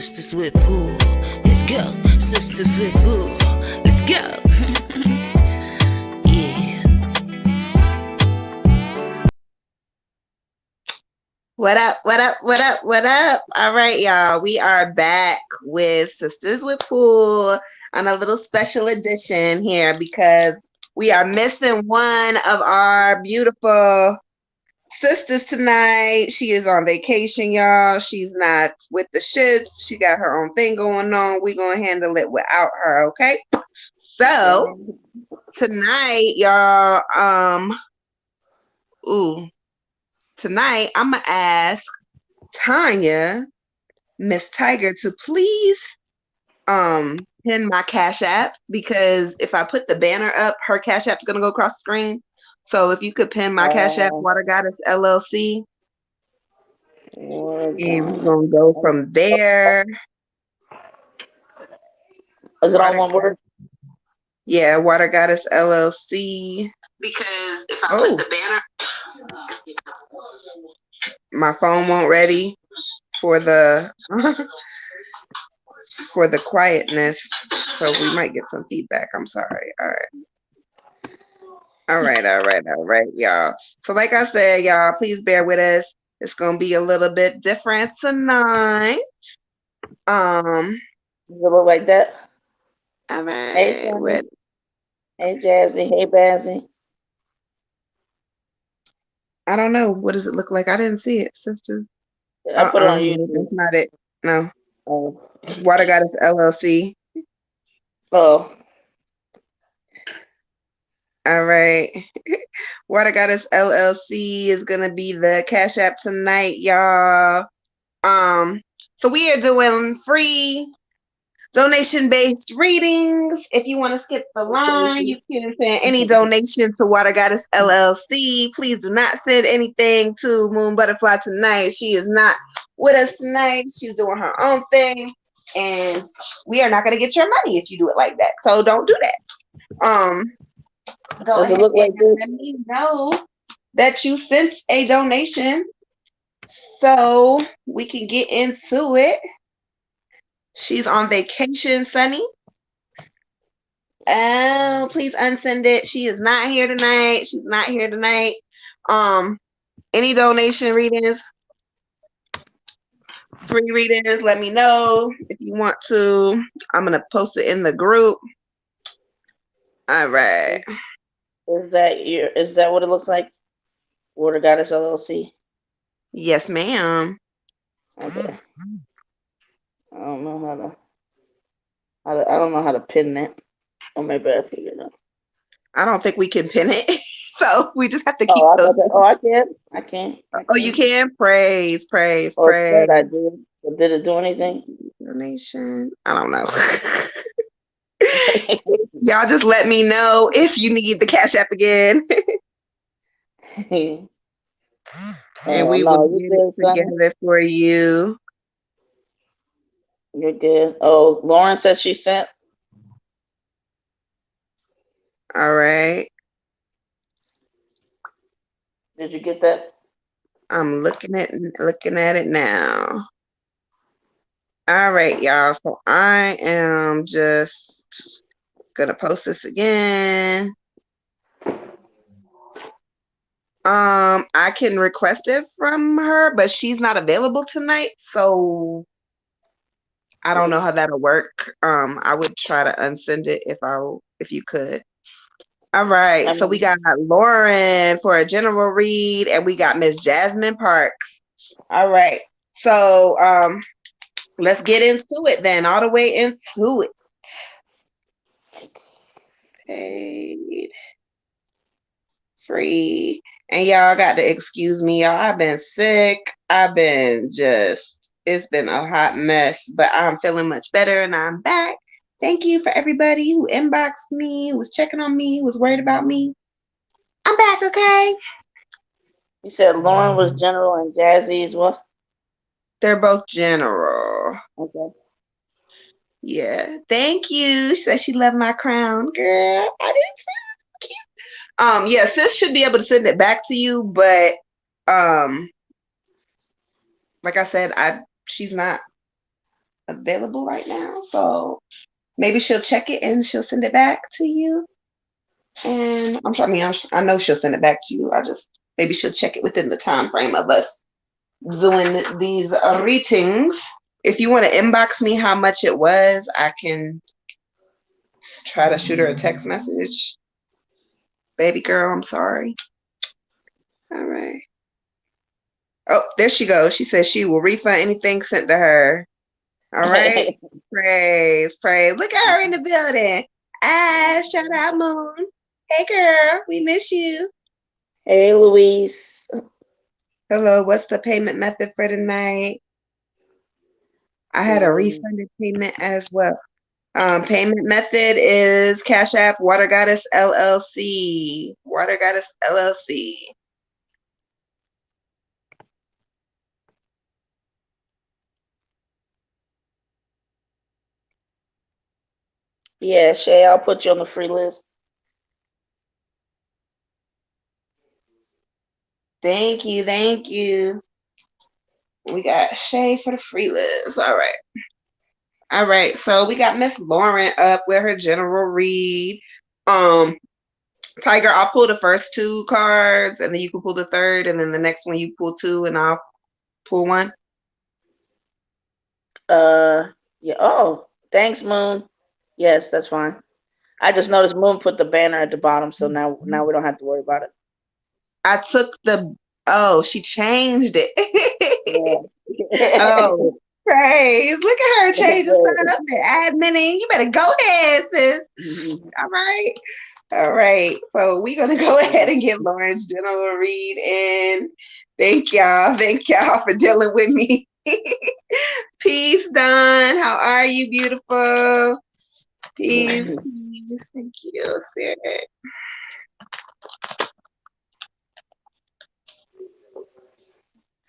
Sistas with pool. Let's go. Sistas with pool. Let's go. Yeah. What up? What up? What up? What up? All right, y'all. We are back with Sisters with Pool on a little special edition here because we are missing one of our beautiful sisters tonight. She is on vacation, y'all. She's not with the shits. She got her own thing going on. We're going to handle it without her, okay? So, tonight, y'all, tonight I'm going to ask Tanya, Miss Tiger, to please pin my Cash App, because if I put the banner up, her Cash App's gonna go across the screen. So if you could pin my Cash App, Water Goddess LLC, and we're gonna go from there. Is it all one word? Yeah, Water Goddess LLC. Because if I put the banner, my phone won't ready for the for the quietness, so we might get some feedback. I'm sorry. All right, y'all. So like I said, y'all, please bear with us. It's gonna be a little bit different tonight. Does it look like that? All right. Hey, Sonny. Hey, Jazzy. Hey, Bazzy. I don't know. What does it look like? I didn't see it, sisters. I put it on YouTube. That's not it. No. Oh. It's Water Goddess LLC. Oh. All right. Water Goddess LLC is gonna be the Cash App tonight, y'all. So we are doing free donation-based readings. If you want to skip the line, you can send any donation to Water Goddess LLC. Please do not send anything to Moon Butterfly tonight. She is not with us tonight. She's doing her own thing, and we are not going to get your money if you do it like that. So don't do that. Go ahead and let me know that you sent a donation so we can get into it. She's on vacation, Sunny. Oh, please unsend it. She is not here tonight. She's not here tonight. Any donation readings, free readings, let me know if you want to. I'm gonna post it in the group. All right. Is that what it looks like? Water Goddess LLC? Yes, ma'am. Okay. I don't know how to pin that. Or maybe I figured it out. I don't think we can pin it. So we just have to keep those. I can. Oh, you can? Praise. I did. But did it do anything? Donation. I don't know. Y'all just let me know if you need the Cash App again. And we will get it together for you. You're good. Oh, Lauren says she sent. All right. Did you get that? I'm looking at it now. All right, y'all. So I am just gonna post this again. I can request it from her, but she's not available tonight, so I don't know how that'll work. I would try to unsend it if you could. All right, so we got Lauren for a general read, and we got Miss Jasmine Parks. All right, so let's get into it then, all the way into it. Paid, free, and y'all got to excuse me, y'all. I've been sick. It's been a hot mess, but I'm feeling much better, and I'm back. Thank you for everybody who inboxed me, who was checking on me, who was worried about me. I'm back, okay? You said Lauren was general and Jazzy is what? They're both general. Okay. Yeah. Thank you. She said she loved my crown. Girl, I did too. Yeah, sis should be able to send it back to you, but like I said, she's not available right now. So maybe she'll check it and she'll send it back to you. And I know she'll send it back to you. Maybe she'll check it within the time frame of us doing these readings. If you want to inbox me how much it was, I can try to shoot her a text message. Baby girl, I'm sorry. All right. Oh, there she goes. She says she will refund anything sent to her. All right. Praise, praise. Look at her in the building. Ah, shout out, Moon. Hey, girl. We miss you. Hey, Louise. Hello. What's the payment method for tonight? I had a refunded payment as well. Payment method is Cash App Water Goddess LLC. Water Goddess LLC. Yeah, Shay, I'll put you on the free list. Thank you, thank you. We got Shay for the free list. All right. All right. So we got Miss Lauren up with her general read. Tiger, I'll pull the first two cards and then you can pull the third, and then the next one you pull two and I'll pull one. Yeah. Oh, thanks, Moon. Yes, that's fine. I just noticed Moon put the banner at the bottom, so now we don't have to worry about it. I took she changed it. Yeah. Oh, praise. Look at her changing stuff and adminning. You better go ahead, sis. All right. All right. So we're going to go ahead and get Lauren's general read in. Thank y'all. Thank y'all for dealing with me. Peace, Dawn. How are you, beautiful? Peace, peace. Thank you, Spirit.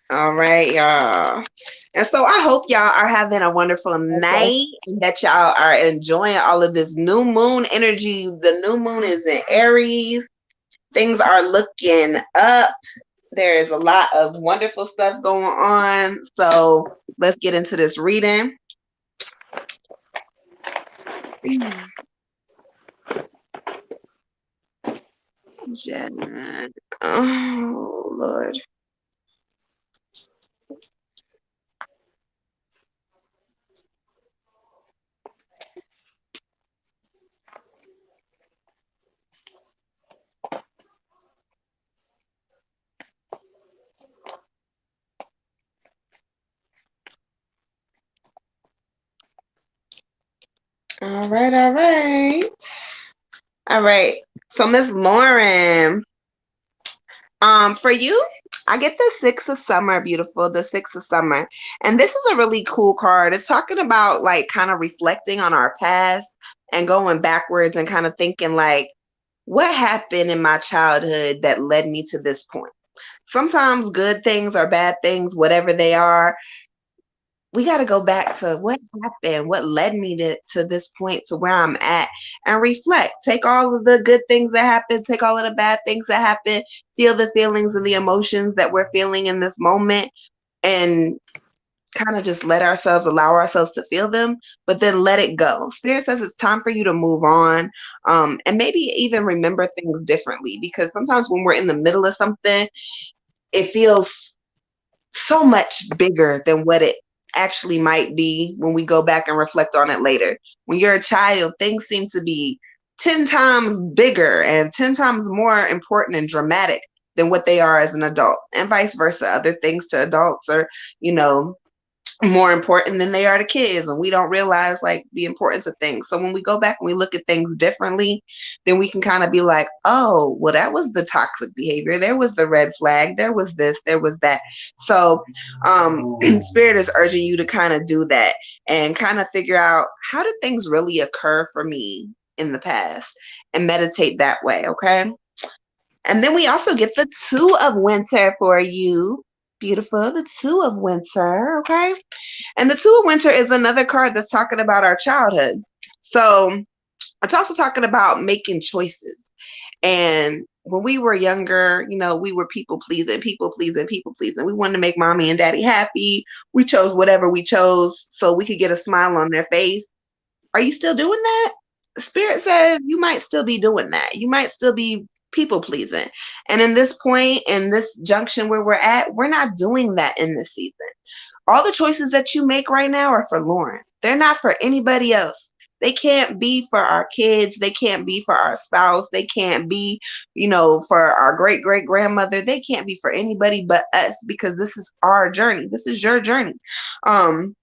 All right, y'all. And so I hope y'all are having a wonderful night and that y'all are enjoying all of this new moon energy. The new moon is in Aries. Things are looking up. There is a lot of wonderful stuff going on. So let's get into this reading. Jen. Oh, Lord. All right, all right. All right. So Miss Lauren, for you, I get the Six of Summer, beautiful, the Six of Summer. And this is a really cool card. It's talking about like kind of reflecting on our past and going backwards and kind of thinking like, what happened in my childhood that led me to this point? Sometimes good things or bad things, whatever they are, we got to go back to what happened, what led me to this point, to where I'm at, and reflect. Take all of the good things that happened, take all of the bad things that happened, feel the feelings and the emotions that we're feeling in this moment, and kind of just allow ourselves to feel them, but then let it go. Spirit says it's time for you to move on, and maybe even remember things differently, because sometimes when we're in the middle of something, it feels so much bigger than what it actually might be when we go back and reflect on it later. When you're a child, things seem to be 10 times bigger and 10 times more important and dramatic than what they are as an adult, and vice versa. Other things to adults are, more important than they are to kids, and we don't realize like the importance of things. So when we go back and we look at things differently, then we can kind of be like, oh, well, that was the toxic behavior, there was the red flag, there was this, there was that. So Spirit is urging you to kind of do that and kind of figure out, how did things really occur for me in the past, and meditate that way. Okay. And then we also get the Two of Winter for you, beautiful, the Two of Winter. Okay. And the Two of Winter is another card that's talking about our childhood. So it's also talking about making choices and when we were younger, we were people pleasing, people pleasing, people pleasing. We wanted to make mommy and daddy happy. We chose whatever we chose so we could get a smile on their face. Are you still doing that? Spirit says you might still be doing that. You might still be people pleasing. And in this point, in this junction where we're at, we're not doing that in this season. All the choices that you make right now are for Lauren. They're not for anybody else. They can't be for our kids. They can't be for our spouse. They can't be, for our great great grandmother. They can't be for anybody but us because this is our journey. This is your journey. Um,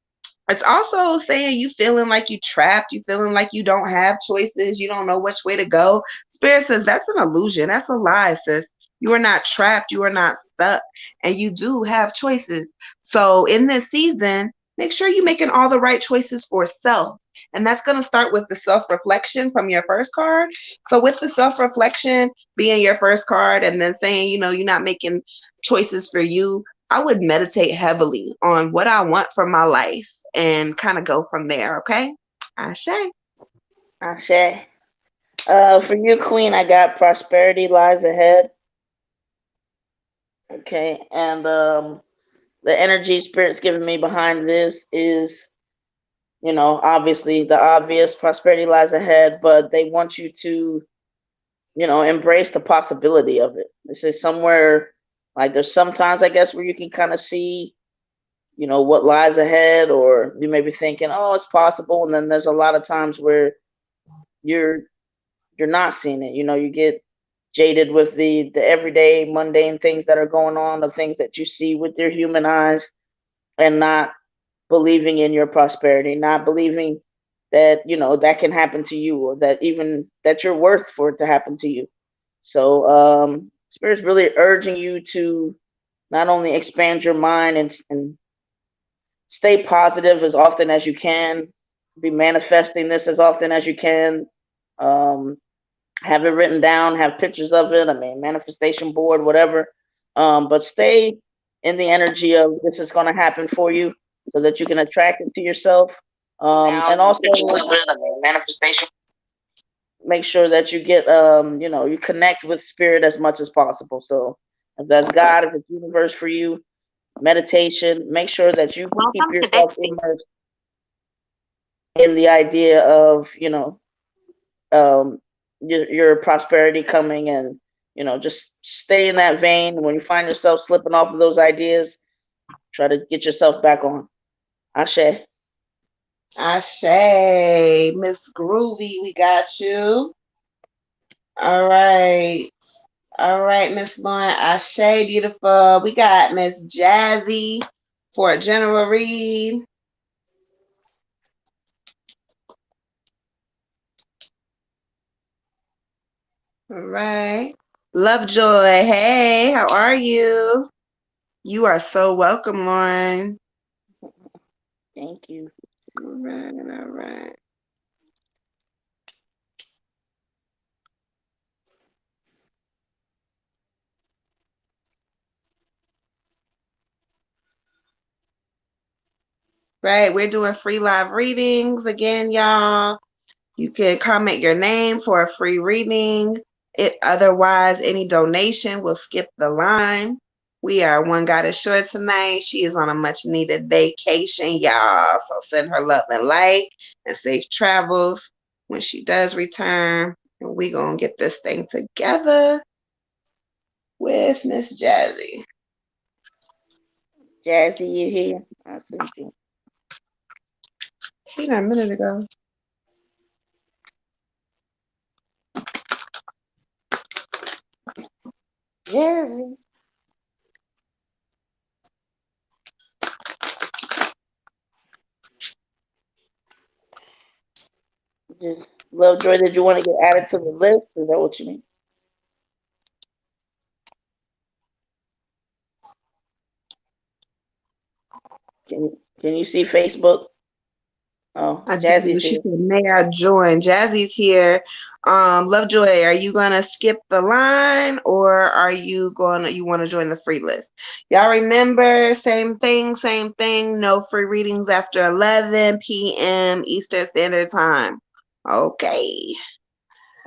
it's also saying you feeling like you trapped, you feeling like you don't have choices, you don't know which way to go. Spirit says that's an illusion. That's a lie, sis. You are not trapped, you are not stuck, and you do have choices. So in this season, make sure you're making all the right choices for self. And that's going to start with the self reflection from your first card. So, with the self reflection being your first card, and then saying, you're not making choices for you, I would meditate heavily on what I want from my life and kind of go from there. Okay. Ashe. Ashe. For you, Queen, I got prosperity lies ahead. Okay, and the energy spirit's giving me behind this is, obviously the obvious prosperity lies ahead, but they want you to, embrace the possibility of it. This is somewhere like there's sometimes I guess where you can kind of see, what lies ahead, or you may be thinking, oh, it's possible, and then there's a lot of times where you're you're not seeing it. You get jaded with the everyday mundane things that are going on, the things that you see with your human eyes, and not believing in your prosperity, not believing that that can happen to you, or that even that you're worth for it to happen to you. So spirit's really urging you to not only expand your mind and stay positive as often as you can, be manifesting this as often as you can. um, have it written down, have pictures of it, I mean, manifestation board, whatever. But stay in the energy of this is going to happen for you so that you can attract it to yourself. And also Manifestation. make sure that you get, you connect with spirit as much as possible. So if that's God, if it's universe for you, meditation, make sure that you keep Welcome to yourself Dixie. immersed in the idea of, um, your prosperity coming, and just stay in that vein. When you find yourself slipping off of those ideas, try to get yourself back on. Ashe. Ashe. Miss Groovy, we got you. All right. All right, Miss Lauren. Ashe, beautiful. We got Miss Jazzy for a general read. All right. Lovejoy, hey, how are you? You are so welcome, Lauren. Thank you. All right, all right. Right, we're doing free live readings again, y'all. You can comment your name for a free reading. Otherwise, any donation will skip the line. We are one goddess short tonight. She is on a much needed vacation, y'all. So send her love and light and safe travels when she does return. And we gonna get this thing together with Miss Jazzy. Jazzy, you here? I sent you. See that a minute ago. Jazzy. Just Lovejoy, did you want to get added to the list? Is that what you mean? Can you see Facebook? Oh, I do. Jazzy's She here. said, "May I join?" Jazzy's here. Lovejoy, are you gonna skip the line, or are you want to join the free list? Y'all remember, same thing, same thing. No free readings after 11 p.m. Eastern Standard Time. Okay.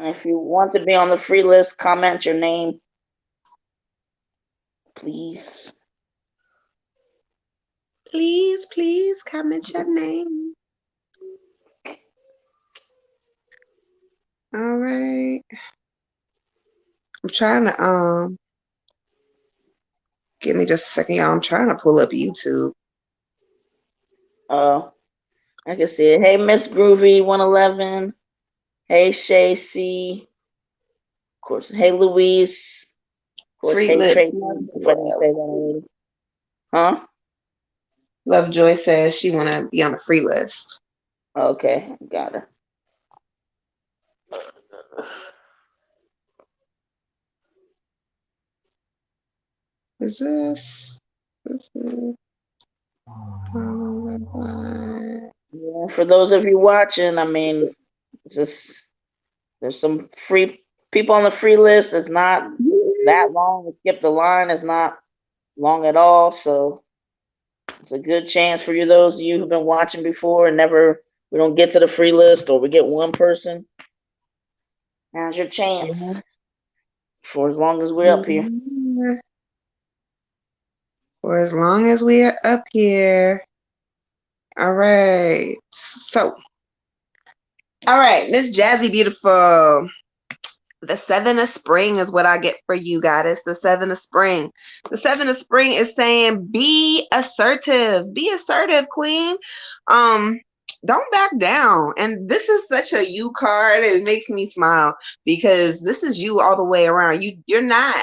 And if you want to be on the free list, comment your name, please. Please, please comment your name. All right. I'm trying to give me just a second, y'all. I'm trying to pull up YouTube. I can see it. Hey, Miss Groovy 111. Hey, Shay C. Of course. Hey, Louise. Of course. Free Hey, lip. Tracy. If I didn't say that already. Huh? Lovejoy says she wanna be on the free list. Okay, got it. Is this is Yeah, for those of you watching, I mean, just there's some free people on the free list. It's not that long. To skip the line is not long at all. So it's a good chance for you, those of you who've been watching before and never, we don't get to the free list or we get one person. Now's your chance for as long as we're up here. For as long as we are up here. All right. So, all right, Miss Jazzy Beautiful. The 7 of spring is what I get for you, goddess. The 7 of spring. The 7 of spring is saying be assertive. Be assertive, queen. Don't back down. And this is such a you card. It makes me smile because this is you all the way around. You're not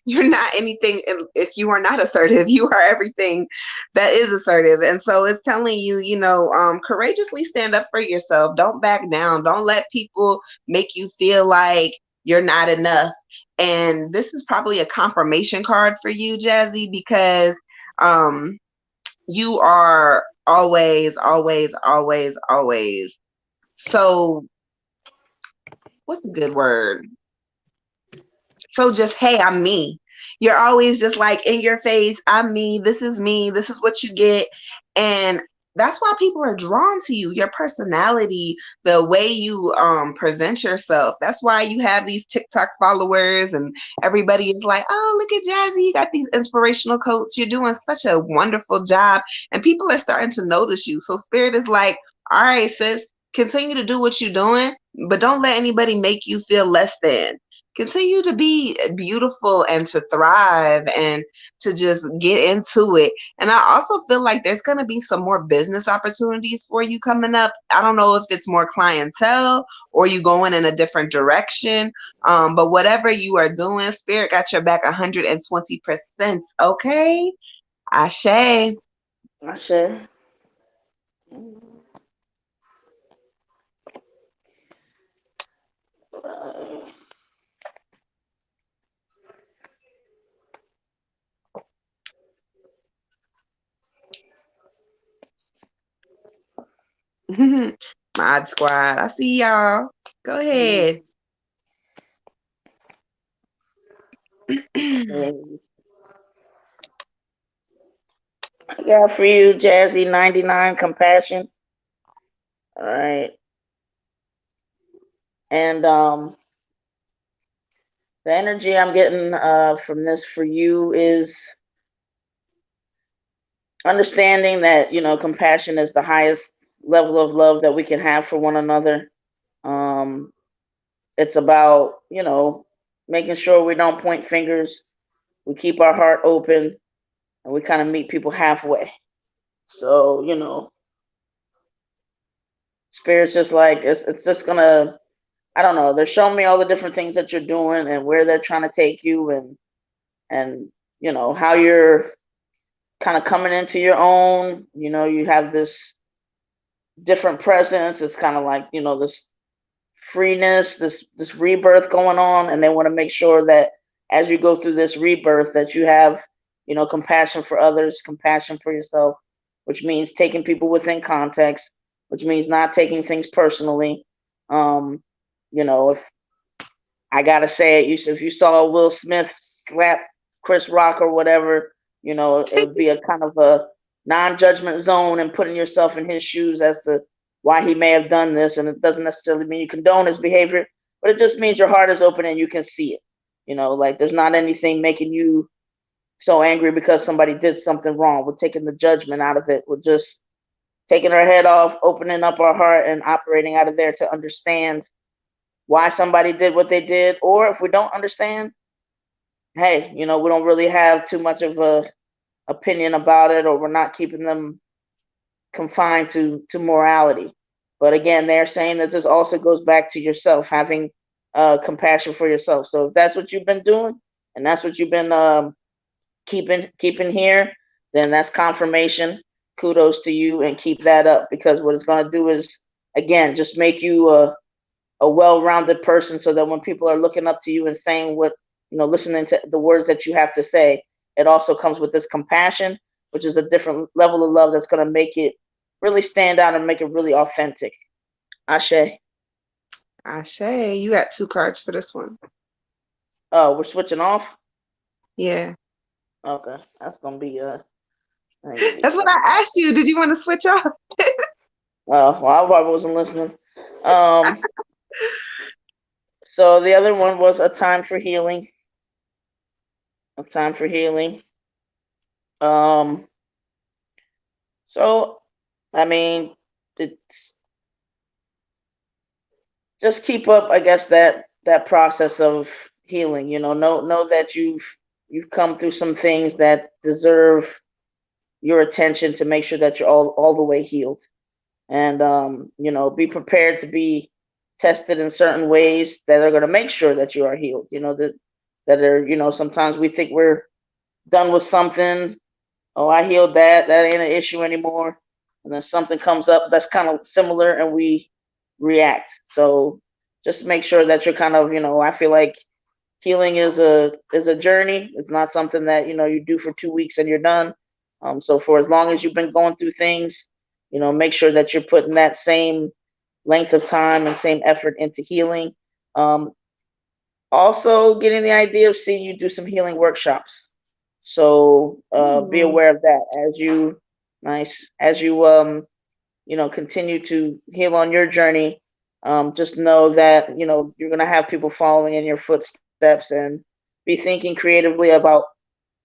you're not anything if you are not assertive. You are everything that is assertive. And so it's telling you, courageously stand up for yourself. Don't back down. Don't let people make you feel like you're not enough. And this is probably a confirmation card for you, Jazzy, because you are always, always, always, always. So what's a good word? So just, hey, I'm me. You're always just like in your face, I'm me. This is me. This is what you get. And that's why people are drawn to you, your personality, the way you present yourself. That's why you have these TikTok followers and everybody is like, oh, look at Jazzy. You got these inspirational quotes. You're doing such a wonderful job. And people are starting to notice you. So Spirit is like, all right, sis, continue to do what you're doing, but don't let anybody make you feel less than. Continue to be beautiful and to thrive and to just get into it. And I also feel like there's going to be some more business opportunities for you coming up. I don't know if it's more clientele or you going in a different direction. But whatever you are doing, Spirit got your back 120%. Okay. Ashe. Ashe. Mod Squad. I see y'all. Go ahead. I got for you, Jazzy 99 compassion. All right. And the energy I'm getting from this for you is understanding that, compassion is the highest level of love that we can have for one another. It's about, making sure we don't point fingers. We keep our heart open and we kind of meet people halfway. So, Spirit's just like, it's just gonna, I don't know, they're showing me all the different things that you're doing and where they're trying to take you and how you're kind of coming into your own. You have this different presence. It's kind of like, this freeness, this rebirth going on, and they want to make sure that as you go through this rebirth that you have, compassion for others, compassion for yourself, which means taking people within context, which means not taking things personally. If I gotta say it, if you saw Will Smith slap Chris Rock or whatever, it would be a kind of a non-judgment zone and putting yourself in his shoes as to why he may have done this, and it doesn't necessarily mean you condone his behavior, but it just means your heart is open and you can see it. Like there's not anything making you so angry because somebody did something wrong. We're taking the judgment out of it. We're just taking our head off, opening up our heart, and operating out of there to understand why somebody did what they did. Or if we don't understand, hey, we don't really have too much of a opinion about it, or we're not keeping them confined to morality. But again, they're saying that this also goes back to yourself, having compassion for yourself. So if that's what you've been doing, and that's what you've been keeping here, then that's confirmation. Kudos to you, and keep that up, because what it's going to do is, again, just make you a well-rounded person, so that when people are looking up to you and saying what, listening to the words that you have to say, it also comes with this compassion, which is a different level of love that's going to make it really stand out and make it really authentic. Ashe. Ashe, you got two cards for this one. Oh, we're switching off. Yeah. Okay, that's gonna be That's what I asked you. Did you want to switch off? Oh, well, I wasn't listening. Um, so the other one was a time for healing. A time for healing. Um, so I mean, it's just keep up, I guess, that process of healing. Know that you've come through some things that deserve your attention, to make sure that you're all the way healed. And be prepared to be tested in certain ways that are going to make sure that you are healed. That are, sometimes we think we're done with something. Oh, I healed that ain't an issue anymore. And then something comes up that's kind of similar, and we react. So just make sure that you're kind of, I feel like healing is a journey. It's not something that you do for 2 weeks and you're done. So for as long as you've been going through things, make sure that you're putting that same length of time and same effort into healing. Um, Also, getting the idea of seeing you do some healing workshops. So be Ooh. aware of that as you continue to heal on your journey. Just know that you're gonna have people following in your footsteps, and be thinking creatively about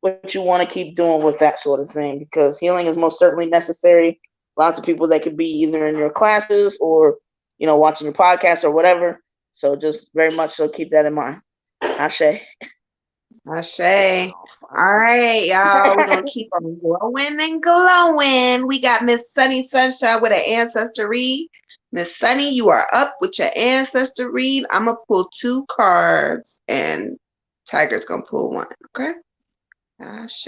what you want to keep doing with that sort of thing, because healing is most certainly necessary. Lots of people that could be either in your classes or watching your podcast or whatever. So just very much so keep that in mind. Ashe. Ashe. All right, y'all. We're gonna keep them glowing and glowing. We got Miss Sunny Sunshine with an ancestor read. Miss Sunny, you are up with your ancestor read. I'm gonna pull two cards, and Tiger's gonna pull one. Okay. Ashe.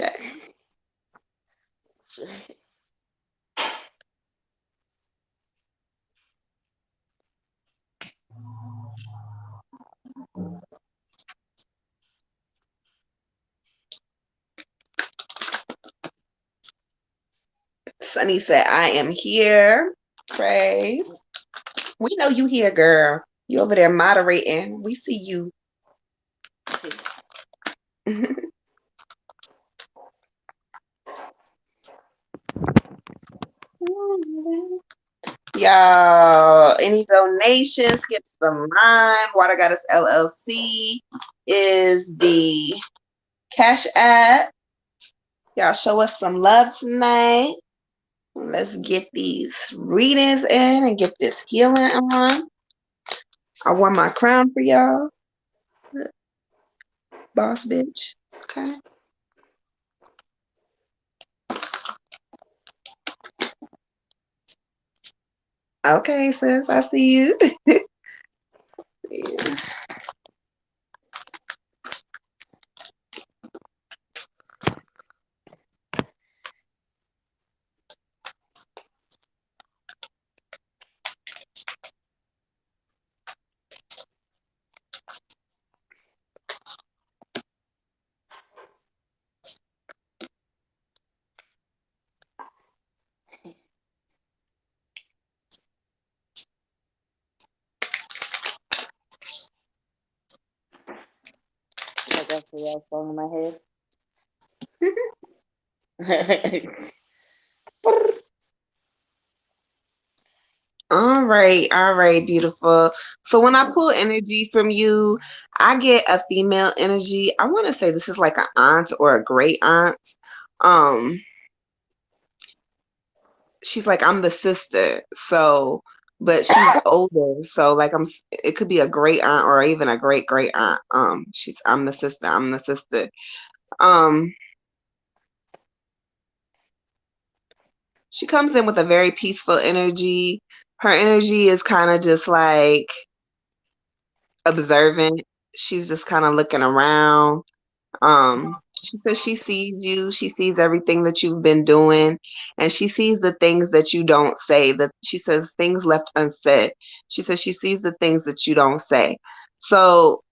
Sunny said, "I am here." Praise. We know you here, girl. You over there moderating. We see you. Y'all, any donations, skip the line. Water Goddess LLC is the Cash App. Y'all show us some love tonight. Let's get these readings in and get this healing on. I wore my crown for y'all. Boss bitch. Okay. Okay, sis. I see you. Yeah. Like that's the last song in my head. all right, beautiful. So when I pull energy from you, I get a female energy. I want to say this is like an aunt or a great aunt. Um, she's like I'm the sister. So, but she's older. So like it could be a great aunt or even a great great aunt. I'm the sister. I'm the sister. Um, she comes in with a very peaceful energy. Her energy is kind of just like observant. She's just kind of looking around. She says she sees you, she sees everything that you've been doing, and she sees the things that you don't say. That she says things left unsaid. She says she sees the things that you don't say. So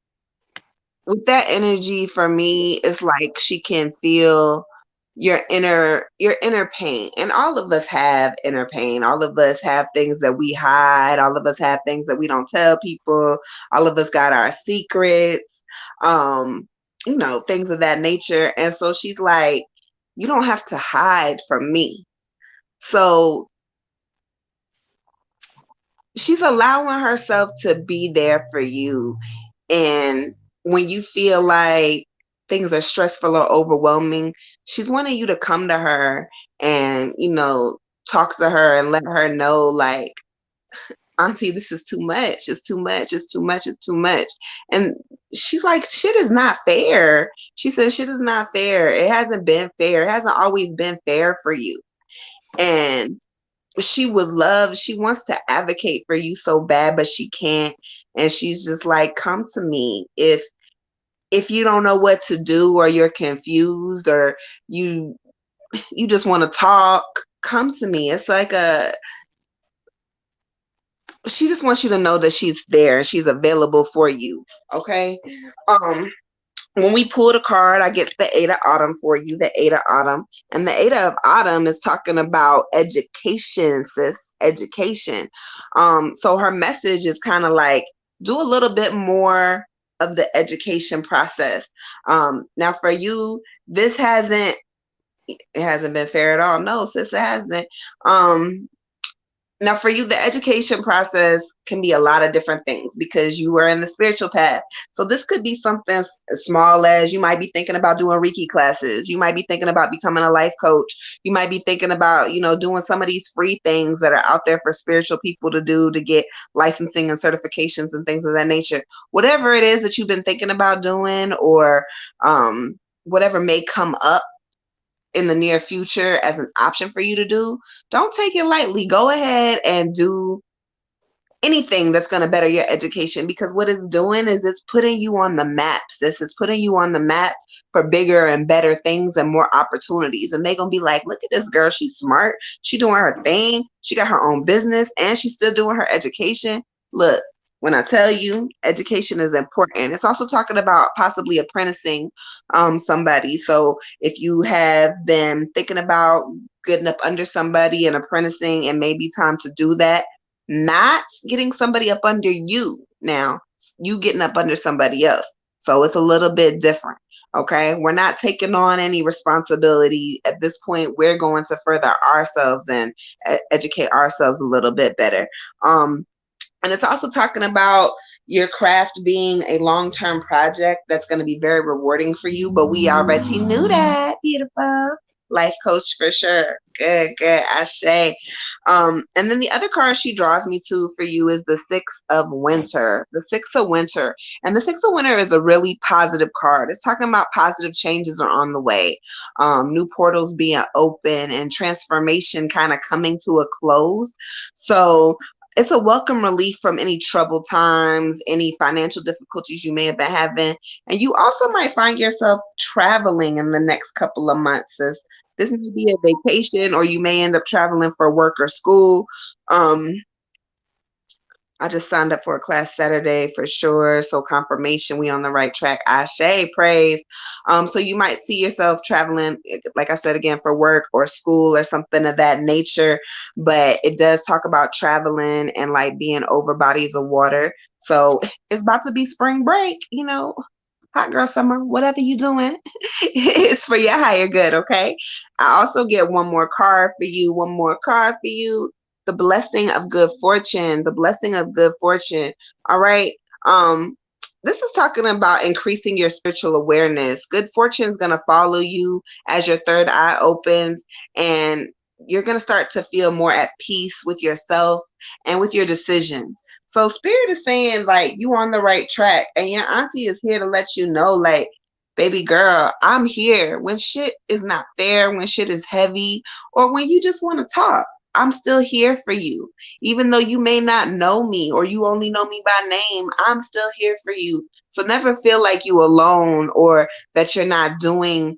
with that energy for me, it's like she can feel your inner pain. And all of us have inner pain. All of us have things that we hide. All of us have things that we don't tell people. All of us got our secrets. Um, things of that nature. And so she's like, you don't have to hide from me. So she's allowing herself to be there for you. And when you feel like things are stressful or overwhelming, she's wanting you to come to her and, talk to her and let her know, like, Auntie, this is too much. It's too much. It's too much. It's too much. And she's like, shit is not fair. She says, shit is not fair. It hasn't been fair. It hasn't always been fair for you. And she wants to advocate for you so bad, but she can't. And she's just like, come to me. If you don't know what to do, or you're confused, or you just want to talk, come to me. It's like she just wants you to know that she's there and she's available for you. Okay. Um, when we pull the card, I get the Eight of Autumn for you, the Eight of Autumn. And the Eight of Autumn is talking about education, sis, education. So her message is kind of like, do a little bit more of the education process. Now for you, it hasn't been fair at all. No, sis, it hasn't. Um, Now, for you, the education process can be a lot of different things because you are in the spiritual path. So this could be something as small as you might be thinking about doing Reiki classes. You might be thinking about becoming a life coach. You might be thinking about, doing some of these free things that are out there for spiritual people to do to get licensing and certifications and things of that nature. Whatever it is that you've been thinking about doing, or whatever may come up in the near future as an option for you to do, don't take it lightly. Go ahead and do anything that's going to better your education, because what it's doing is it's putting you on the map. This is putting you on the map for bigger and better things and more opportunities. And they're going to be like, look at this girl. She's smart. She doing her thing. She got her own business and she's still doing her education. Look, when I tell you education is important, it's also talking about possibly apprenticing somebody. So if you have been thinking about getting up under somebody and apprenticing, it may be time to do that. Not getting somebody up under you now, you getting up under somebody else. So it's a little bit different. Okay. We're not taking on any responsibility at this point. We're going to further ourselves and educate ourselves a little bit better. And it's also talking about your craft being a long-term project that's going to be very rewarding for you. But we already knew that. Beautiful. Life coach for sure. Good, good. Ashe. And then the other card she draws me to for you is the Six of Winter. The Six of Winter. And the Six of Winter is a really positive card. It's talking about positive changes are on the way. New portals being open and transformation kind of coming to a close. So it's a welcome relief from any troubled times, any financial difficulties you may have been having. And you also might find yourself traveling in the next couple of months. This may be a vacation, or you may end up traveling for work or school. I just signed up for a class Saturday for sure. So confirmation, we on the right track. Ashe, praise. So you might see yourself traveling, like I said, again, for work or school or something of that nature. But it does talk about traveling and like being over bodies of water. So it's about to be spring break, hot girl summer, whatever you doing, it's for your higher good, okay? I also get one more card for you, the blessing of good fortune, the blessing of good fortune. All right. Um, this is talking about increasing your spiritual awareness. Good fortune is going to follow you as your third eye opens, and you're going to start to feel more at peace with yourself and with your decisions. So spirit is saying like you on the right track, and your auntie is here to let you know like, baby girl, I'm here when shit is not fair, when shit is heavy, or when you just want to talk. I'm still here for you. Even though you may not know me or you only know me by name, I'm still here for you. So never feel like you alone or that you're not doing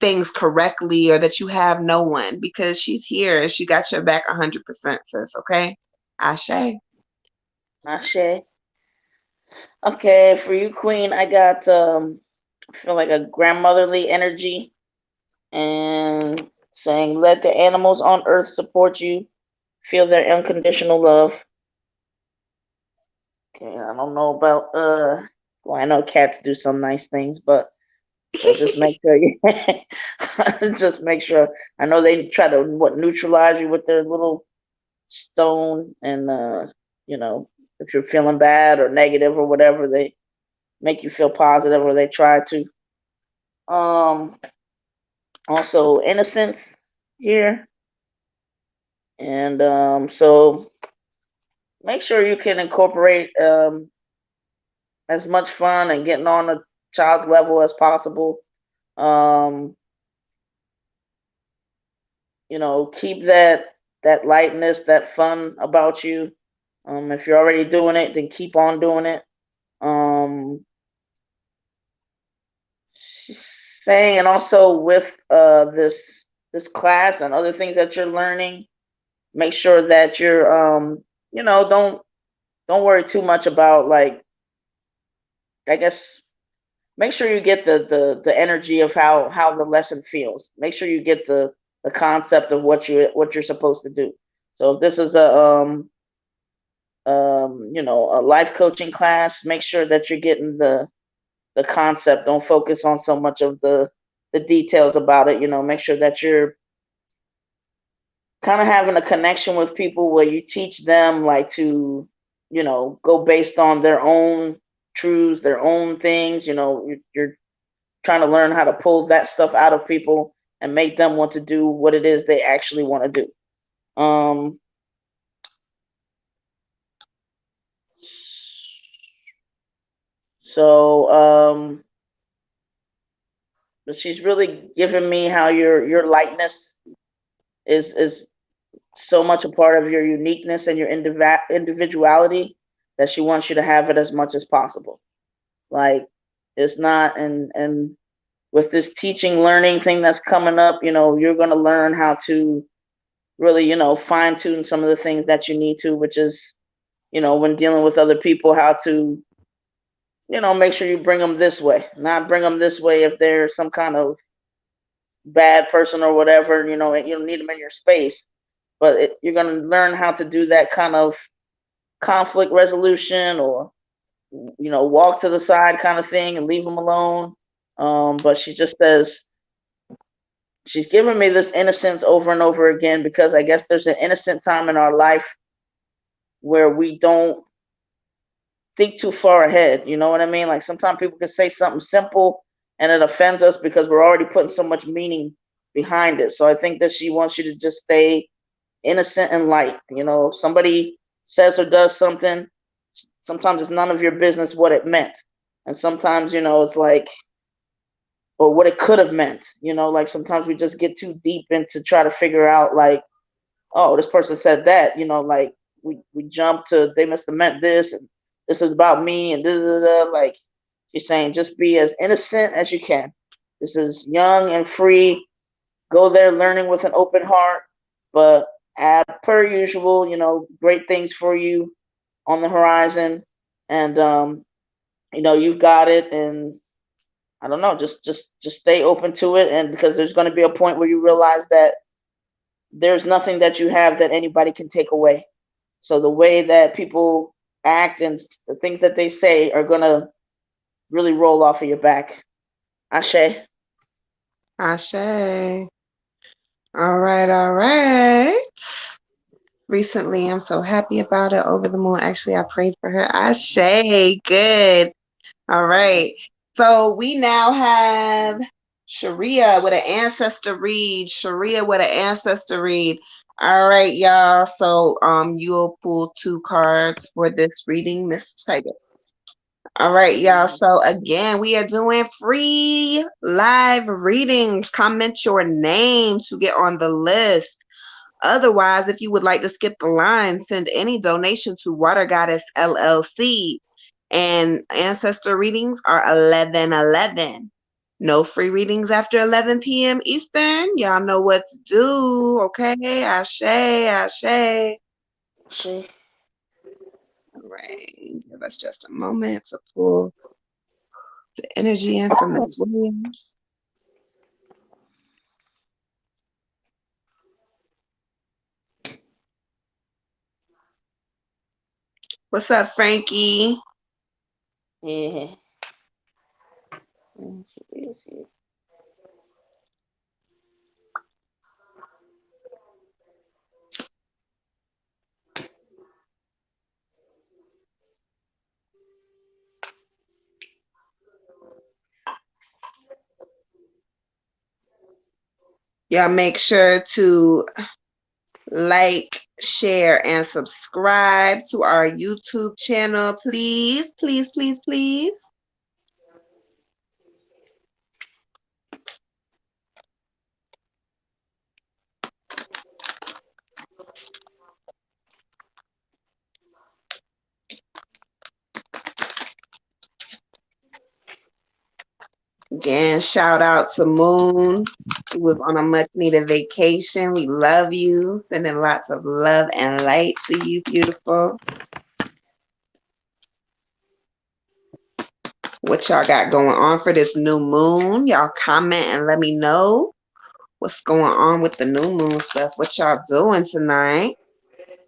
things correctly or that you have no one, because she's here and she got your back 100%, sis. Okay? Ashe. Ashe. Okay, for you, Queen, I got I feel like a grandmotherly energy and saying, let the animals on earth support you. Feel their unconditional love. Okay, I don't know about well, I know cats do some nice things, but so just make sure you just make sure. I know they try to what neutralize you with their little stone and you know, if you're feeling bad or negative or whatever, they make you feel positive or they try to. Um Also innocence here. And so make sure you can incorporate as much fun and getting on a child's level as possible. Um, you know, keep that lightness, that fun about you. If you're already doing it, then keep on doing it. Um, Saying and also with this class and other things that you're learning, make sure that you're you know, don't worry too much about like I guess make sure you get the energy of how the lesson feels. Make sure you get the concept of what you're supposed to do. So if this is a you know, a life coaching class, make sure that you're getting the concept. Don't focus on so much of the details about it. You know, make sure that you're kind of having a connection with people where you teach them like to, you know, go based on their own truths, their own things. You know, you're trying to learn how to pull that stuff out of people and make them want to do what it is they actually want to do. So but she's really given me how your lightness is so much a part of your uniqueness and your individuality that she wants you to have it as much as possible. Like it's not and with this teaching learning thing that's coming up, you know, you're going to learn how to really, you know, fine tune some of the things that you need to, which is, you know, when dealing with other people, how to, you know, make sure you bring them this way, not bring them this way if they're some kind of bad person or whatever, you know, and you don't need them in your space. But you're going to learn how to do that kind of conflict resolution or, you know, walk to the side kind of thing and leave them alone. But she just says, she's given me this innocence over and over again because I guess there's an innocent time in our life where we don't think too far ahead. You know what I mean? Like sometimes people can say something simple and it offends us because we're already putting so much meaning behind it. So I think that she wants you to just stay innocent and light. You know, if somebody says or does something, sometimes it's none of your business what it meant. And sometimes, you know, it's like, or what it could have meant. You know, like sometimes we just get too deep into try to figure out like, oh, this person said that, you know, like we jump to they must have meant this and this is about me and da da da. Like she's saying, just be as innocent as you can. This is young and free. Go there learning with an open heart, but as per usual, you know, great things for you on the horizon, and you know, you've got it, and I don't know, just stay open to it, and because there's going to be a point where you realize that there's nothing that you have that anybody can take away. So the way that people act and the things that they say are gonna really roll off of your back. Ashe. Ashe. All right, all right. recently. I'm so happy about it. Over the moon. Actually, I prayed for her. Ashe, good. All right. So we now have Sharia with an ancestor read. Sharia with an ancestor read. All right, y'all. So you'll pull two cards for this reading, Miss Tiger. All right, y'all. So again, we are doing free live readings. Comment your name to get on the list. Otherwise, if you would like to skip the line, send any donation to Water Goddess LLC. And ancestor readings are 11:11. No free readings after 11 p.m. Eastern. Y'all know what to do. Okay, Ashe, Ashe. She. All right, give us just a moment to pull the energy in from Miss Williams. What's up, Frankie? Yeah. She is here. Y'all make sure to like, share, and subscribe to our YouTube channel, please, please, please, please. Again, shout out to Moon, who was on a much needed vacation. We love you. Sending lots of love and light to you, beautiful. What y'all got going on for this new moon? Y'all comment and let me know what's going on with the new moon stuff. What y'all doing tonight?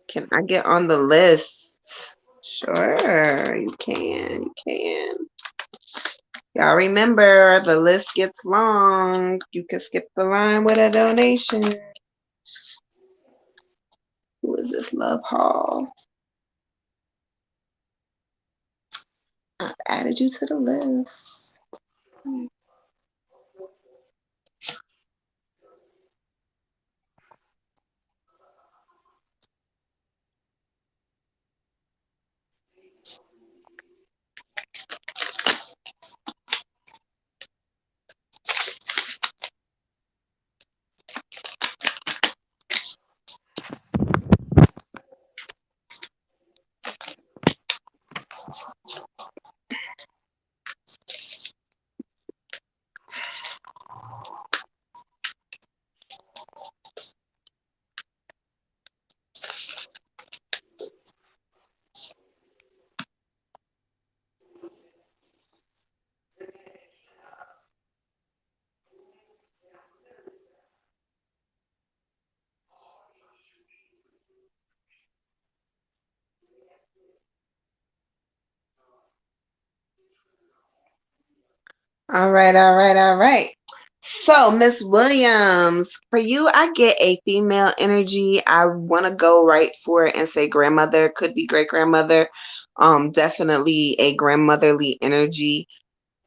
Can I get on the list? Sure, you can. You can. Y'all remember, the list gets long. You can skip the line with a donation. Who is this Love Hall? I've added you to the list. All right, all right, all right. So, Miss Williams, for you, I get a female energy. I want to go right for it and say grandmother, could be great grandmother. Definitely a grandmotherly energy.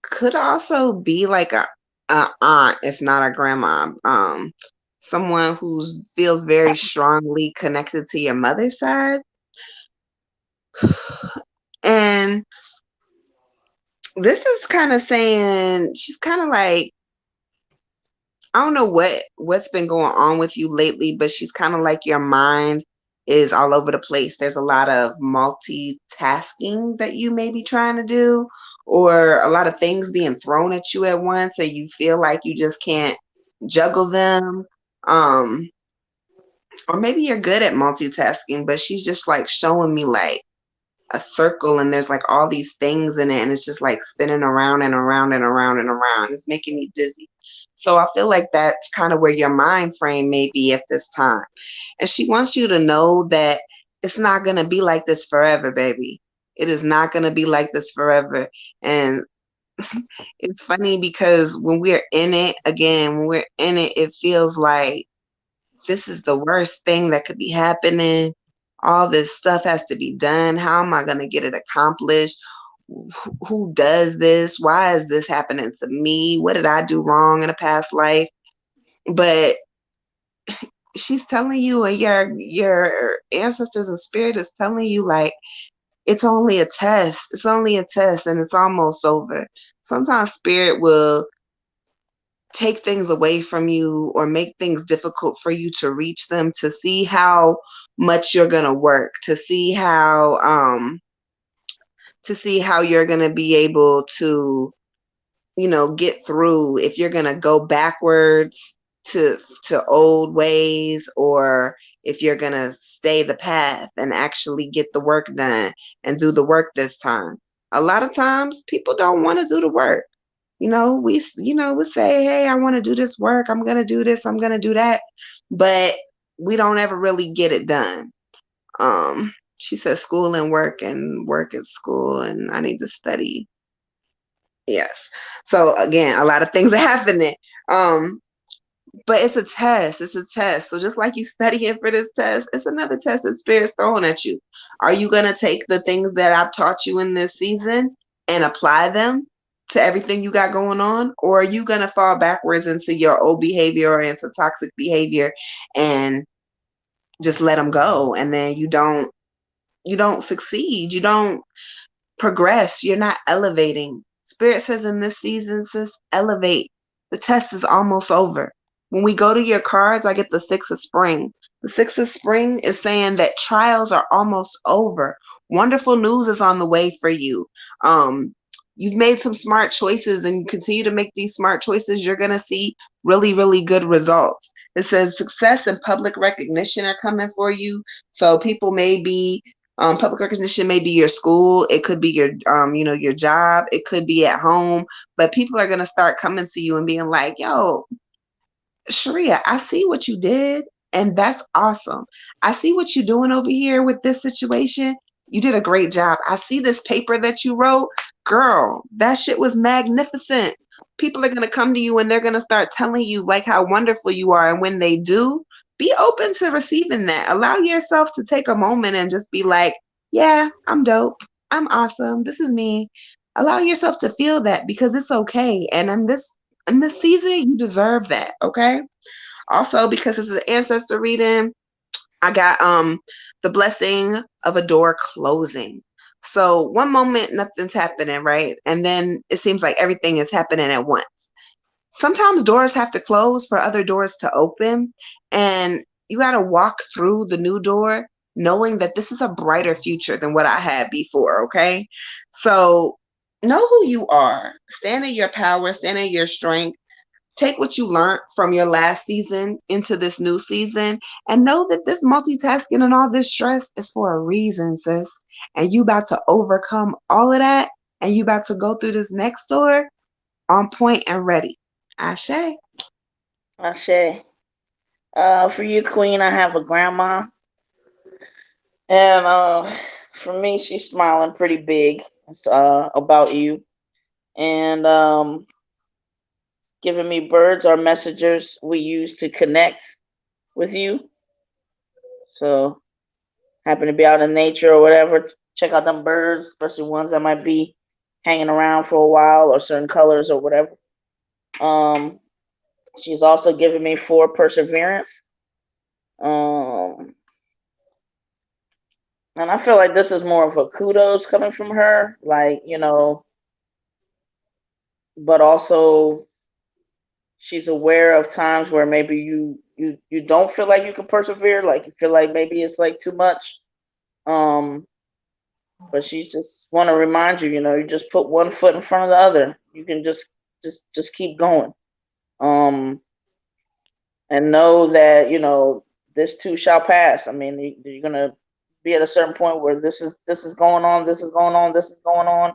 Could also be like a aunt, if not a grandma. Someone who feels very strongly connected to your mother's side. And this is kind of saying she's kind of like, I don't know what's been going on with you lately, but she's kind of like your mind is all over the place. There's a lot of multitasking that you may be trying to do, or a lot of things being thrown at you at once, and you feel like you just can't juggle them. Um, or maybe you're good at multitasking, but she's just like showing me like a circle and there's like all these things in it and it's just like spinning around and around and around and around. It's making me dizzy. So I feel like that's kind of where your mind frame may be at this time. And she wants you to know that it's not going to be like this forever, baby. It is not going to be like this forever. And it's funny because when we're in it, again, when we're in it, it feels like this is the worst thing that could be happening. All this stuff has to be done. How am I going to get it accomplished? Who does this? Why is this happening to me? What did I do wrong in a past life? But she's telling you, and your ancestors and spirit is telling you, like, it's only a test. It's only a test, and it's almost over. Sometimes spirit will take things away from you or make things difficult for you to reach them, to see how much you're going to work, to see how you're going to be able to, get through, if you're going to go backwards to old ways, or if you're going to stay the path and actually get the work done and do the work this time. A lot of times people don't want to do the work. We say, hey, I want to do this work, I'm going to do this, I'm going to do that, but we don't ever really get it done. She says school and work at school, and I need to study. Yes. So again, a lot of things are happening. Um, but it's a test. It's a test. So just like you studying for this test, it's another test that Spirit's throwing at you. Are you gonna take the things that I've taught you in this season and apply them to everything you got going on? Or are you gonna fall backwards into your old behavior or into toxic behavior and just let them go, and then you don't succeed. You don't progress. You're not elevating. Spirit says in this season, sis, elevate. The test is almost over. When we go to your cards, I get the Six of Spring. The Six of Spring is saying that trials are almost over. Wonderful news is on the way for you. Um, you've made some smart choices, and you continue to make these smart choices. You're going to see really, really good results. It says success and public recognition are coming for you. So people may be public recognition may be your school, it could be your job, it could be at home, but people are gonna start coming to you and being like, "Yo, Sharia, I see what you did, and that's awesome. I see what you're doing over here with this situation. You did a great job. I see this paper that you wrote. Girl, that shit was magnificent." People are going to come to you and they're going to start telling you like how wonderful you are. And when they do, be open to receiving that. Allow yourself to take a moment and just be like, yeah, I'm dope. I'm awesome. This is me. Allow yourself to feel that, because it's okay. And in this season, you deserve that. Okay. Also, because this is an ancestor reading, I got the blessing of a door closing. So one moment nothing's happening, right? And then it seems like everything is happening at once. Sometimes doors have to close for other doors to open, and you got to walk through the new door knowing that this is a brighter future than what I had before, okay? So know who you are. Stand in your power, stand in your strength. Take what you learned from your last season into this new season, and know that this multitasking and all this stress is for a reason, sis. And you about to overcome all of that, and you about to go through this next door on point and ready. Ashe. Ashe. For you, Queen, I have a grandma, and for me, she's smiling pretty big. About you, and giving me birds are messengers we use to connect with you. So, happen to be out in nature or whatever, check out them birds, especially ones that might be hanging around for a while or certain colors or whatever. Um, she's also given me four perseverance. Um, and I feel like this is more of a kudos coming from her, like, but also she's aware of times where maybe you don't feel like you can persevere, like you feel like maybe it's like too much. Um, but she just want to remind you, you just put one foot in front of the other. You can just keep going. Um, and know that this too shall pass. I mean, you're gonna be at a certain point where this is going on, this is going on, this is going on.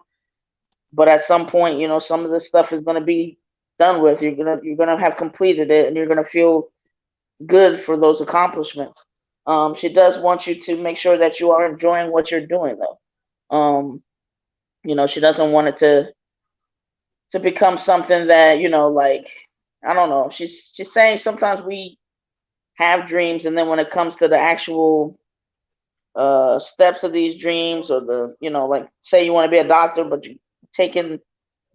But at some point, some of this stuff is gonna be done with. You're gonna have completed it, and you're gonna feel good for those accomplishments. She does want you to make sure that you are enjoying what you're doing, though. She doesn't want it to become something that like, I don't know. She's saying sometimes we have dreams, and then when it comes to the actual steps of these dreams, or the, like, say you want to be a doctor, but you taking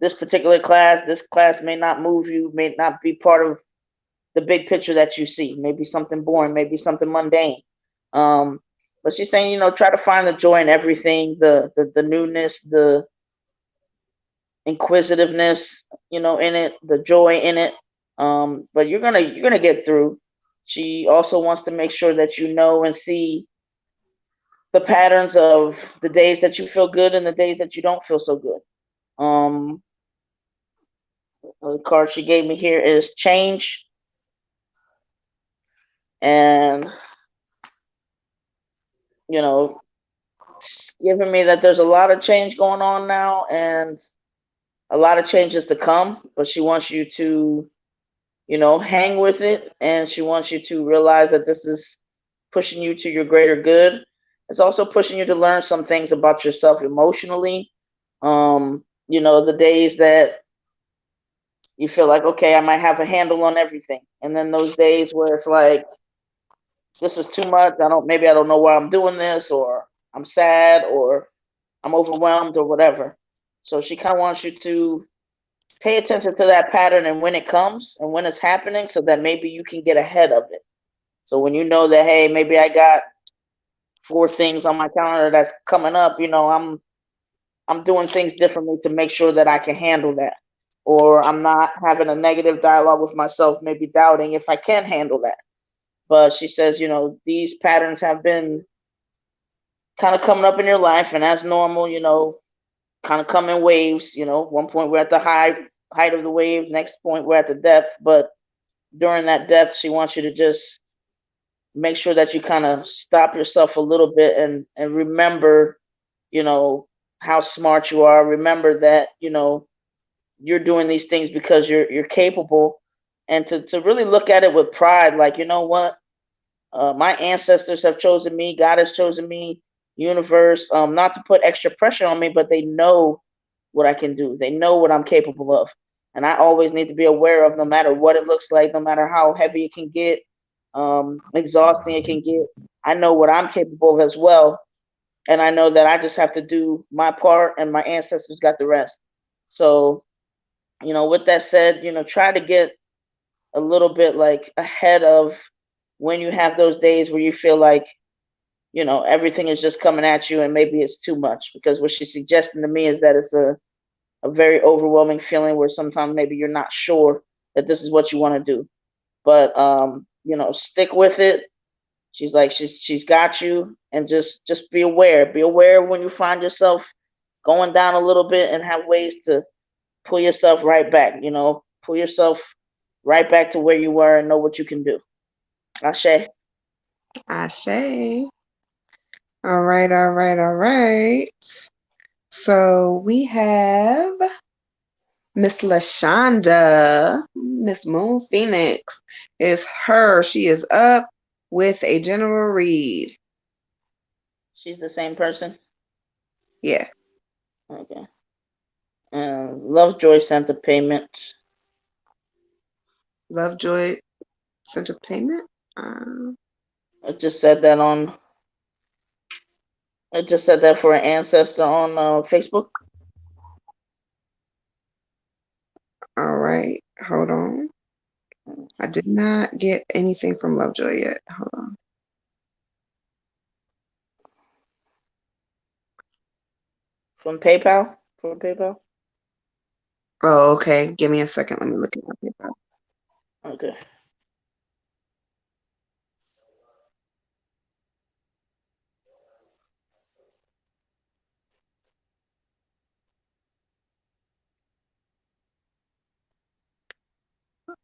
this particular class. This class may not move you, may not be part of the big picture that you see. Maybe something boring, maybe something mundane. Um, but she's saying, try to find the joy in everything, the newness, the inquisitiveness, in it, the joy in it. But you're gonna get through. She also wants to make sure that you know and see the patterns of the days that you feel good and the days that you don't feel so good. Um, the card she gave me here is change, and you know, it's giving me that there's a lot of change going on now and a lot of changes to come. But she wants you to, hang with it, and she wants you to realize that this is pushing you to your greater good. It's also pushing you to learn some things about yourself emotionally. The days that you feel like, okay, I might have a handle on everything, and then those days where it's like, this is too much. I don't know why I'm doing this, or I'm sad, or I'm overwhelmed, or whatever. So she kind of wants you to pay attention to that pattern and when it comes and when it's happening, so that maybe you can get ahead of it. So when you know that, hey, maybe I got 4 things on my calendar that's coming up, I'm doing things differently to make sure that I can handle that. Or I'm not having a negative dialogue with myself, maybe doubting if I can handle that. But she says, these patterns have been kind of coming up in your life, and that's normal, kind of come in waves. One point we're at the height of the wave, next point we're at the depth. But during that depth, she wants you to just make sure that you kind of stop yourself a little bit and remember, you know, how smart you are. Remember that, you're doing these things because you're capable, and to really look at it with pride, like, you know what, my ancestors have chosen me, God has chosen me, universe, not to put extra pressure on me, but they know what I can do. They know what I'm capable of. And I always need to be aware of, no matter what it looks like, no matter how heavy it can get, exhausting it can get. I know what I'm capable of as well. And I know that I just have to do my part, and my ancestors got the rest. So, with that said, try to get a little bit like ahead of when you have those days where you feel like, everything is just coming at you and maybe it's too much. Because what she's suggesting to me is that it's a very overwhelming feeling where sometimes maybe you're not sure that this is what you want to do. But stick with it. She's like, she's got you, and just be aware. Be aware when you find yourself going down a little bit, and have ways to pull yourself right back, pull yourself right back to where you were, and know what you can do. Ashe. Ashe. All right, all right, all right. So we have Miss Lashonda, Miss Moon Phoenix. Is her. She is up with a general read. She's the same person. Yeah. Okay. And Lovejoy sent the payment. Lovejoy sent a payment. Uh, It just said that on. It just said that for an ancestor on Facebook. all right. Hold on. I did not get anything from Lovejoy yet. Hold on. From PayPal. From PayPal. Oh, okay. Give me a second. Let me look at my paper. Okay.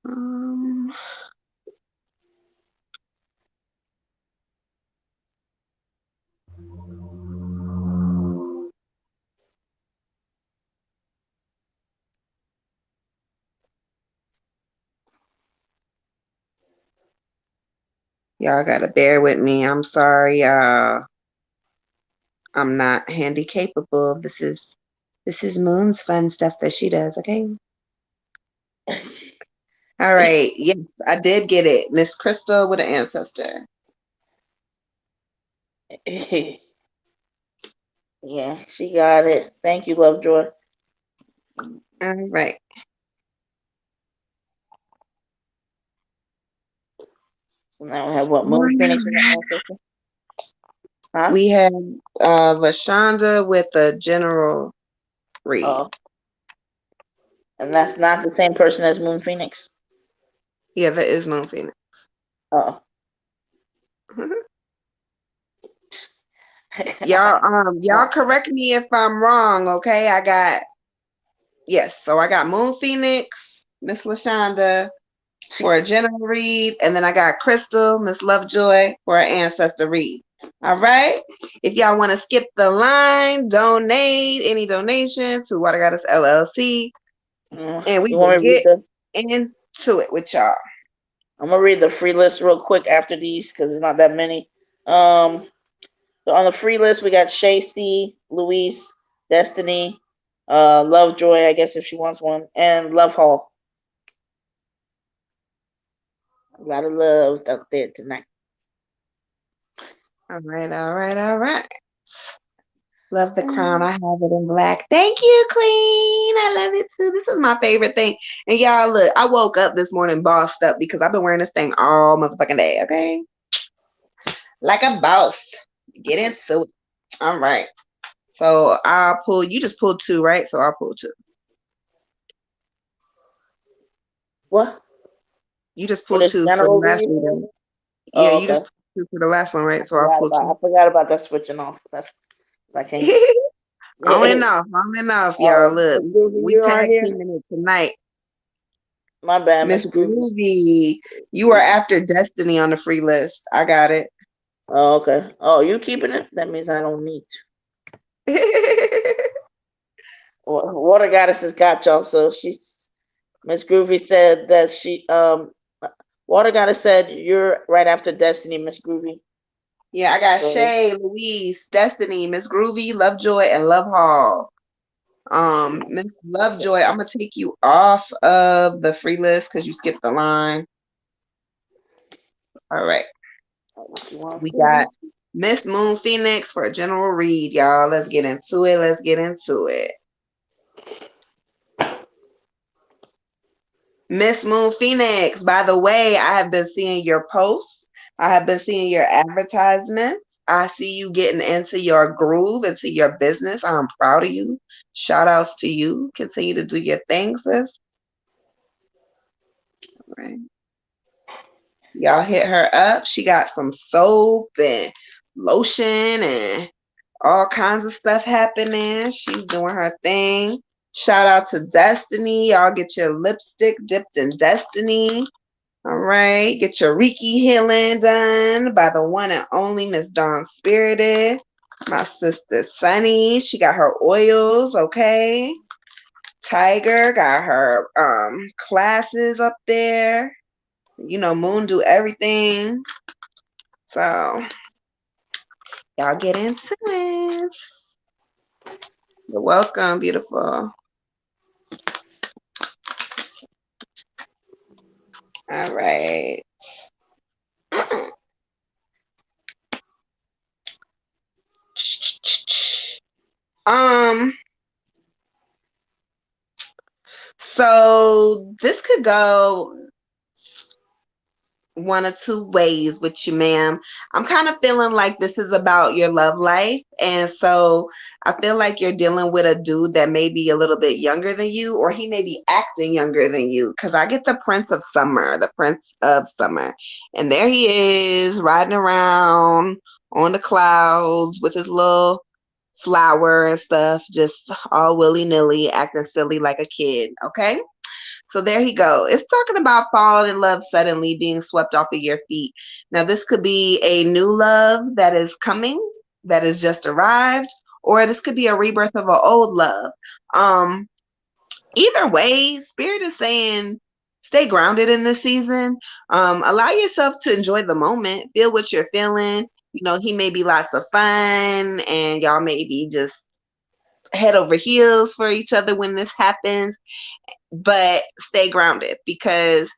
Um, y'all gotta bear with me. I'm sorry, I'm not handy capable. This is Moon's fun stuff that she does, okay? All right. Yes, I did get it. Miss Crystal with an ancestor. Yeah, she got it. Thank you, Lovejoy. All right. So now we have what? Moon Phoenix and the Alright. ancestor? Huh? We have Vashonda with the general read. Oh, and that's not the same person as Moon Phoenix. Yeah, that is Moon Phoenix. Oh. Y'all correct me if I'm wrong, okay? So I got Moon Phoenix, Miss Lashonda for a general read, and then I got Crystal, Miss Lovejoy for an ancestor read. All right. If y'all want to skip the line, donate any donation to What I Got Us LLC, and we You will want me to read get the? into it with y'all. I'm gonna read the free list real quick after these because there's not that many. So on the free list we got Shay C, Louise, Destiny, Lovejoy, I guess if she wants one, and Love Hall. A lot of love out there tonight. All right, all right, all right. Love the crown. I have it in black. Thank you, Queen. I love it too. This is my favorite thing. And y'all, look, I woke up this morning bossed up because I've been wearing this thing all motherfucking day, okay? Like a boss. Get into it. All right. So I'll pull, you just pulled two, right? So I'll pull two. What? You just For pulled this two for the general last read? reading. Yeah, Oh, you just okay. pulled two for the last one, I right? So I'll forgot pull about two. I forgot about that switching off. That's I can't. On and off, y'all. Oh, Look, Miss Groovy, we you're tag on here. teaming it tonight. My bad, Miss Miss Groovy. Groovy, you are after Destiny on the free list. I got it. Oh, okay. Oh, you keeping it? That means I don't need to. Water Goddess has got y'all. So she's Miss Groovy said that Water Goddess said you're right after Destiny, Miss Groovy. Yeah, I got So Shay, Louise, Destiny, Miss Groovy, Lovejoy, and Love Hall. Miss Lovejoy, I'm gonna take you off of the free list because you skipped the line. All right. what you want We to got do? Miss Moon Phoenix for a general read, y'all. Let's get into it. Let's get into it. Miss Moon Phoenix, by the way, I have been seeing your posts. I have been seeing your advertisements. I see you getting into your groove, into your business. I'm proud of you. Shout outs to you. Continue to do your thing, sis. All right. Y'all hit her up. She got some soap and lotion and all kinds of stuff happening. She's doing her thing. Shout out to Destiny. Y'all get your lipstick dipped in Destiny. All right. Get your Reiki healing done by the one and only Miss Dawn Spirited. My sister Sunny. She got her oils. Okay. Tiger got her classes up there. You know, Moon do everything. So y'all get into it. You're welcome, beautiful. All right. Um, so this could go one or two ways with you, ma'am. I'm kind of feeling like this is about your love life. And so I feel like you're dealing with a dude that may be a little bit younger than you, or he may be acting younger than you. Because I get the Prince of Summer, the Prince of Summer. And there he is riding around on the clouds with his little flower and stuff, just all willy nilly, acting silly like a kid. Okay. So there he go. It's talking about falling in love suddenly, being swept off of your feet. Now, this could be a new love that is coming, that has just arrived, or this could be a rebirth of an old love. Um, Either way, Spirit is saying stay grounded in this season. Allow yourself to enjoy the moment, feel what you're feeling. You know, he may be lots of fun, and y'all may be just head over heels for each other when this happens, but stay grounded because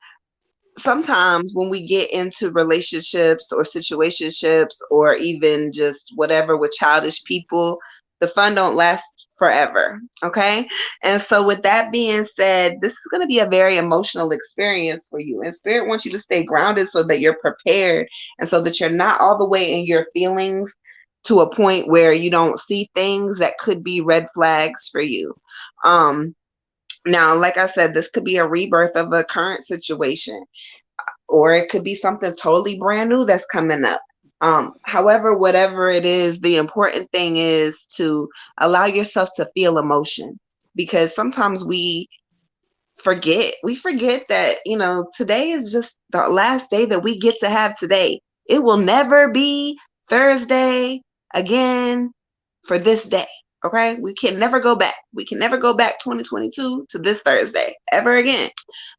sometimes when we get into relationships or situationships or even just whatever with childish people, the fun don't last forever. Okay. And so with that being said, this is going to be a very emotional experience for you. And spirit wants you to stay grounded so that you're prepared and so that you're not all the way in your feelings to a point where you don't see things that could be red flags for you. Um, Now, like I said, this could be a rebirth of a current situation, or it could be something totally brand new that's coming up. However, whatever it is, the important thing is to allow yourself to feel emotion, because sometimes we forget that, today is just the last day that we get to have today. It will never be Thursday again for this day. Okay, we can never go back. We can never go back 2022 to this Thursday ever again.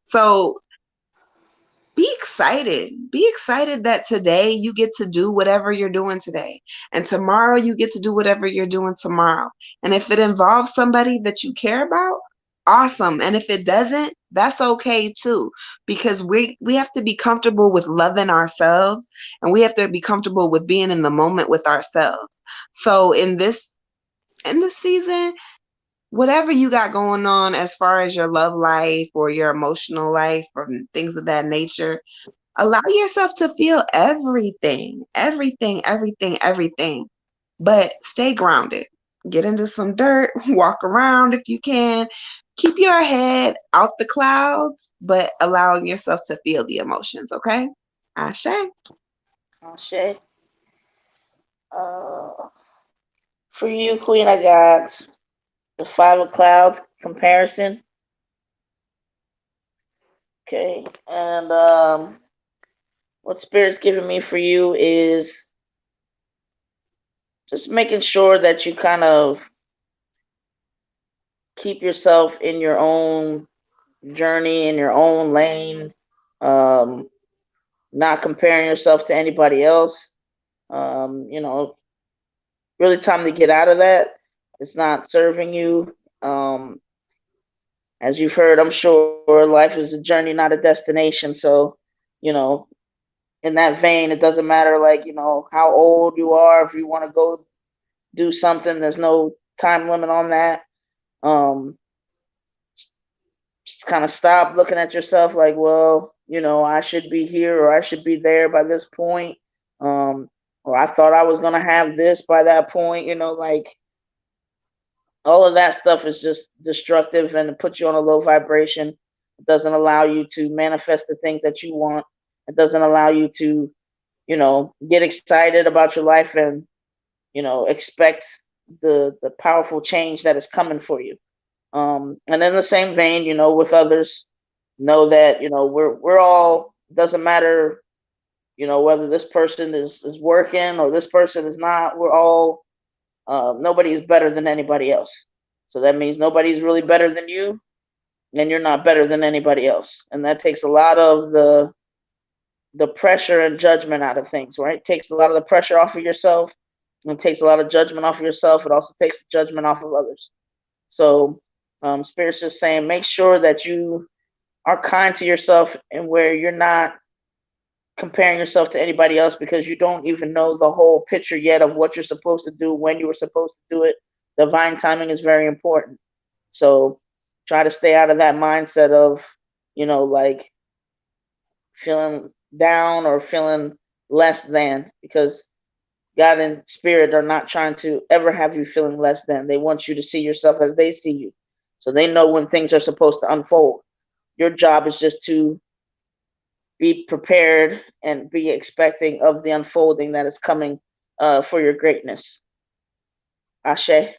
So be excited. Be excited that today you get to do whatever you're doing today. And tomorrow you get to do whatever you're doing tomorrow. And if it involves somebody that you care about, awesome. And if it doesn't, that's okay too. Because we have to be comfortable with loving ourselves, and we have to be comfortable with being in the moment with ourselves. So in this season, whatever you got going on as far as your love life or your emotional life or things of that nature, allow yourself to feel everything, everything, everything, everything. But stay grounded. Get into some dirt, walk around if you can. Keep your head out the clouds, but allowing yourself to feel the emotions, okay? Ashe. Shay. Uh, for you, Queen, I got the Five of Clouds comparison. Okay, and what Spirit's giving me for you is just making sure that you kind of keep yourself in your own journey, in your own lane, um, not comparing yourself to anybody else. You know, really time to get out of that. It's not serving you. As you've heard, I'm sure life is a journey, not a destination. So, you know, in that vein, it doesn't matter like, how old you are. If you want to go do something, there's no time limit on that. Um, just kind of stop looking at yourself like, well, I should be here or I should be there by this point. Um, or I thought I was gonna have this by that point, like all of that stuff is just destructive and it puts you on a low vibration. It doesn't allow you to manifest the things that you want. It doesn't allow you to, get excited about your life and, expect the powerful change that is coming for you. And in the same vein, with others, know that, we're all, doesn't matter, whether this person is working or this person is not, we're all, nobody is better than anybody else. So that means nobody's really better than you, and you're not better than anybody else. And that takes a lot of the pressure and judgment out of things, right? It takes a lot of the pressure off of yourself. And it takes a lot of judgment off of yourself. It also takes the judgment off of others. So Spirit's just saying, make sure that you are kind to yourself and where you're not comparing yourself to anybody else because you don't even know the whole picture yet of what you're supposed to do, when you were supposed to do it. Divine timing is very important. So try to stay out of that mindset of, like feeling down or feeling less than, because God and Spirit are not trying to ever have you feeling less than. They want you to see yourself as they see you. So they know when things are supposed to unfold. Your job is just to be prepared and be expecting of the unfolding that is coming for your greatness. Ashe.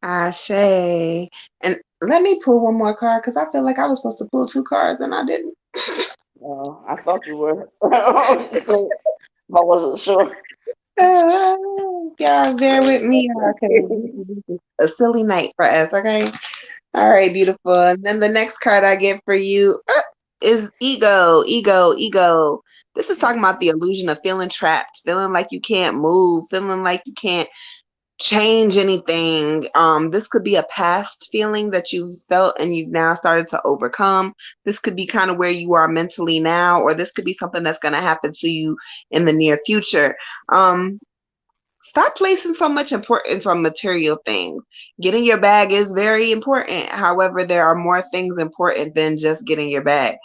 Ashe. And let me pull one more card because I feel like I was supposed to pull two cards and I didn't. I thought you were. I wasn't sure. Y'all bear with me because this is a silly night for us, okay? All right, beautiful. And then the next card I get for you is ego, ego, ego. This is talking about the illusion of feeling trapped, feeling like you can't move, feeling like you can't change anything. This could be a past feeling that you felt and you've now started to overcome. This could be kind of where you are mentally now, or this could be something that's going to happen to you in the near future. Stop placing so much importance on material things. Getting your bag is very important. However, there are more things important than just getting your bag.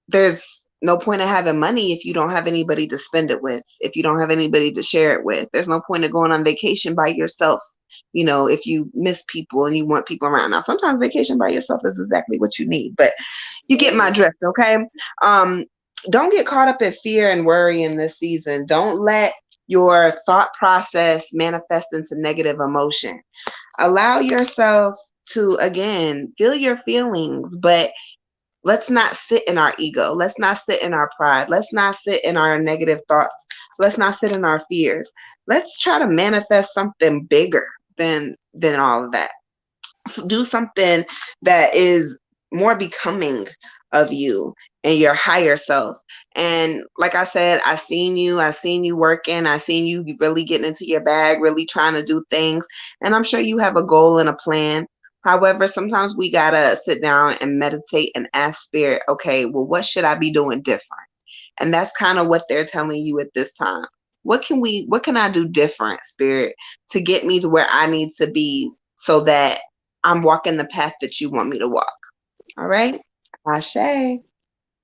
There's no point in having money if you don't have anybody to spend it with, if you don't have anybody to share it with. There's no point in going on vacation by yourself, if you miss people and you want people around. Now, sometimes vacation by yourself is exactly what you need, but you get my drift, okay? Don't get caught up in fear and worry in this season. Don't let your thought process manifest into negative emotion. Allow yourself to, again, feel your feelings, but let's not sit in our ego. Let's not sit in our pride. Let's not sit in our negative thoughts. Let's not sit in our fears. Let's try to manifest something bigger than all of that. Do something that is more becoming of you and your higher self. And like I said, I seen you working, I seen you really getting into your bag, really trying to do things. And I'm sure you have a goal and a plan. However, sometimes we gotta sit down and meditate and ask spirit, okay, well, what should I be doing different? And that's kind of what they're telling you at this time. What can I do different, spirit, to get me to where I need to be so that I'm walking the path that you want me to walk? All right. Ashe.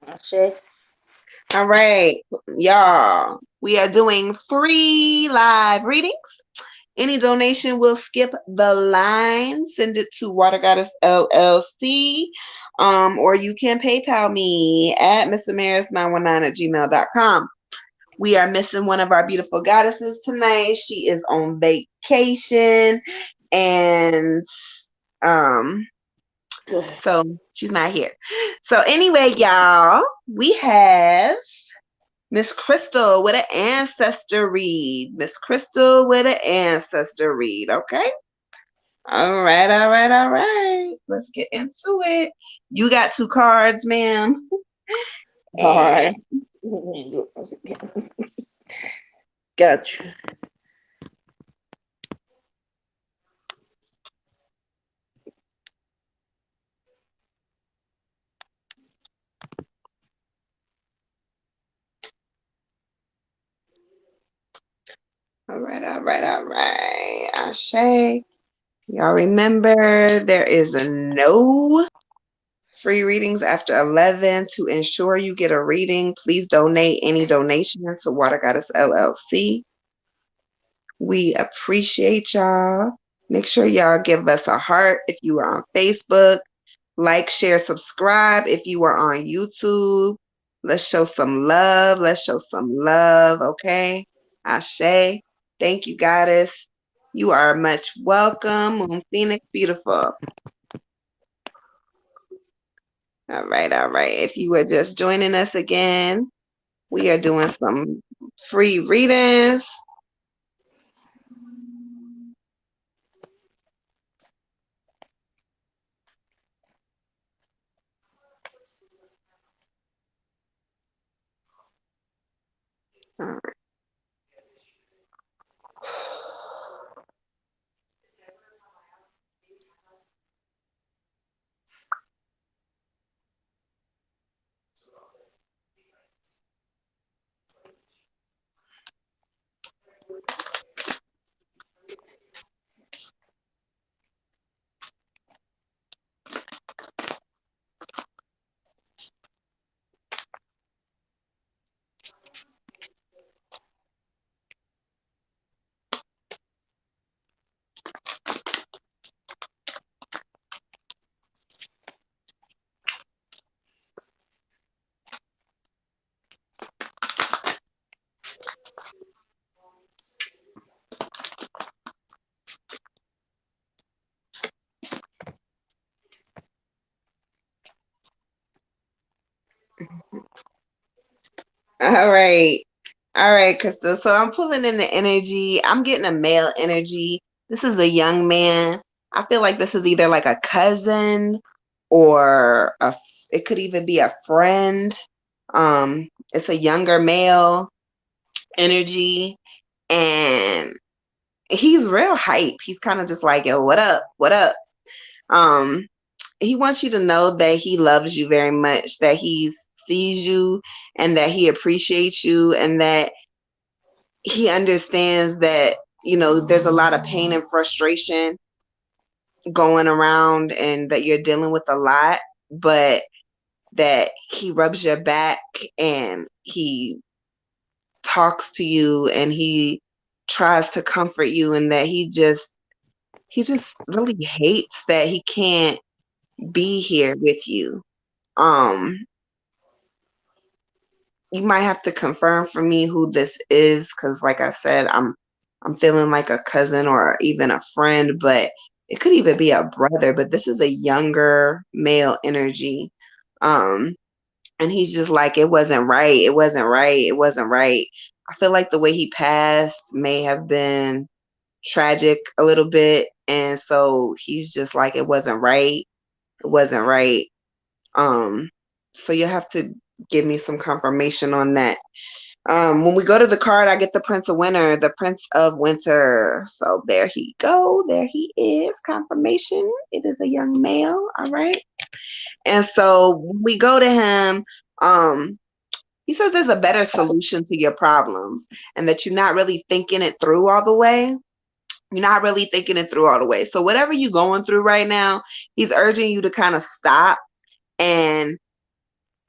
Ashe. All right, y'all. We are doing free live readings. Any donation will skip the line. Send it to Water Goddess LLC. Or you can PayPal me at missamaris919@gmail.com. We are missing one of our beautiful goddesses tonight. She is on vacation. And so she's not here. So anyway, y'all, we have Miss Crystal with an ancestor read. Miss Crystal with an ancestor read. Okay. All right, all right, all right. Let's get into it. You got 2 cards, ma'am. All right. Gotcha. All right, all right, all right. Ashe. Y'all remember there is no free readings after 11. To ensure you get a reading, please donate any donation to Water Goddess LLC. We appreciate y'all. Make sure y'all give us a heart if you are on Facebook. Like, share, subscribe if you are on YouTube. Let's show some love. Let's show some love, okay? Ashe. Thank you, Goddess. You are much welcome. Moon Phoenix, beautiful. All right, all right. If you are just joining us again, we are doing some free readings. All right. All right. All right, Crystal. So I'm pulling in the energy. I'm getting a male energy. This is a young man. I feel like this is either like a cousin or it could even be a friend. It's a younger male energy, and he's real hype. He's kind of just like, yo, what up? What up? Um, he wants you to know that he loves you very much, that he sees you and that he appreciates you and that he understands that, there's a lot of pain and frustration going around and that you're dealing with a lot, but that he rubs your back and he talks to you and he tries to comfort you and that he just really hates that he can't be here with you. Um, you might have to confirm for me who this is because like I said, I'm feeling like a cousin or even a friend, but it could even be a brother, but this is a younger male energy. Um, and he's just like, it wasn't right, it wasn't right, it wasn't right. I feel like the way he passed may have been tragic a little bit, and so he's just like, it wasn't right, it wasn't right. Um, so you have to give me some confirmation on that. When we go to the card, I get the Prince of Winter, the Prince of Winter. So there he go. There he is. Confirmation. It is a young male. All right. And so when we go to him, um, he says there's a better solution to your problems and that you're not really thinking it through all the way. You're not really thinking it through all the way. So whatever you're going through right now, he's urging you to kind of stop and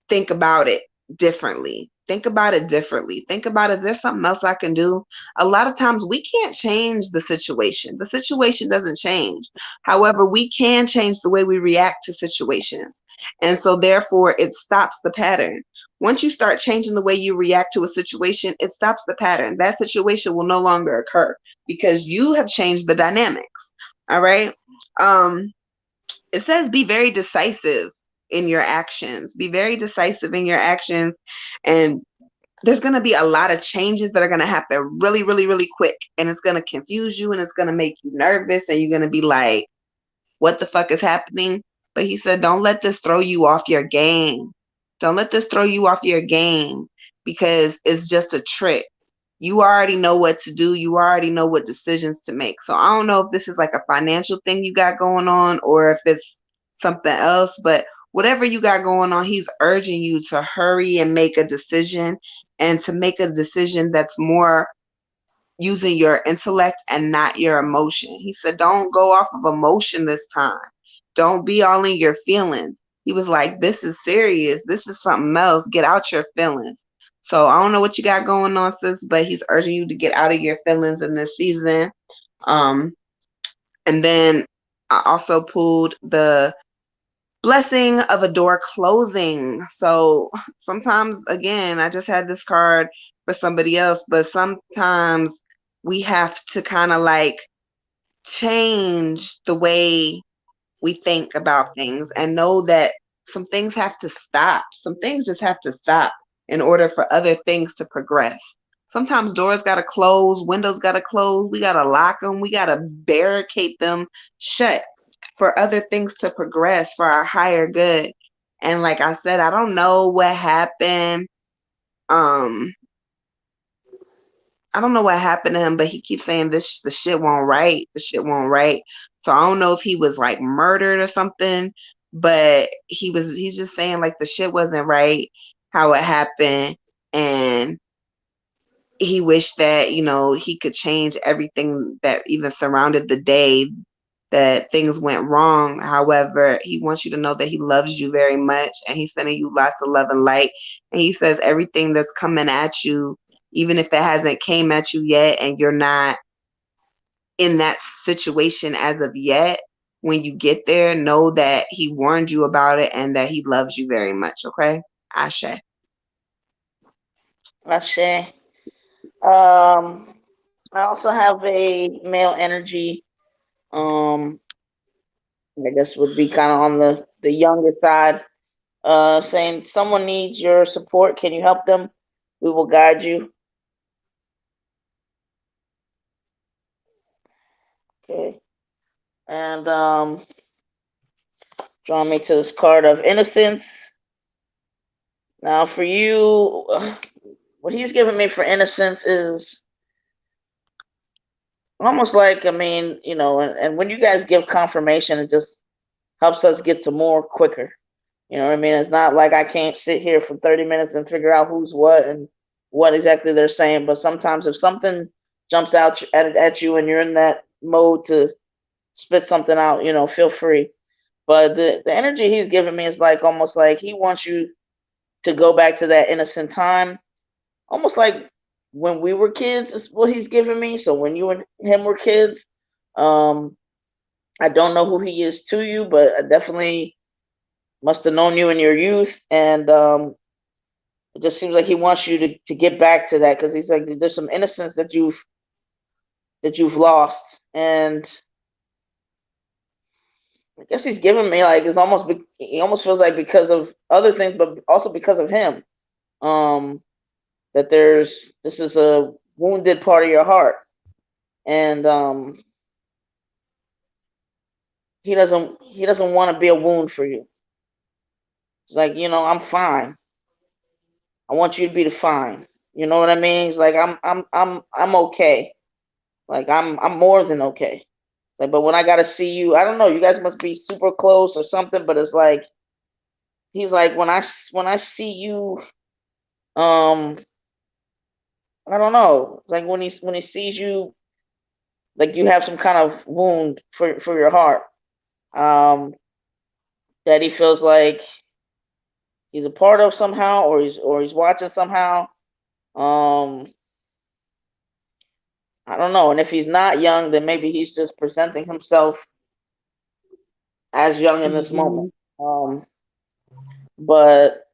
think about it differently. Think about it differently. Think about it. There's something else I can do. A lot of times we can't change the situation. The situation doesn't change. However, we can change the way we react to situations. And so therefore it stops the pattern. Once you start changing the way you react to a situation, it stops the pattern. That situation will no longer occur because you have changed the dynamics. All right. Um, it says be very decisive in your actions. Be very decisive in your actions. And there's going to be a lot of changes that are going to happen really, really, really quick. And it's going to confuse you and it's going to make you nervous. And you're going to be like, what the fuck is happening? But he said, don't let this throw you off your game. Don't let this throw you off your game because it's just a trick. You already know what to do. You already know what decisions to make. So I don't know if this is like a financial thing you got going on or if it's something else, but whatever you got going on, he's urging you to hurry and make a decision and to make a decision that's more using your intellect and not your emotion. He said, don't go off of emotion this time. Don't be all in your feelings. He was like, this is serious. This is something else. Get out your feelings. So I don't know what you got going on, sis, but he's urging you to get out of your feelings in this season. Um, and then I also pulled the blessing of a door closing. So sometimes, again, I just had this card for somebody else, but sometimes we have to kind of like change the way we think about things and know that some things have to stop. Some things just have to stop in order for other things to progress. Sometimes doors got to close, windows got to close, we got to lock them, we got to barricade them shut for other things to progress for our higher good. And like I said, I don't know what happened. Um, I don't know what happened to him, but he keeps saying this the shit won't right. The shit won't right. So I don't know if he was like murdered or something, but he's just saying like the shit wasn't right, how it happened, and he wished that, he could change everything that even surrounded the day that things went wrong. However, he wants you to know that he loves you very much and he's sending you lots of love and light. And he says everything that's coming at you, even if it hasn't came at you yet and you're not in that situation as of yet, when you get there, know that he warned you about it and that he loves you very much. Okay? Ashe. Ashe. Um, I also have a male energy. Um, I guess would be kind of on the younger side. Saying someone needs your support. Can you help them? We will guide you. Okay. And drawing me to this card of innocence. Now, for you, what he's giving me for innocence is almost like, I mean, and when you guys give confirmation, it just helps us get to more quicker. You know what I mean? It's not like I can't sit here for 30 minutes and figure out who's what and what exactly they're saying. But sometimes if something jumps out at you and you're in that mode to spit something out, feel free. But the energy he's giving me is like almost like he wants you to go back to that innocent time, almost like when we were kids is what he's giving me. So when you and him were kids, um, I don't know who he is to you, but I definitely must have known you in your youth, and it just seems like he wants you to get back to that because he's like there's some innocence that you've lost, and I guess he's giving me like it's almost he almost feels like because of other things, but also because of him. Um, that this is a wounded part of your heart, and he doesn't want to be a wound for you. It's like I'm fine. I want you to be the fine. You know what I mean? It's like I'm okay. Like I'm more than okay. Like, but when I gotta see you, I don't know. You guys must be super close or something. But it's like he's like when I see you, um, I don't know. It's like when he sees you, like you have some kind of wound for your heart. Um, that he feels like he's a part of somehow, or he's watching somehow. Um, I don't know. And if he's not young, then maybe he's just presenting himself as young in this moment. Mhm. Um, but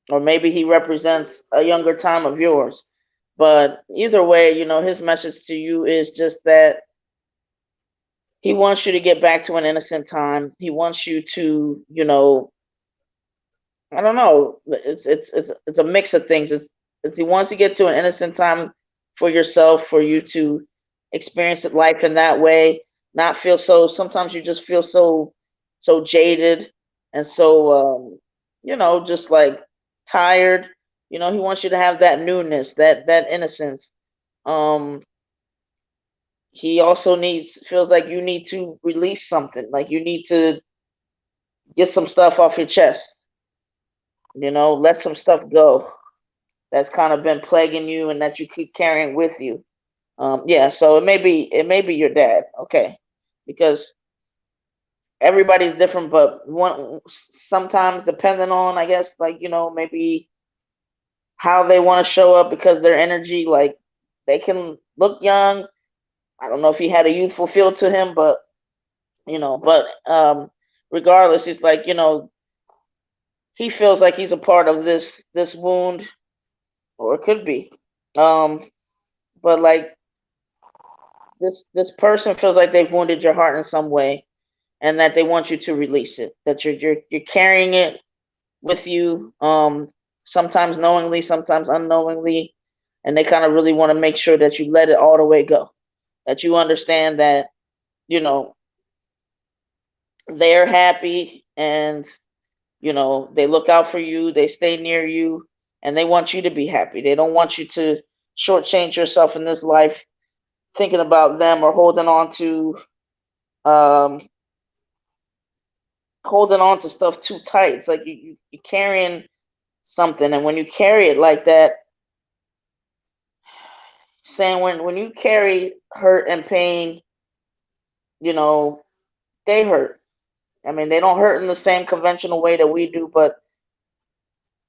or maybe he represents a younger time of yours. But either way, his message to you is just that he wants you to get back to an innocent time. He wants you to, I don't know. It's a mix of things. It's he wants to get to an innocent time for yourself, for you to experience life in that way, not feel so. Sometimes you just feel so jaded and so just like tired. He wants you to have that newness, that innocence. Um, he also feels like you need to release something, like you need to get some stuff off your chest. Let some stuff go that's kind of been plaguing you and that you keep carrying with you. Yeah, so it may be your dad, okay, because everybody's different, but one sometimes depending on, I guess, like maybe how they want to show up because their energy, like they can look young. I don't know if he had a youthful feel to him, but regardless, it's like he feels like he's a part of this wound, or it could be. Um, but like this person feels like they've wounded your heart in some way, and that they want you to release it. That you're carrying it with you, sometimes knowingly, sometimes unknowingly, and they kind of really want to make sure that you let it all the way go. That you understand that you know they're happy, and they look out for you, they stay near you, and they want you to be happy. They don't want you to shortchange yourself in this life thinking about them or um holding on to stuff too tight. It's like you're carrying something, and when you carry it like that, saying when you carry hurt and pain, you know they hurt. I mean, they don't hurt in the same conventional way that we do, but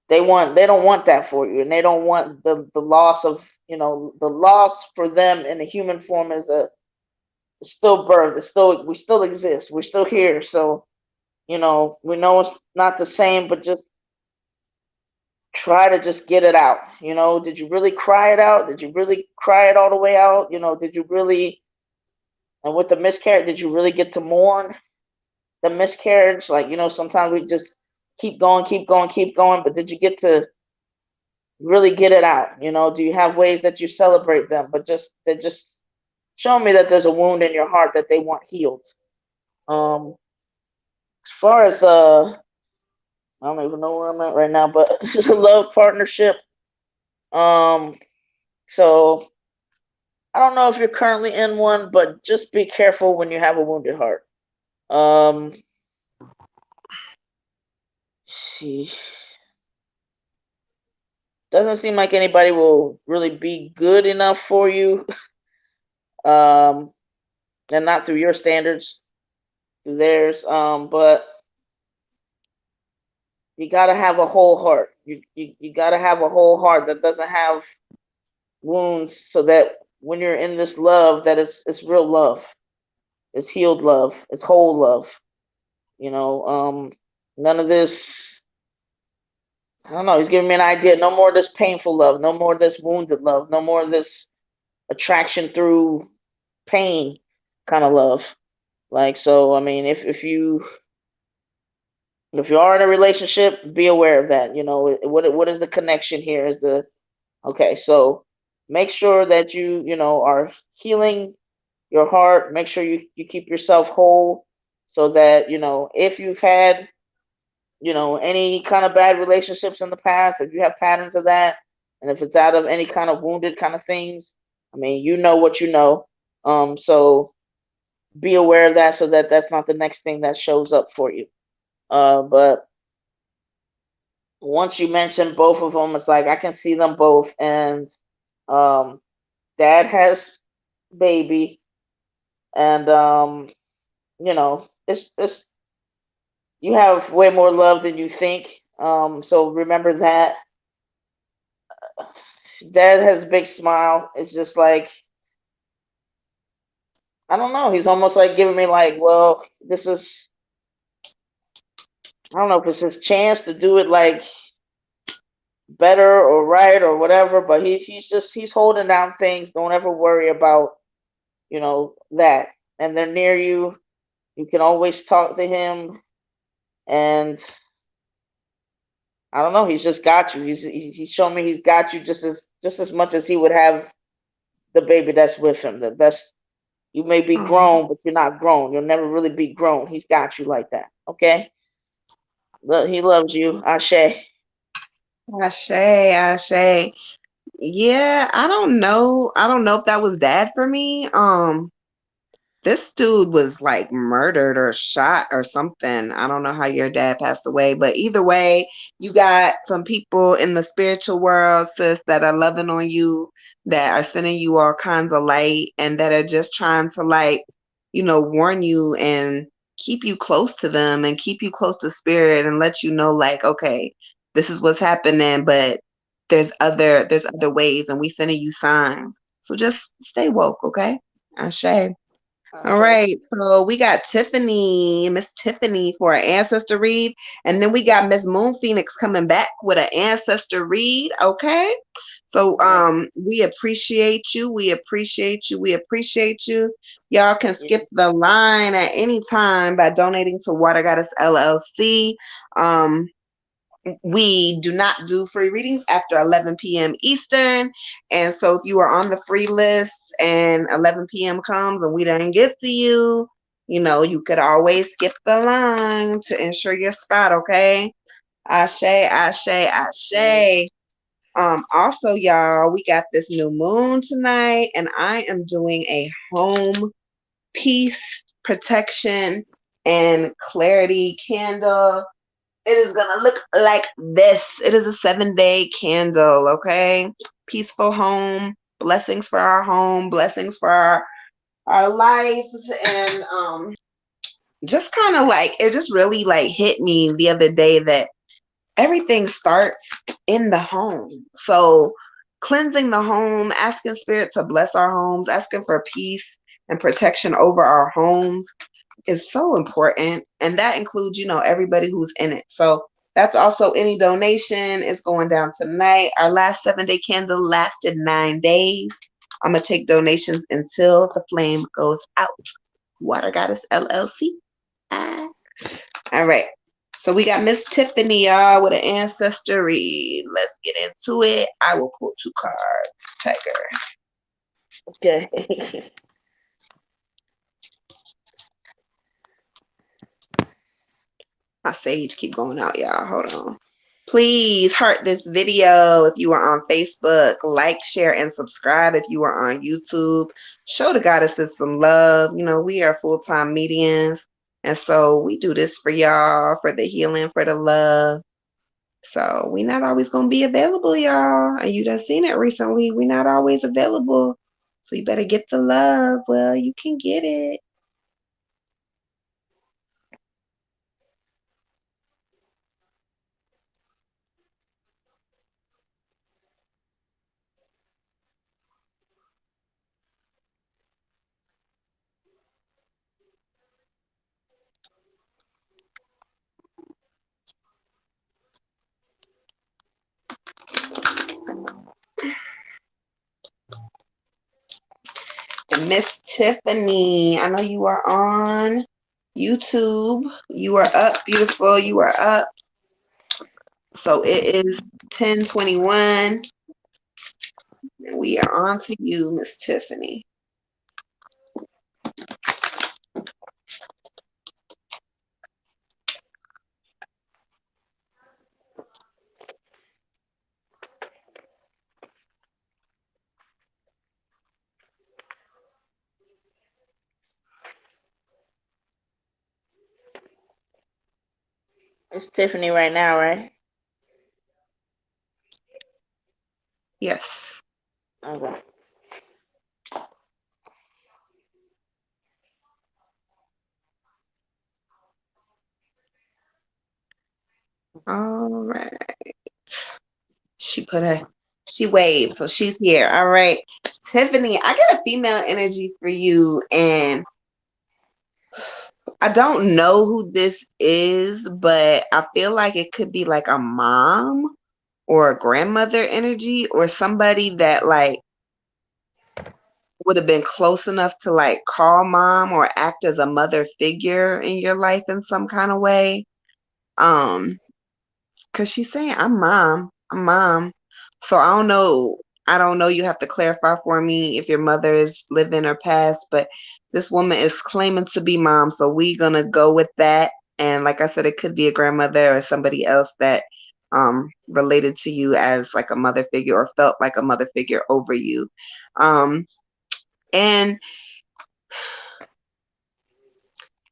they don't want that for you, and they don't want the loss of the loss for them in the human form is a it's still birth. We still exist. We're still here. So we know it's not the same, but just try to just get it out. Did you really cry it out? Did you really cry it all the way out? Did you really, and with the miscarriage, did you really get to mourn the miscarriage? Like, sometimes we just keep going, keep going, keep going, but did you get to really get it out? Do you have ways that you celebrate them? But they're just showing me that there's a wound in your heart that they want healed. As far as I don't even know where I'm at right now, but it's a love partnership. Um, so I don't know if you're currently in one, but just be careful when you have a wounded heart. Um, she doesn't seem like anybody will really be good enough for you. Um, and not through your standards, through theirs. But you gotta have a whole heart. You gotta have a whole heart that doesn't have wounds, so that when you're in this love, that it's real love, it's healed love, it's whole love. You know, none of this. I don't know. He's giving me an idea. No more of this painful love. No more of this wounded love. No more of this attraction through pain kind of love. Like so, I mean, if you are in a relationship, be aware of that. You know, what is the connection here? Is the okay? So make sure that you are healing your heart. Make sure you keep yourself whole, so that if you've had any kind of bad relationships in the past, if you have patterns of that, and if it's out of any kind of wounded kind of things, I mean, you know what you know. So be aware of that, so that that's not the next thing that shows up for you. But once you mention both of them, it's like I can see them both, and um, dad has baby, and it's you have way more love than you think. So remember that. Dad has a big smile. It's just like I don't know. He's almost like giving me like, well, this is I don't know if it's his chance to do it like better or right or whatever, but he's holding down things. Don't ever worry about that. And they're near you. You can always talk to him, and I don't know. He's just got you. He's shown me he's got you just as much as he would have the baby that's with him. That's you may be Oh, grown, but you're not grown. You'll never really be grown. He's got you like that. Okay. But he loves you, Ashe. Ashe, Ashe. Yeah, I don't know. I don't know if that was dad for me. This dude was like murdered or shot or something. I don't know how your dad passed away, but either way, you got some people in the spiritual world, sis, that are loving on you, that are sending you all kinds of light, and that are just trying to like, warn you and keep you close to them and keep you close to spirit and let you know like, okay, this is what's happening, but there's other ways and we sending you signs. So just stay woke, okay? Ashe. All Ashe. right, so we got Tiffany, Miss Tiffany for an ancestor read, and then we got Miss Moon Phoenix coming back with an ancestor read. Okay, so Yep. we appreciate you, we appreciate you, we appreciate you. Y'all can Yeah. skip the line at any time by donating to Water Goddess LLC. Um, we do not do free readings after 11 p.m. Eastern. And so if you are on the free list and 11 p.m. comes and we didn't get to you, you could always skip the line to ensure your spot, okay? Ashe, ashe, Yeah. ashe. Also, y'all, we got this new moon tonight, and I am doing a home peace, protection, and clarity candle. It is gonna look like this. It is a 7-day candle, okay? Peaceful home, blessings for our home, blessings for our lives, and just kind of like it just really like hit me the other day that everything starts in the home. So cleansing the home, asking spirit to bless our homes, asking for peace and protection over our homes is so important, and that includes everybody who's in it. So that's also any donation is going down tonight. Our last 7-day candle lasted 9 days. I'm gonna take donations until the flame goes out. Water Goddess LLC. Ah. All right, so we got Miss Tiffany, y'all, with an ancestor read. Let's get into it. I will pull 2 cards. Tiger. Okay. My sage keep going out, y'all. Hold on. Please heart this video if you are on Facebook. Like, share, and subscribe if you are on YouTube. Show the goddesses some love. You know, we are full-time mediums. And so we do this for y'all, for the healing, for the love. So we not always going to be available, y'all. And you done seen it recently. We not always available. So you better get the love. Well, you can get it. And Miss Tiffany, I know you are on YouTube. You are up, beautiful. You are up. So it is 10:21. And we are on to you, Miss Tiffany. It's Tiffany right now, right? Yes. Okay. All right. She waved, so she's here. All right. Tiffany, I get a female energy for you, and I don't know who this is, but I feel like it could be like a mom or a grandmother energy or somebody that like would have been close enough to like call mom or act as a mother figure in your life in some kind of way. Um, because she's saying I'm mom. So I don't know. You have to clarify for me if your mother is living or passed, but this woman is claiming to be mom. So we gonna go with that. And like I said, it could be a grandmother or somebody else that related to you as like a mother figure or felt like a mother figure over you. And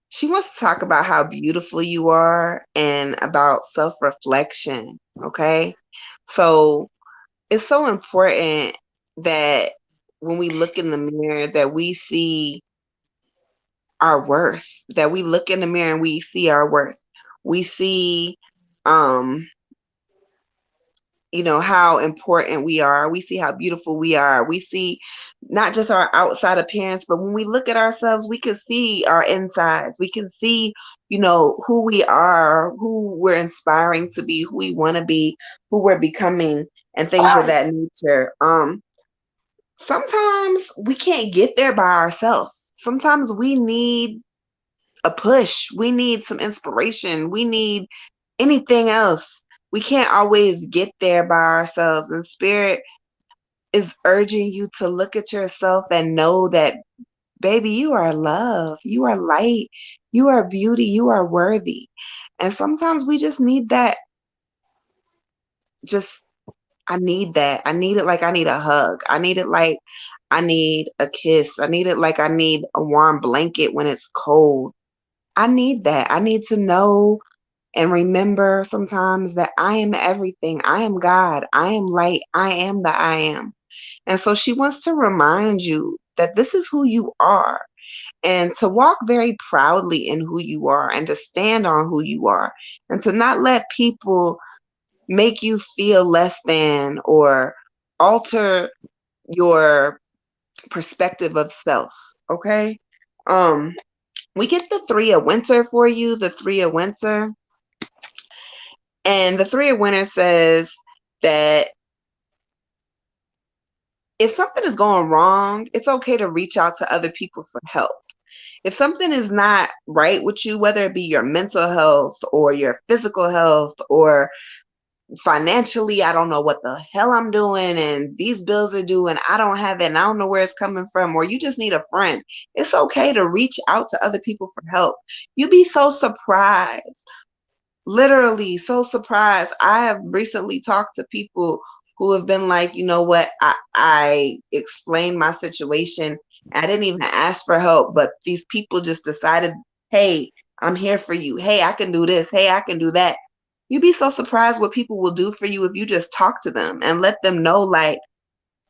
she wants to talk about how beautiful you are and about self-reflection. Okay. So it's so important that when we look in the mirror that we see our worth, that we look in the mirror and we see our worth. We see um how important we are. We see how beautiful we are. We see not just our outside appearance, but when we look at ourselves, we can see our insides. We can see, who we are, who we're inspiring to be, who we want to be, who we're becoming, and things of that nature. Sometimes we can't get there by ourselves. Sometimes we need a push. We need some inspiration. We need anything else. We can't always get there by ourselves. And Spirit is urging you to look at yourself and know that, baby, you are love. You are light. You are beauty. You are worthy. And sometimes we just need that. I need that. I need it like I need a hug. I need it like I need a kiss. I need it like I need a warm blanket when it's cold. I need that. I need to know and remember sometimes that I am everything. I am God. I am light. I am the I am. And so she wants to remind you that this is who you are and to walk very proudly in who you are and to stand on who you are and to not let people make you feel less than or alter your perspective of self. Okay. We get the Three of Winter for you, the Three of Winter. And the Three of Winter says that if something is going wrong, it's okay to reach out to other people for help. If something is not right with you, whether it be your mental health or your physical health or financially, I don't know what the hell I'm doing and these bills are due and I don't have it and I don't know where it's coming from, or you just need a friend, it's okay to reach out to other people for help. You'd be so surprised literally so surprised. I have recently talked to people who have been like, you know what, I explained my situation. I didn't even ask for help, but these people just decided, hey, I'm here for you. Hey, I can do this. Hey, I can do that. You'd be so surprised what people will do for you if you just talk to them and let them know, like,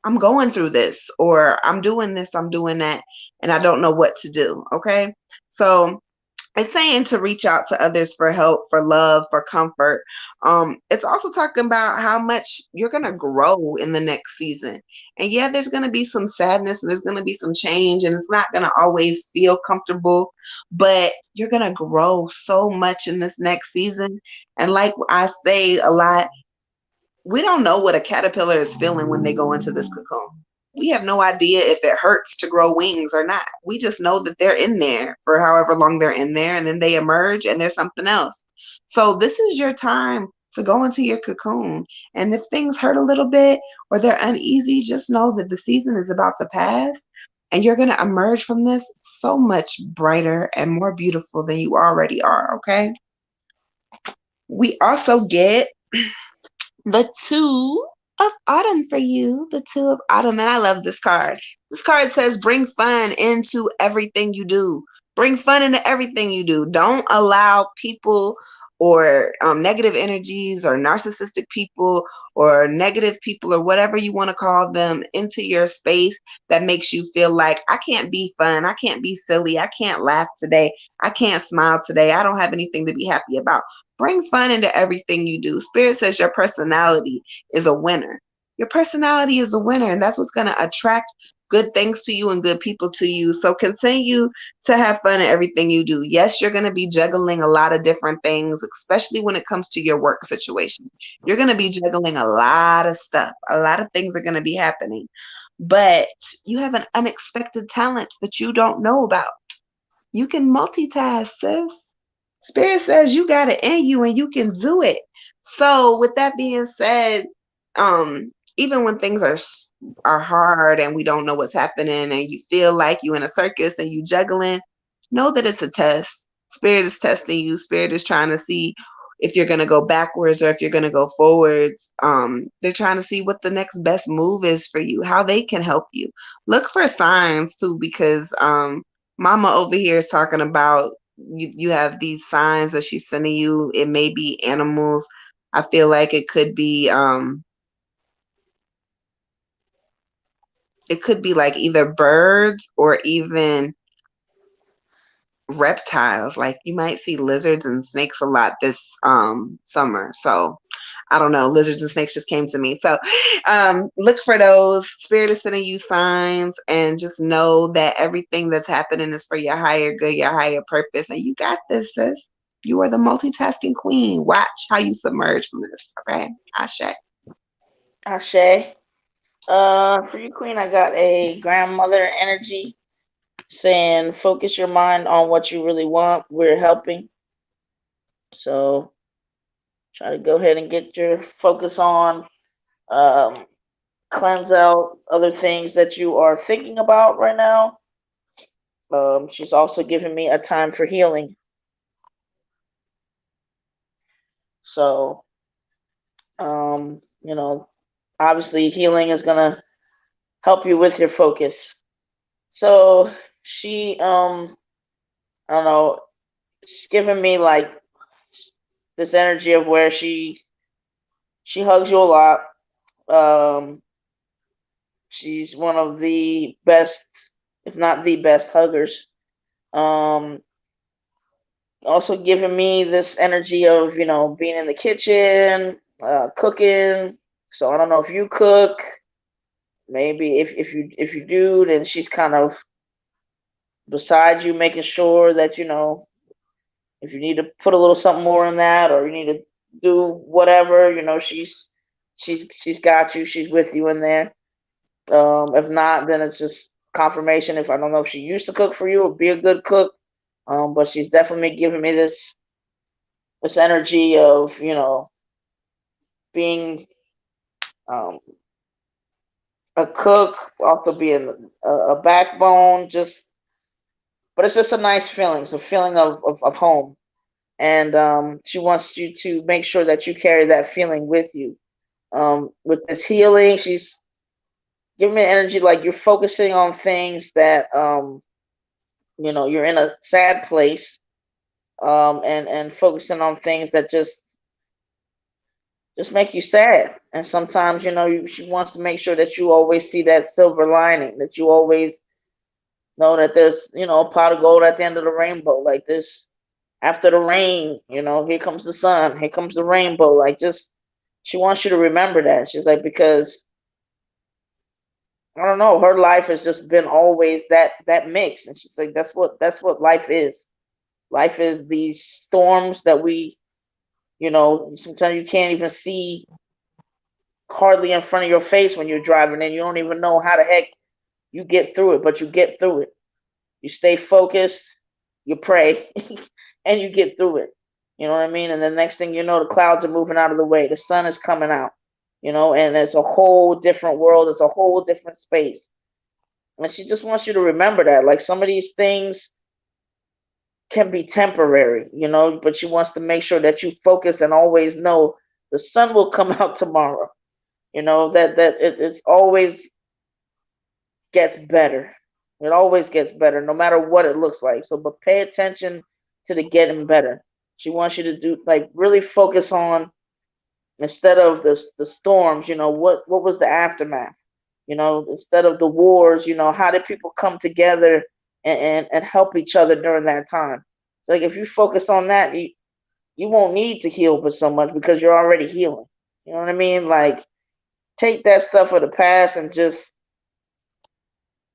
I'm going through this, or I'm doing this, I'm doing that, and I don't know what to do. Okay. So it's saying to reach out to others for help, for love, for comfort. It's also talking about how much you're gonna grow in the next season. And yeah, there's gonna be some sadness and there's gonna be some change, and it's not gonna always feel comfortable, but you're gonna grow so much in this next season. And like I say a lot, we don't know what a caterpillar is feeling when they go into this cocoon. We have no idea if it hurts to grow wings or not. We just know that they're in there for however long they're in there, and then they emerge and there's something else. So this is your time to go into your cocoon. And if things hurt a little bit or they're uneasy, just know that the season is about to pass and you're going to emerge from this so much brighter and more beautiful than you already are. Okay. We also get the two of autumn for you. The two of autumn. And I love this card. This card says bring fun into everything you do. Bring fun into everything you do. Don't allow people or negative energies or narcissistic people or negative people or whatever you want to call them into your space that makes you feel like I can't be fun. I can't be silly. I can't laugh today. I can't smile today. I don't have anything to be happy about. Bring fun into everything you do. Spirit says your personality is a winner. Your personality is a winner, and that's what's going to attract good things to you and good people to you. So continue to have fun in everything you do. Yes, you're going to be juggling a lot of different things, especially when it comes to your work situation. You're going to be juggling a lot of stuff. A lot of things are going to be happening. But you have an unexpected talent that you don't know about. You can multitask, sis. Spirit says you got it in you and you can do it. So, with that being said, even when things are hard and we don't know what's happening, and you feel like you in a circus and you juggling, know that it's a test. Spirit is testing you. Spirit is trying to see if you're going to go backwards or if you're going to go forwards. They're trying to see what the next best move is for you, how they can help you. Look for signs too, because Mama over here is talking about you have these signs that she's sending you. It may be animals. I feel like it could be like either birds or even reptiles. Like you might see lizards and snakes a lot this summer. So I don't know. Lizards and snakes just came to me. So look for those. Spirit is sending you signs, and just know that everything that's happening is for your higher good, your higher purpose. And you got this, sis. You are the multitasking queen. Watch how you submerge from this. Okay. Ashe. Ashe. For you, Queen, I got a grandmother energy saying focus your mind on what you really want. We're helping. So try to go ahead and get your focus on. Um, Cleanse out other things that you are thinking about right now. She's also giving me a time for healing. So, you know, obviously healing is gonna help you with your focus. So she, I don't know, she's giving me like this energy of where she hugs you a lot. Um, she's one of the best, if not the best, huggers. Um, Also giving me this energy of being in the kitchen, cooking. So I don't know if you cook. Maybe if you do, then she's kind of beside you, making sure that if you need to put a little something more in that, or you need to do whatever. She's got you. She's with you in there. If not, then it's just confirmation. If I don't know if she used to cook for you or be a good cook, but she's definitely giving me this energy of being um, a cook, also being a backbone. Just, but it's just a nice feeling. It's a feeling of home. and she wants you to make sure that you carry that feeling with you. With this healing, she's giving me energy like you're focusing on things that you're in a sad place, and focusing on things that just make you sad. And sometimes, she wants to make sure that you always see that silver lining, that you always know that there's, a pot of gold at the end of the rainbow. Like this, after the rain, here comes the sun, here comes the rainbow. Like just, she wants you to remember that. She's like, because I don't know, her life has just been always that mix. And she's like, that's what life is. Life is these storms that sometimes you can't even see hardly in front of your face when you're driving, and you don't even know how the heck you get through it, but you get through it. You stay focused, you pray, and you get through it. You know what I mean? And the next thing you know, the clouds are moving out of the way. The sun is coming out, and it's a whole different world. It's a whole different space. And she just wants you to remember that. Like some of these things can be temporary, but she wants to make sure that you focus and always know the sun will come out tomorrow. It's always gets better. It always gets better, no matter what it looks like. So, but pay attention to the getting better. She wants you to do like really focus on, instead of the storms. What was the aftermath? Instead of the wars. How did people come together and help each other during that time? So, like if you focus on that, you won't need to heal but so much because you're already healing. You know what I mean? Like take that stuff of the past and just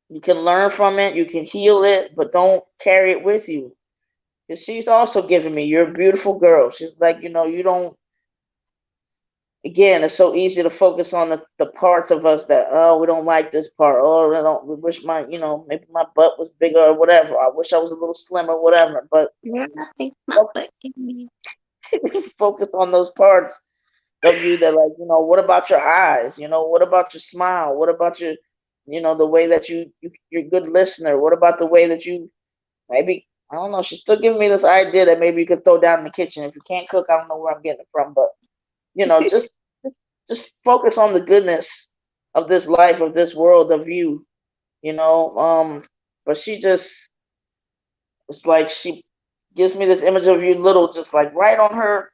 you can learn from it, you can heal it, but don't carry it with you. Because she's also giving me, you're a beautiful girl. She's like, you don't, again, it's so easy to focus on the parts of us that, oh, we don't like this part. Oh, we wish maybe my butt was bigger or whatever. I wish I was a little slimmer, whatever. But Yeah, I think my focus, butt can be. focus on those parts of you that, like, what about your eyes? What about your smile? What about the way that you're a good listener? What about the way that you maybe, I don't know, she's still giving me this idea that maybe you could throw down in the kitchen. If you can't cook, I don't know where I'm getting it from, but just focus on the goodness of this life, of this world, of you, you know. But she just, it's like she gives me this image of you little, just like right on her,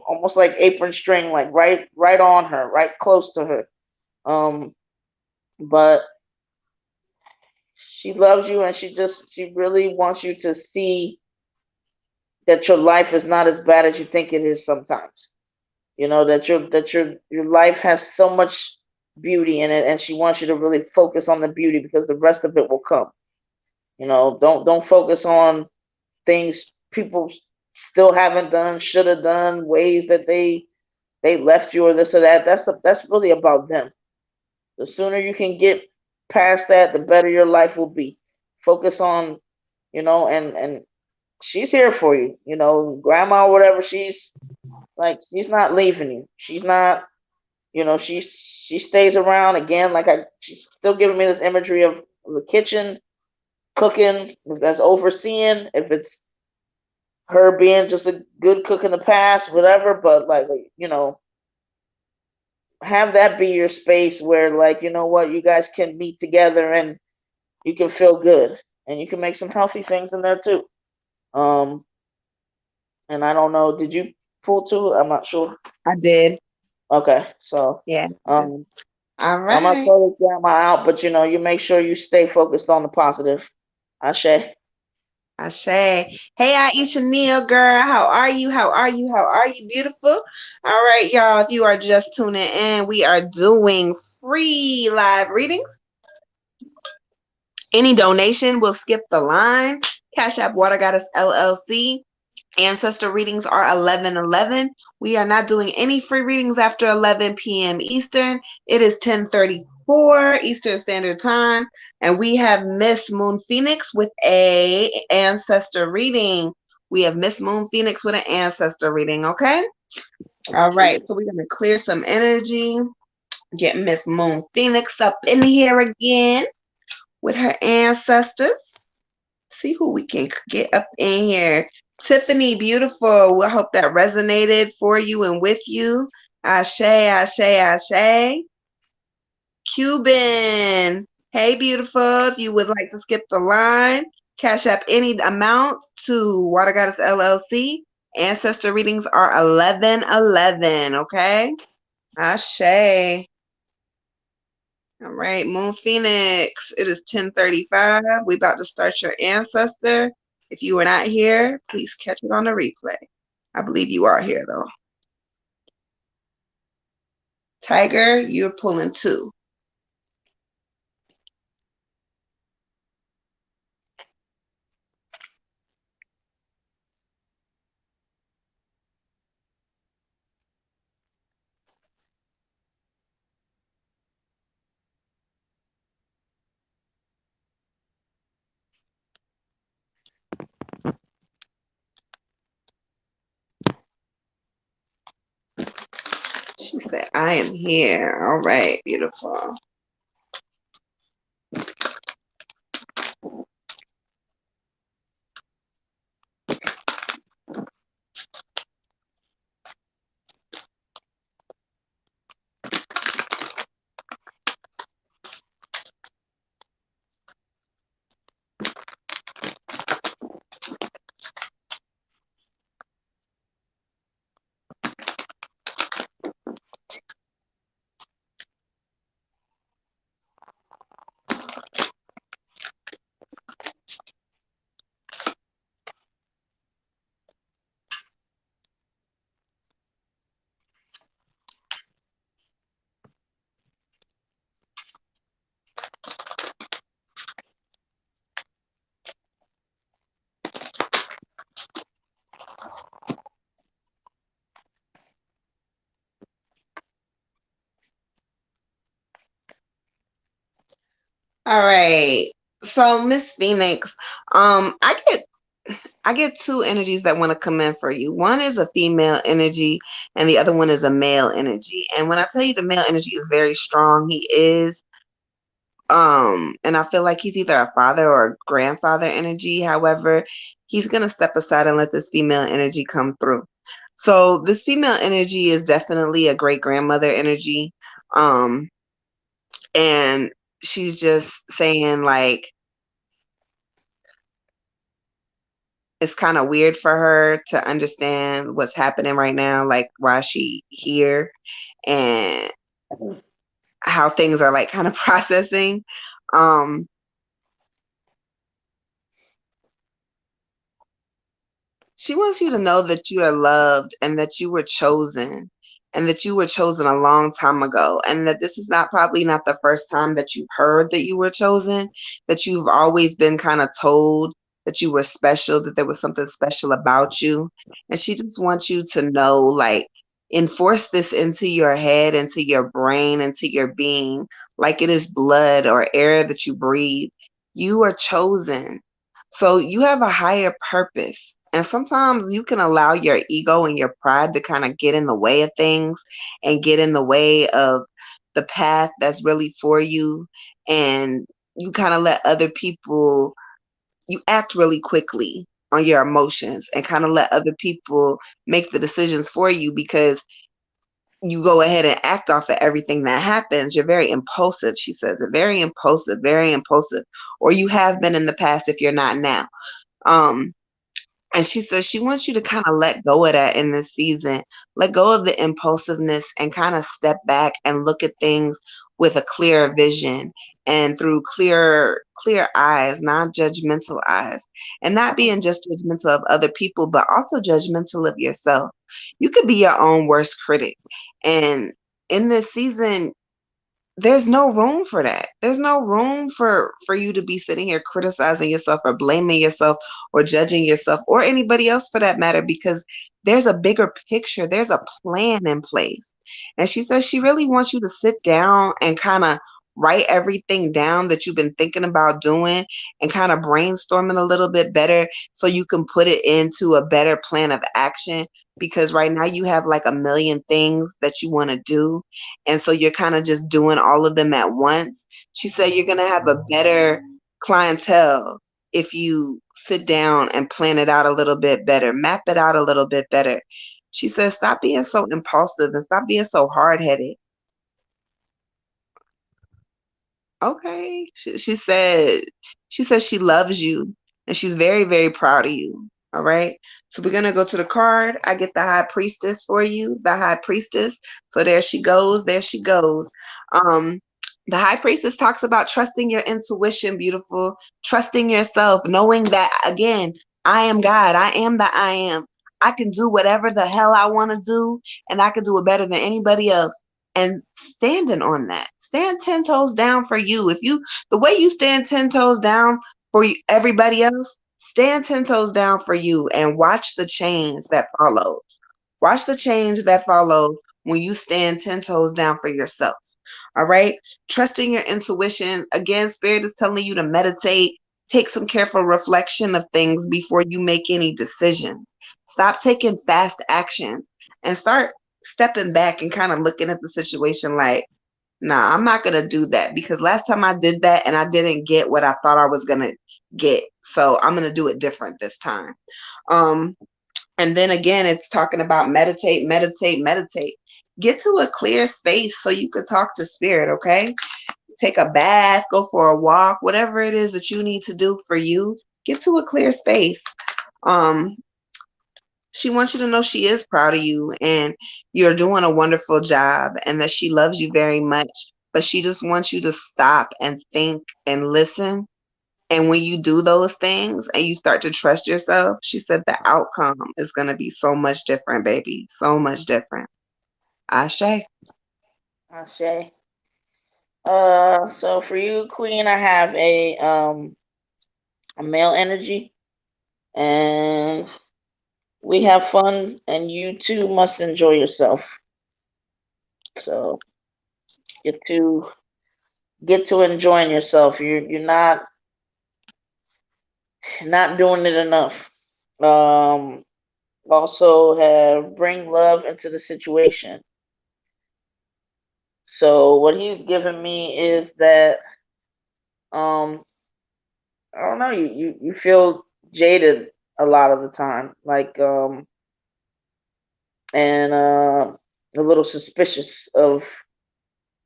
almost like apron string, like right on her, right close to her. Um, but she loves you, and she really wants you to see that your life is not as bad as you think it is sometimes. That your life has so much beauty in it, and she wants you to really focus on the beauty because the rest of it will come. Don't focus on things people still haven't done, should have done, ways that they left you or this or that. That's really about them. The sooner you can get past that, the better your life will be. Focus on, and she's here for you. Grandma, or whatever. She's not leaving you. She's not. She stays around again. She's still giving me this imagery of the kitchen, cooking. If that's overseeing, if it's her being just a good cook in the past, whatever. But have that be your space where, what, you guys can meet together and you can feel good and you can make some healthy things in there too. Um, and I don't know, did you pull too? I'm not sure. I did. Okay, so Yeah. um, All I'm gonna right. throw this grandma out, but you make sure you stay focused on the positive. Ashe. Ashe. Hey, Aisha Neal, girl. How are you? How are you? How are you? Beautiful. All right, y'all. If you are just tuning in, we are doing free live readings. Any donation will skip the line. Cash App Water Goddess LLC. Ancestor readings are 11:11. We are not doing any free readings after 11 p.m. Eastern. It is 10:34 Eastern Standard Time, and we have Miss Moon Phoenix with a ancestor reading. We have Miss Moon Phoenix with an ancestor reading, okay? All right, so we're going to clear some energy, get Miss Moon Phoenix up in here again with her ancestors. See who we can get up in here. Tiffany, beautiful. I hope that resonated for you and with you. Ashe, ashe, ashe. Cuban. Hey, beautiful. If you would like to skip the line, cash up any amount to Water Goddess LLC. Ancestor readings are 1111. Okay. Ashe. All right, Moon Phoenix. It is 10:35. We about to start your ancestor. If you were not here, please catch it on the replay. I believe you are here though. Tiger, you're pulling two. She said, I am here. All right, beautiful. All right. So Miss Phoenix, I get two energies that want to come in for you. One is a female energy and the other one is a male energy. And when I tell you the male energy is very strong, he is and I feel like he's either a father or a grandfather energy. However, he's going to step aside and let this female energy come through. So this female energy is definitely a great grandmother energy. Um and she's just saying like it's kind of weird for her to understand what's happening right now, like why she here and how things are like kind of processing. Um, she wants you to know that you are loved and that you were chosen and that you were chosen a long time ago and that this is not probably not the first time that you've heard that you were chosen, that you've always been kind of told that you were special, that there was something special about you. And she just wants you to know, like, enforce this into your head, into your brain, into your being, like it is blood or air that you breathe. You are chosen. So you have a higher purpose. And sometimes you can allow your ego and your pride to kind of get in the way of things and get in the way of the path that's really for you. And you kind of let other people, you act really quickly on your emotions and kind of let other people make the decisions for you because you go ahead and act off of everything that happens. You're very impulsive, she says it. Very impulsive, very impulsive. Or you have been in the past if you're not now. Um, and she says she wants you to kind of let go of that in this season. Let go of the impulsiveness and kind of step back and look at things with a clear vision and through clear eyes, non-judgmental eyes. And not being just judgmental of other people, but also judgmental of yourself. You could be your own worst critic. And in this season, there's no room for that. There's no room for you to be sitting here criticizing yourself or blaming yourself or judging yourself or anybody else for that matter because there's a bigger picture. There's a plan in place. And she says she really wants you to sit down and kind of write everything down that you've been thinking about doing and kind of brainstorm it a little bit better so you can put it into a better plan of action because right now you have like a million things that you want to do and so you're kind of just doing all of them at once. She said you're going to have a better clientele if you sit down and plan it out a little bit better, map it out a little bit better. She says, stop being so impulsive and stop being so hard headed. Okay. She says she loves you and she's very, very proud of you. All right. So we're gonna go to the card. I get the high priestess for you, the high priestess. So there she goes, there she goes. Um, the high priestess talks about trusting your intuition, beautiful, trusting yourself, knowing that again, I am God, I am the I am. I can do whatever the hell I want to do, and I can do it better than anybody else and standing on that. Stand 10 toes down for you. If you, the way you stand 10 toes down for everybody else, stand 10 toes down for you and watch the change that follows. Watch the change that follows when you stand 10 toes down for yourself. All right. Trusting your intuition. Again, Spirit is telling you to meditate, take some careful reflection of things before you make any decisions. Stop taking fast action and start stepping back and kind of looking at the situation like, nah, I'm not going to do that because last time I did that and I didn't get what I thought I was going to get. So I'm going to do it different this time. Um, and then again, it's talking about meditate, meditate, meditate. Get to a clear space so you can talk to spirit, okay? Take a bath, go for a walk, whatever it is that you need to do for you. Get to a clear space. Um, she wants you to know she is proud of you and you're doing a wonderful job and that she loves you very much. But she just wants you to stop and think and listen. And when you do those things and you start to trust yourself, she said the outcome is going to be so much different, baby. So much different. Ashe. Ashe. So for you, Queen, I have a male energy, and we have fun, and you too must enjoy yourself. So get to get to enjoying yourself. You're not doing it enough. Um, Also have bring love into the situation. So what he's given me is that um I don't know, you feel jaded a lot of the time, like and a little suspicious of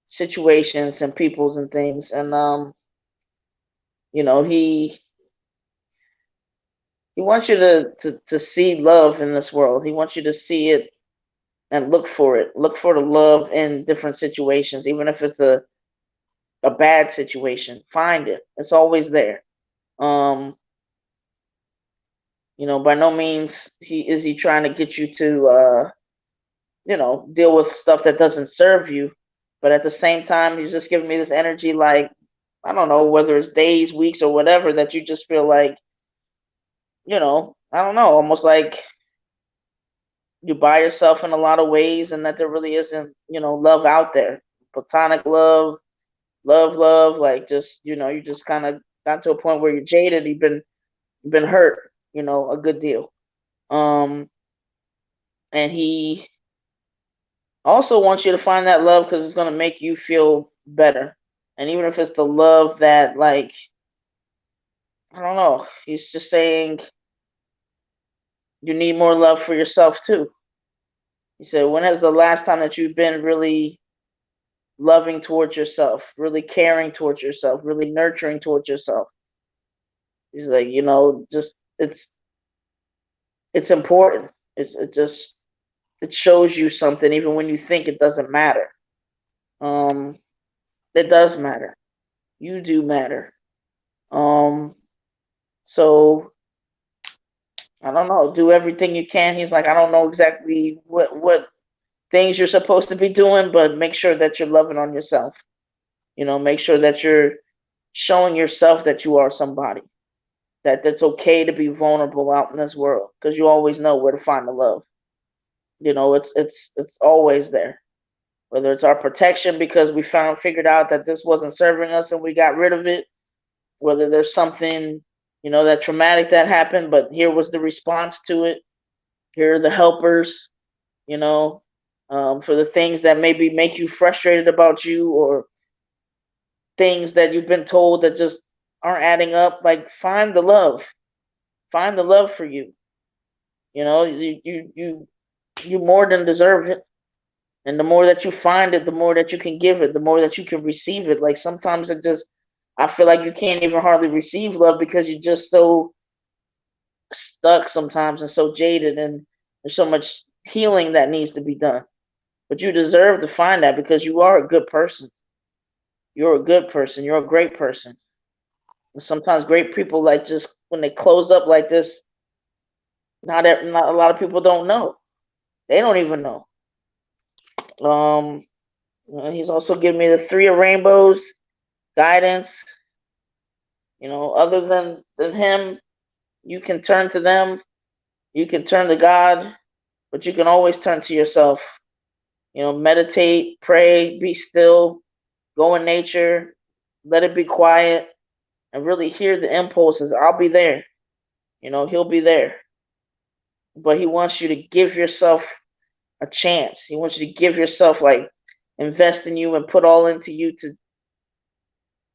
situations and peoples and things, and you know, he wants you to see love in this world. He wants you to see it and look for it. Look for the love in different situations, even if it's a bad situation. Find it. It's always there. Um, you know, by no means he trying to get you to you know, deal with stuff that doesn't serve you, but at the same time he's just giving me this energy like, I don't know, whether it's days, weeks, or whatever, that you just feel like, you know, I don't know, almost like you buy yourself in a lot of ways, and that there really isn't, you know, love out there. Platonic love, love, like, just, you know, you just kind of got to a point where you're jaded, you've been hurt, you know, a good deal. Um, and he also wants you to find that love because it's going to make you feel better. And even if it's the love that, like, I don't know, he's just saying you need more love for yourself too. He said, when is the last time that you've been really loving towards yourself, really caring towards yourself, really nurturing towards yourself? He's like, you know, just it's important. It just it shows you something even when you think it doesn't matter. Um, it does matter. You do matter. Um, so I don't know. Do everything you can. He's like, I don't know exactly what things you're supposed to be doing, but make sure that you're loving on yourself. You know, make sure that you're showing yourself that you are somebody. That's okay to be vulnerable out in this world, because you always know where to find the love. You know, it's always there. Whether it's our protection because we figured out that this wasn't serving us and we got rid of it, whether there's something, you know, that traumatic that happened, but here was the response to it. Here are the helpers, you know, for the things that maybe make you frustrated about you, or things that you've been told that just aren't adding up, like find the love. Find the love for you. You know, you more than deserve it. And the more that you find it, the more that you can give it, the more that you can receive it. Like sometimes it just, I feel like you can't even hardly receive love because you're just so stuck sometimes and so jaded, and there's so much healing that needs to be done. But you deserve to find that because you are a good person. You're a good person. You're a great person. And sometimes great people, like, just when they close up like this, not a lot of people don't know. They don't even know. Um, he's also giving me the three of rainbows guidance. You know, other than him, you can turn to them. You can turn to God, but you can always turn to yourself. You know, meditate, pray, be still, go in nature, let it be quiet, and really hear the impulses. I'll be there. You know, he'll be there. But he wants you to give yourself a chance. He wants you to give yourself, like, invest in you and put all into you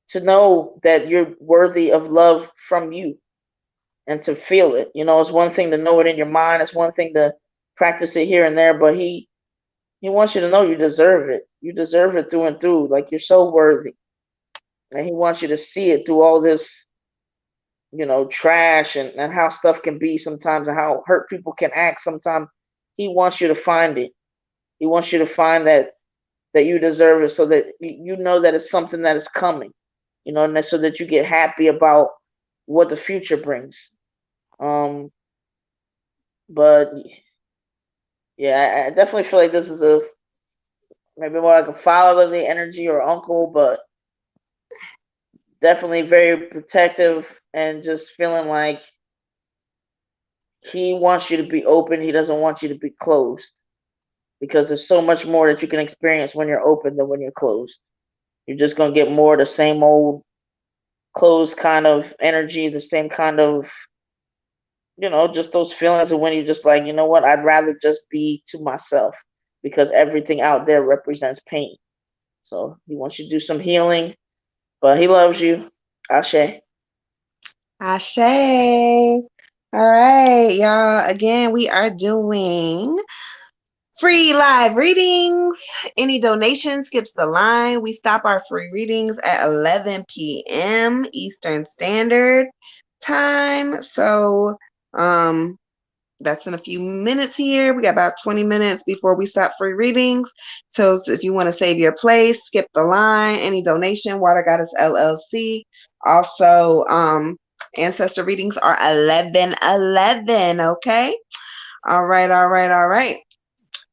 to know that you're worthy of love from you and to feel it. You know, it's one thing to know it in your mind, it's one thing to practice it here and there, but he wants you to know you deserve it. You deserve it through and through. Like, you're so worthy. And he wants you to see it through all this, trash and how stuff can be sometimes and how hurt people can act sometimes. He wants you to find it. He wants you to find that you deserve it, so that you know that it's something that is coming. And so that you get happy about what the future brings. But yeah, I definitely feel like this is a maybe more like a fatherly energy or uncle, but definitely very protective and just feeling like he wants you to be open. He doesn't want you to be closed, because there's so much more that you can experience when you're open than when you're closed. You're just gonna get more of the same old closed kind of energy, the same kind of, just those feelings of when you're just like, you know what, I'd rather just be to myself because everything out there represents pain. So he wants you to do some healing, but he loves you. Ashe. Ashe. All right, y'all. Again, we are doing free live readings. Any donation skips the line. We stop our free readings at 11 p.m. Eastern Standard Time. So, that's in a few minutes here. We got about 20 minutes before we stop free readings. So if you want to save your place, skip the line. Any donation, Water Goddess LLC. Also, ancestor readings are 11:11. Okay. All right. All right. All right.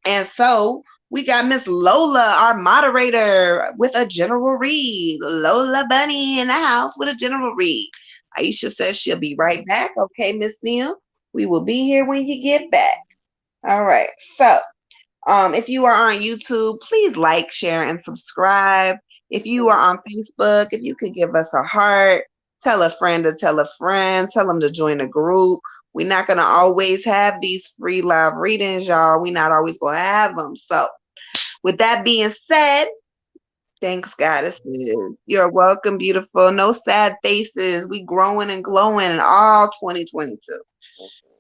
And so we got Miss Lola, our moderator, with a general read. Lola Bunny in the house with a general read. Aisha says she'll be right back. Okay, Miss Neil, we will be here when you get back. All right. So, if you are on YouTube, please like, share, and subscribe. If you are on Facebook, if you could give us a heart, tell a friend to tell a friend, tell them to join a group. We're not going to always have these free live readings, y'all. We're not always going to have them. So, with that being said, thanks, goddesses. You're welcome, beautiful. No sad faces. We growing and glowing in all 2022.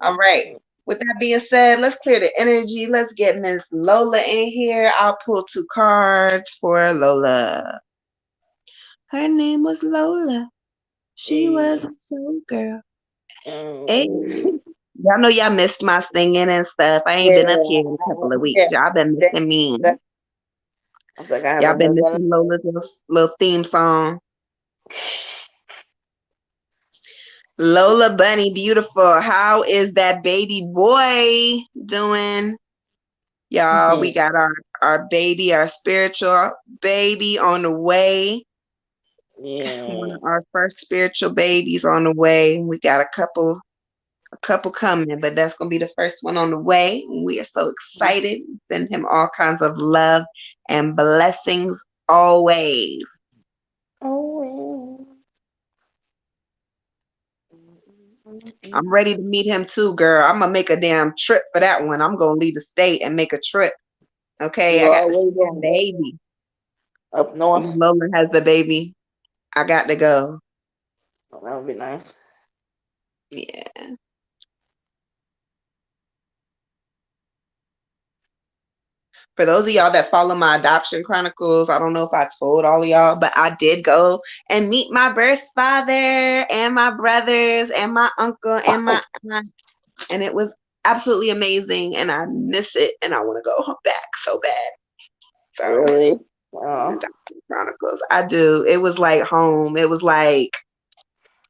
All right. With that being said, let's clear the energy. Let's get Miss Lola in here. I'll pull 2 cards for Lola. Her name was Lola. She was a soul girl. Hey. Y'all know y'all missed my singing and stuff. I ain't been up here in a couple of weeks. Y'all been missing me. I was like, I Y'all haven't been heard that. missing Lola's little theme song. Lola Bunny, beautiful. How is that baby boy doing? Y'all, we got our baby, our spiritual baby on the way. Yeah. One of our first spiritual babies on the way. We got a couple coming, but that's gonna be the first one on the way. We are so excited. Send him all kinds of love and blessings always. Oh. I'm ready to meet him too, girl. I'm gonna make a damn trip for that one. I'm gonna leave the state and make a trip. Okay, I got to see that baby. Up north. Lola has the baby. I got to go. Oh, that would be nice. Yeah. For those of y'all that follow my adoption chronicles, I don't know if I told all of y'all, but I did go and meet my birth father and my brothers and my uncle and my aunt, and it was absolutely amazing. And I miss it, and I want to go back so bad. So, Really? Oh. adoption chronicles, I do. It was like home. It was like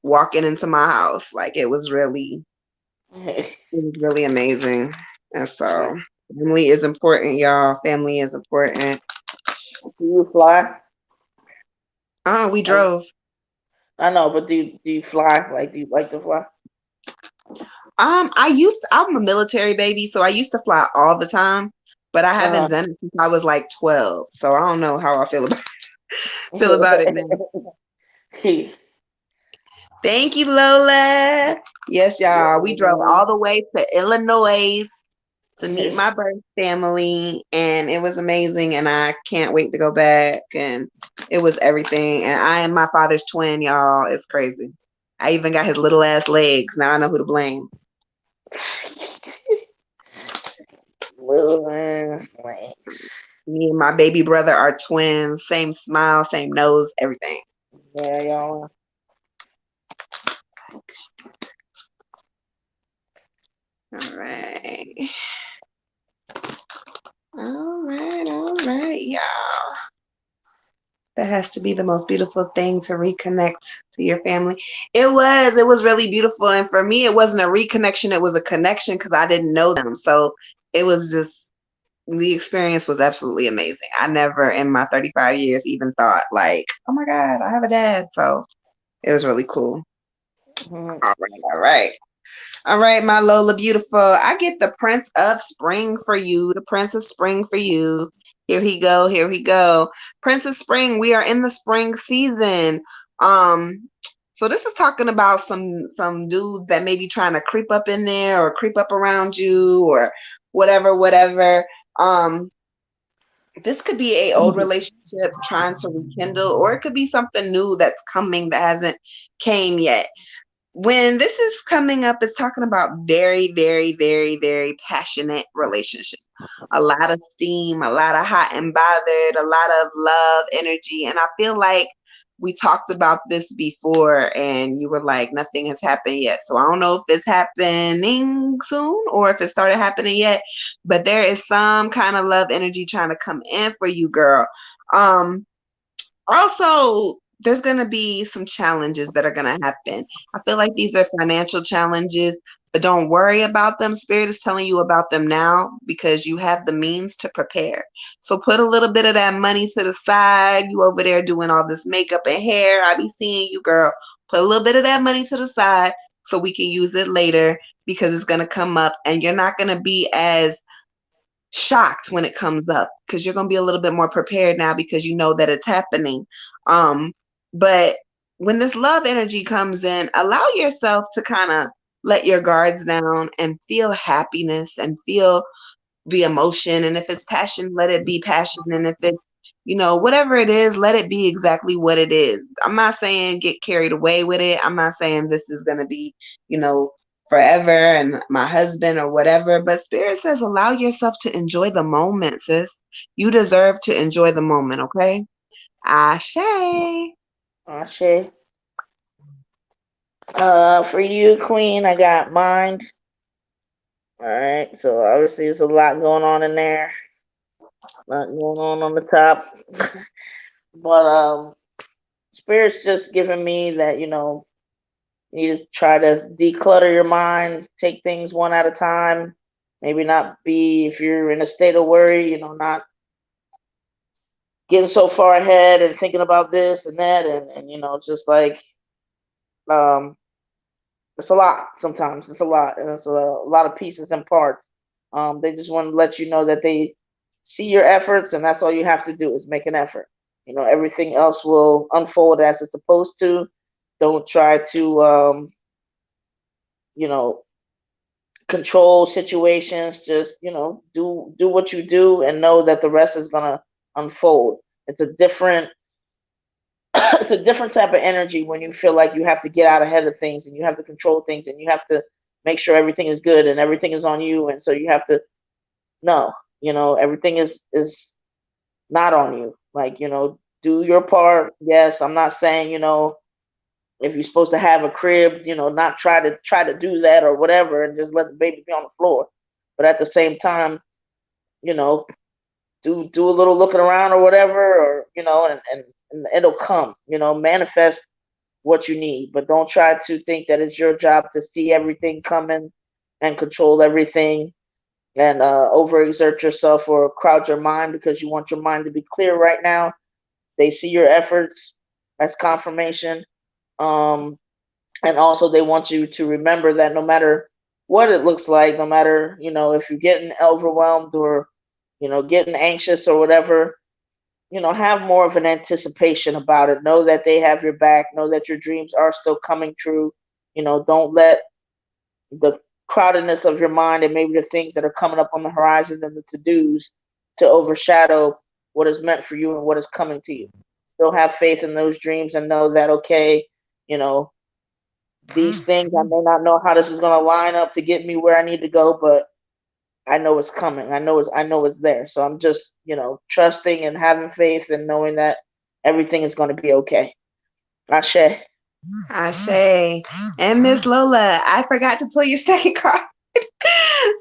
walking into my house. Like it was really amazing. And so, family is important, y'all. Family is important. Do you fly? Oh, we I, drove. I know, but do you fly? Like, do you like to fly? I'm a military baby, so I used to fly all the time, but I haven't Uh done it since I was like 12. So I don't know how I feel about it now. huh. Thank you, Lola. Yes, y'all. We drove all the way to Illinois to meet my birth family, and it was amazing, and I can't wait to go back. And it was everything. And I am my father's twin, y'all. It's crazy. I even got his little ass legs. Now I know who to blame. Little man, like, Me and my baby brother are twins, same smile, same nose, everything. yeah, y'all. All right. All right, y'all. That has to be the most beautiful thing to reconnect to your family. It was really beautiful. And for me, it wasn't a reconnection, it was a connection because I didn't know them. So it was just, the experience was absolutely amazing. I never in my 35 years even thought, like, oh my God, I have a dad. So it was really cool. Mhm. All right, all right. All right, my Lola beautiful. I get the Prince of Spring for you. The Prince of Spring for you. Here he go. Here he go. Prince of Spring. We are in the spring season. Um, so this is talking about some dudes that may be trying to creep up in there or creep up around you or whatever, whatever. Um, this could be a old relationship trying to rekindle, or it could be something new that's coming that hasn't came yet. When this is coming up, it's talking about very, very, very, very passionate relationship. A lot of steam, a lot of hot and bothered, a lot of love, energy. And I feel like we talked about this before and you were like, nothing has happened yet. So I don't know if it's happening soon or if it started happening yet, but there is some kind of love energy trying to come in for you, girl. Um, Also, there's going to be some challenges that are going to happen. I feel like these are financial challenges, but don't worry about them. Spirit is telling you about them now because you have the means to prepare. So put a little bit of that money to the side. You over there doing all this makeup and hair. I be seeing you, girl. Put a little bit of that money to the side so we can use it later because it's going to come up and you're not going to be as shocked when it comes up because you're going to be a little bit more prepared now because you know that it's happening. But when this love energy comes in, allow yourself to kind of let your guards down and feel happiness and feel the emotion. And if it's passion, let it be passion. And if it's, whatever it is, let it be exactly what it is. I'm not saying get carried away with it. I'm not saying this is going to be, you know, forever and my husband or whatever. But Spirit says allow yourself to enjoy the moment, sis. You deserve to enjoy the moment, okay? Ashe. Ashe. For you, Queen, I got mind. All right, so obviously there's a lot going on in there. A lot going on the top. But Spirit's just giving me that, you just try to declutter your mind, take things one at a time. Maybe not be, if you're in a state of worry, not getting so far ahead and thinking about this and that, and just like, um, it's a lot sometimes. It's a lot, and it's a lot of pieces and parts. They just want to let you know that they see your efforts, and that's all you have to do is make an effort. Everything else will unfold as it's supposed to. Don't try to, you know, control situations. Just, do what you do and know that the rest is gonna unfold. It's a different it's a different type of energy when you feel like you have to get out ahead of things and you have to control things and you have to make sure everything is good and everything is on you, and so you have to no, everything is not on you. Like, do your part. Yes, I'm not saying, if you're supposed to have a crib, not try to do that or whatever and just let the baby be on the floor. But at the same time, you know, do a little looking around or whatever, or and it'll come. Manifest what you need, but don't try to think that it's your job to see everything coming and control everything and overexert yourself or crowd your mind because you want your mind to be clear right now. They see your efforts as confirmation. Um, and also they want you to remember that no matter what it looks like, no matter, if you're getting overwhelmed or, getting anxious or whatever, have more of an anticipation about it. Know that they have your back. Know that your dreams are still coming true. Don't let the crowdedness of your mind and maybe the things that are coming up on the horizon and the to-dos to overshadow what is meant for you and what is coming to you. Still have faith in those dreams and know that, okay, you know, these things, I may not know how this is going to line up to get me where I need to go, but I know it's coming. I know it's there. So I'm just, trusting and having faith and knowing that everything is going to be okay. Ashe. Ashe. And Miss Lola, I forgot to pull your second card.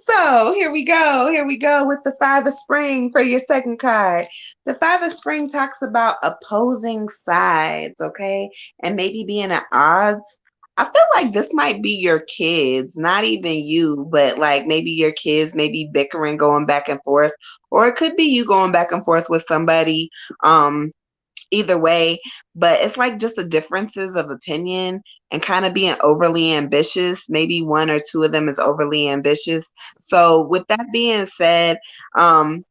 So here we go. Here we go with the Five of Spring for your second card. The Five of Spring talks about opposing sides, okay? And maybe being at odds. I feel like this might be your kids, not even you, but like maybe your kids, maybe bickering, going back and forth. Or it could be you going back and forth with somebody. Either way, but it's like just the differences of opinion and kind of being overly ambitious. Maybe one or two of them is overly ambitious. So with that being said, um,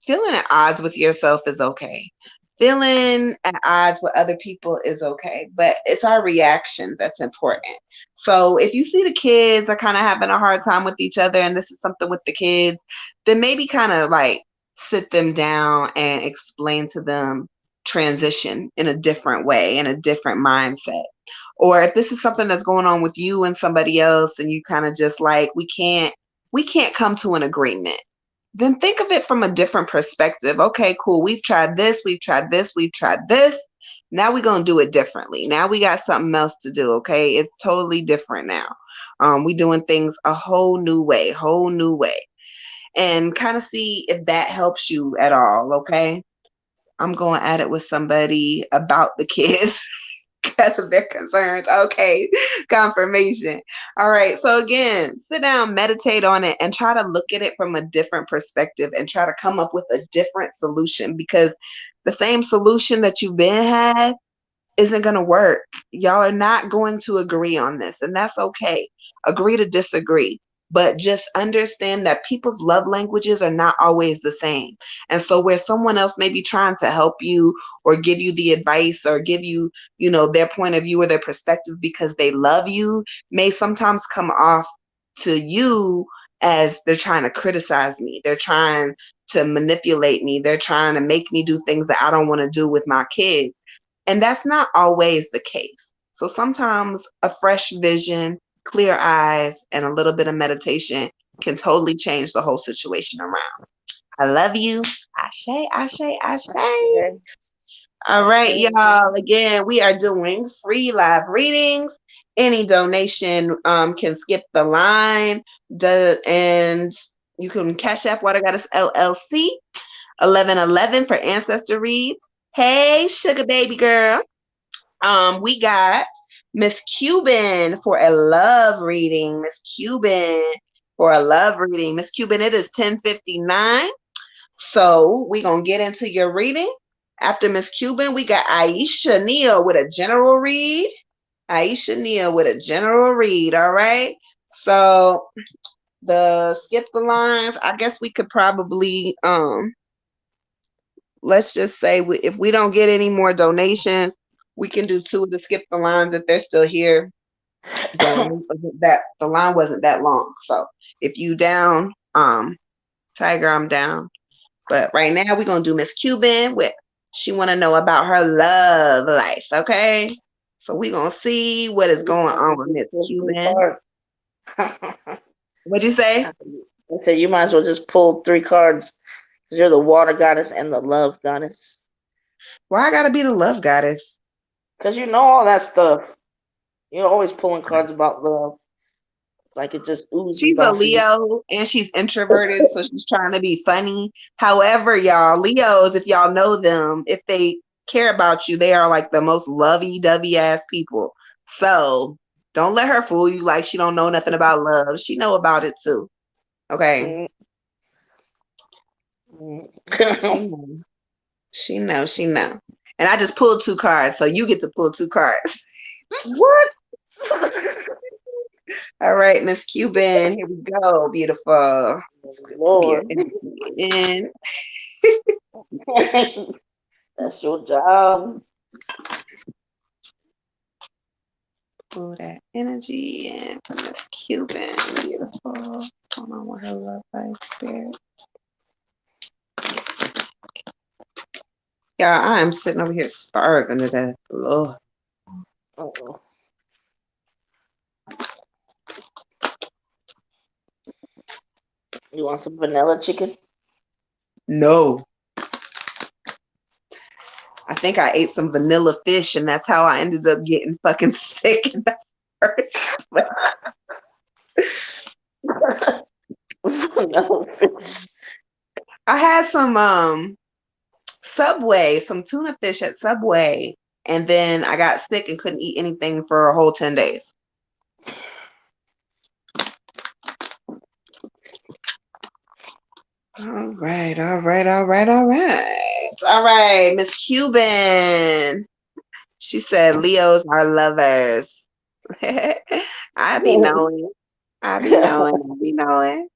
feeling at odds with yourself is okay. Feeling at odds with other people is okay, but it's our reaction that's important. So if you see the kids are kind of having a hard time with each other and this is something with the kids, then maybe kind of like sit them down and explain to them transition in a different way, in a different mindset. Or if this is something that's going on with you and somebody else and you kind of just like we can't come to an agreement, then think of it from a different perspective. Okay, cool. We've tried this, we've tried this, we've tried this. Now we're going to do it differently. Now we got something else to do. Okay. It's totally different now. We doing things a whole new way, whole new way. And kind of see if that helps you at all. Okay. I'm going at it with somebody about the kids because of their concerns. Okay, confirmation. All right. So again, sit down, meditate on it, and try to look at it from a different perspective and try to come up with a different solution because the same solution that you've been had isn't going to work. Y'all are not going to agree on this, and that's okay. Agree to disagree. But just understand that people's love languages are not always the same. And so, where someone else may be trying to help you or give you the advice or give you, their point of view or their perspective because they love you, may sometimes come off to you as they're trying to criticize me. They're trying to manipulate me. They're trying to make me do things that I don't want to do with my kids. And that's not always the case. So sometimes a fresh vision, clear eyes, and a little bit of meditation can totally change the whole situation around. I love you. Ashe, ashe, ashe. Okay. All right, Okay. y'all. Again, we are doing free live readings. Any donation can skip the line. And you can cash app Water Goddess LLC 1111 for ancestor reads. Hey, sugar baby girl. We got Miss Cuban for a love reading. Miss Cuban for a love reading. Miss Cuban, it is 10:59. So we're gonna get into your reading. After Miss Cuban, we got Aisha Neal with a general read. Aisha Neal with a general read. All right. So the skip the lines. I guess we could probably let's just say if we don't get any more donations, we can do two of the skip the lines if they're still here. The line wasn't that long. So if you down, Tiger, I'm down. But right now we're gonna do Miss Cuban with She want to know about her love life, okay? So we going to see what is You going might as on well with just Miss pull three Cuban. cards. I What'd you say? said you might as well just pull three cards because you're the water goddess and the love goddess. Why I got to be the love goddess? Because you know all that stuff. You're always pulling cards about love. It's like it just oozes She's a off of you. Leo and she's introverted, so she's trying to be funny. However, y'all, Leos, if y'all know them, if they care about you, they are like the most lovey-dovey ass people. So don't let her fool you like she don't know nothing about love. She know about it too. Okay. Mm, She mm. know. She know. She know. And I just pulled two cards, so you get to pull two cards. What? All right, Miss Cuban, here we go. Beautiful. Let's put your Lord. energy in. That's your job. Pull that energy in from Miss Cuban. Beautiful. What's going on with her love life spirit? Yeah, I am sitting over here starving to death. Lord. Uh-oh. You want some vanilla chicken? No. I think I ate some vanilla fish and that's how I ended up getting fucking sick in the first place. Vanilla fish. I had some Subway, some tuna fish at Subway, and then I got sick and couldn't eat anything for a whole 10 days. All right, all right, all right, all right. All right, Miss Cuban. She said Leos are lovers. I be knowing. I be knowing. I be knowing.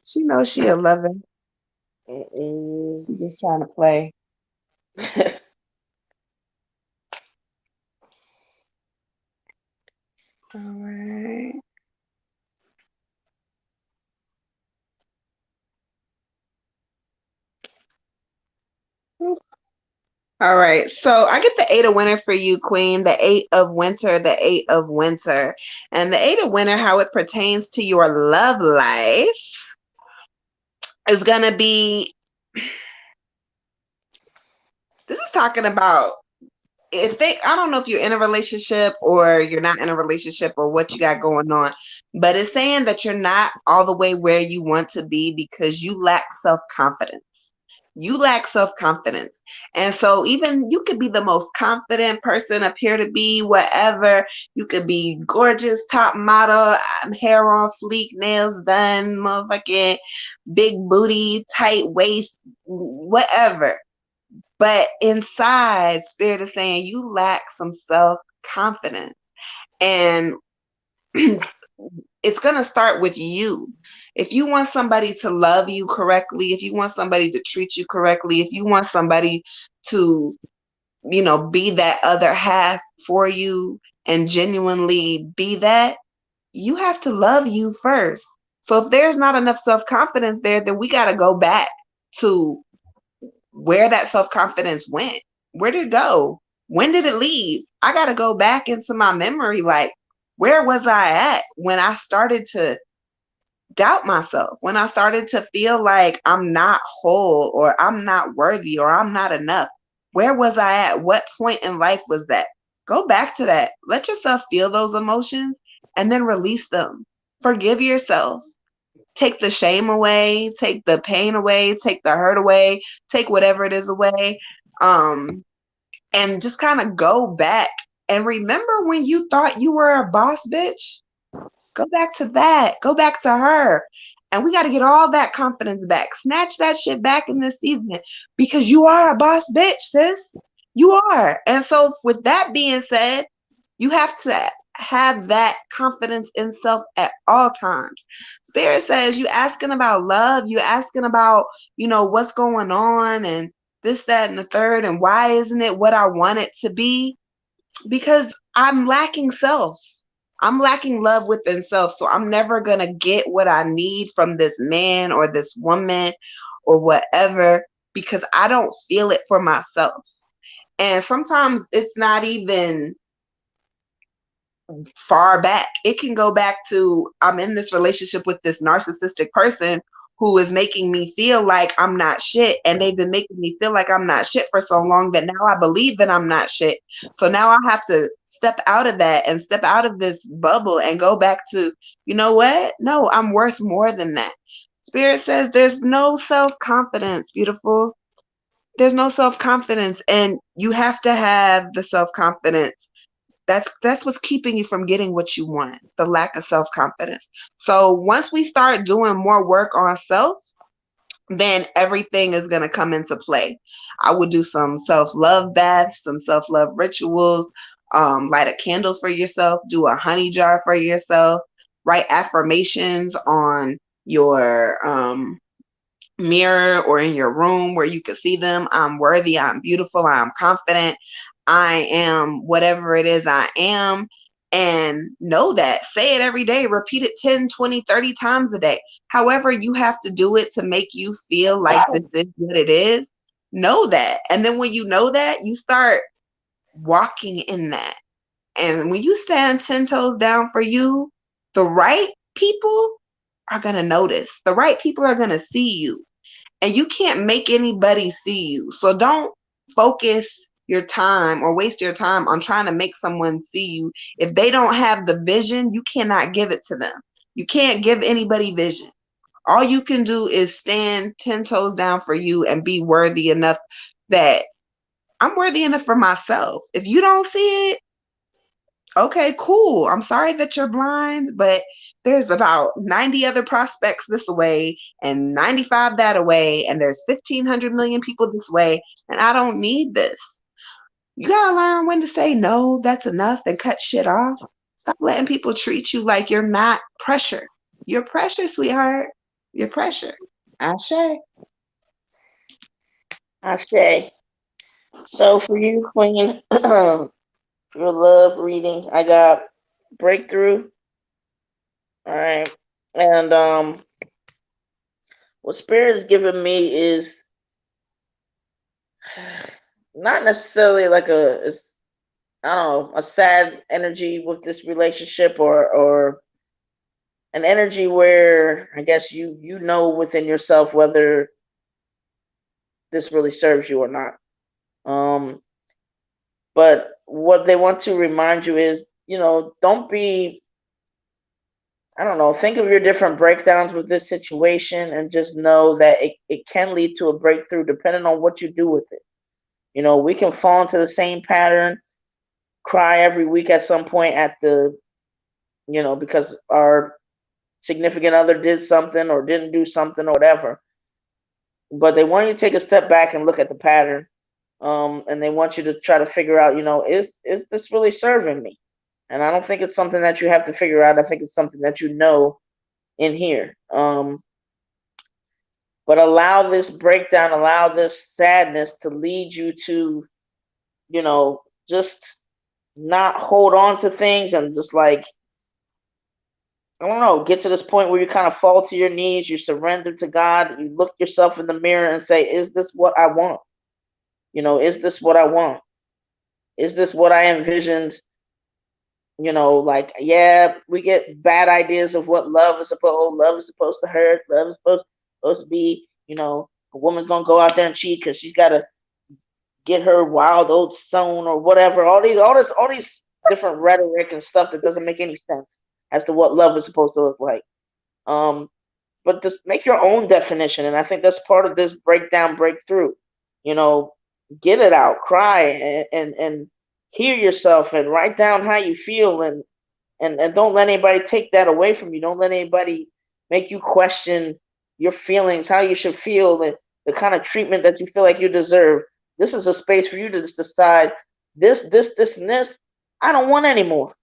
She knows she a lover. Mm-mm. She just trying to play. All right. All right. So I get the 8 of winter for you, Queen. The 8 of winter, the 8 of winter. And the 8 of winter, how it pertains to your love life is gonna be, this is talking about if they, I don't know if you're in a relationship or you're not in a relationship or what you got going on, but it's saying that you're not all the way where you want to be because you lack self-confidence. You lack self-confidence. And so even you could be the most confident person, appear to be whatever. You could be gorgeous, top model, hair on fleek, nails done, motherfucking big booty, tight waist, whatever. But inside, Spirit is saying you lack some self confidence. And it's going to start with you. If you want somebody to love you correctly, if you want somebody to treat you correctly, if you want somebody to, be that other half for you and genuinely be that, you have to love you first. So if there's not enough self confidence there, then we got to go back to where that self-confidence went. Where did it go? When did it leave? I got to go back into my memory. Like, where was I at when I started to doubt myself? When I started to feel like I'm not whole or I'm not worthy or I'm not enough? Where was I at? What point in life was that? Go back to that. Let yourself feel those emotions and then release them. Forgive yourself. Take the shame away, take the pain away, take the hurt away, take whatever it is away, and just kind of go back and remember when you thought you were a boss bitch. Go back to that. Go back to her. And we got to get all that confidence back. Snatch that shit back in this season because you are a boss bitch, sis. You are. And so, with that being said, you have to have that confidence in self at all times. Spirit says you asking about love, you asking about, what's going on and this, that, and the third, and why isn't it what I want it to be? Because I'm lacking self. I'm lacking love within self. So I'm never going to get what I need from this man or this woman or whatever because I don't feel it for myself. And sometimes it's not even far back. It can go back to I'm in this relationship with this narcissistic person who is making me feel like I'm not shit. And they've been making me feel like I'm not shit for so long that now I believe that I'm not shit. So now I have to step out of that and step out of this bubble and go back to, you know what? No, I'm worth more than that. Spirit says there's no self confidence, beautiful. There's no self confidence. And you have to have the self confidence. That's what's keeping you from getting what you want, the lack of self-confidence. So once we start doing more work on self, then everything is going to come into play. I would do some self-love baths, some self-love rituals, light a candle for yourself, do a honey jar for yourself, write affirmations on your mirror or in your room where you can see them. I'm worthy, I'm beautiful, I'm confident, I am whatever it is I am. And know that. Say it every day. Repeat it 10, 20, 30 times a day. However, you have to do it to make you feel like this is what it is. Know that. And then when you know that, you start walking in that. And when you stand 10 toes down for you, the right people are going to notice. The right people are going to see you. And you can't make anybody see you. So don't focus your time or waste your time on trying to make someone see you. If they don't have the vision, you cannot give it to them. You can't give anybody vision. All you can do is stand 10 toes down for you and be worthy enough that I'm worthy enough for myself. If you don't see it, okay, cool. I'm sorry that you're blind, but there's about 90 other prospects this way and 95 that away, and there's 1,500 million people this way, and I don't need this. You gotta learn when to say no, that's enough, and cut shit off. Stop letting people treat you like you're not pressure. You're pressure, sweetheart. You're pressure. Ashe. Ashe. So for you, Queen, for your love reading, I got breakthrough. All right, and what Spirit has given me is not necessarily like I don't know, a sad energy with this relationship, or an energy where I guess you know within yourself whether this really serves you or not. Um, but what they want to remind you is, don't be, I don't know, think of your different breakdowns with this situation and just know that it can lead to a breakthrough depending on what you do with it. We can fall into the same pattern, cry every week at some point because our significant other did something or didn't do something or whatever. But they want you to take a step back and look at the pattern. And they want you to try to figure out, is this really serving me? And I don't think it's something that you have to figure out. I think it's something that you know in here. But allow this breakdown, allow this sadness to lead you to, just not hold on to things and just like, I don't know, get to this point where you kind of fall to your knees, you surrender to God, you look yourself in the mirror and say, is this what I want? Is this what I want? Is this what I envisioned? Like, yeah, we get bad ideas of what love is supposed to hurt, love is supposed to be, a woman's gonna go out there and cheat because she's gotta get her wild old son or whatever. All these different rhetoric and stuff that doesn't make any sense as to what love is supposed to look like. But just make your own definition, and I think that's part of this breakdown, breakthrough. Get it out, cry, and hear yourself, and write down how you feel, and don't let anybody take that away from you. Don't let anybody make you question your feelings, how you should feel, and the kind of treatment that you feel like you deserve. This is a space for you to just decide this, and this I don't want anymore.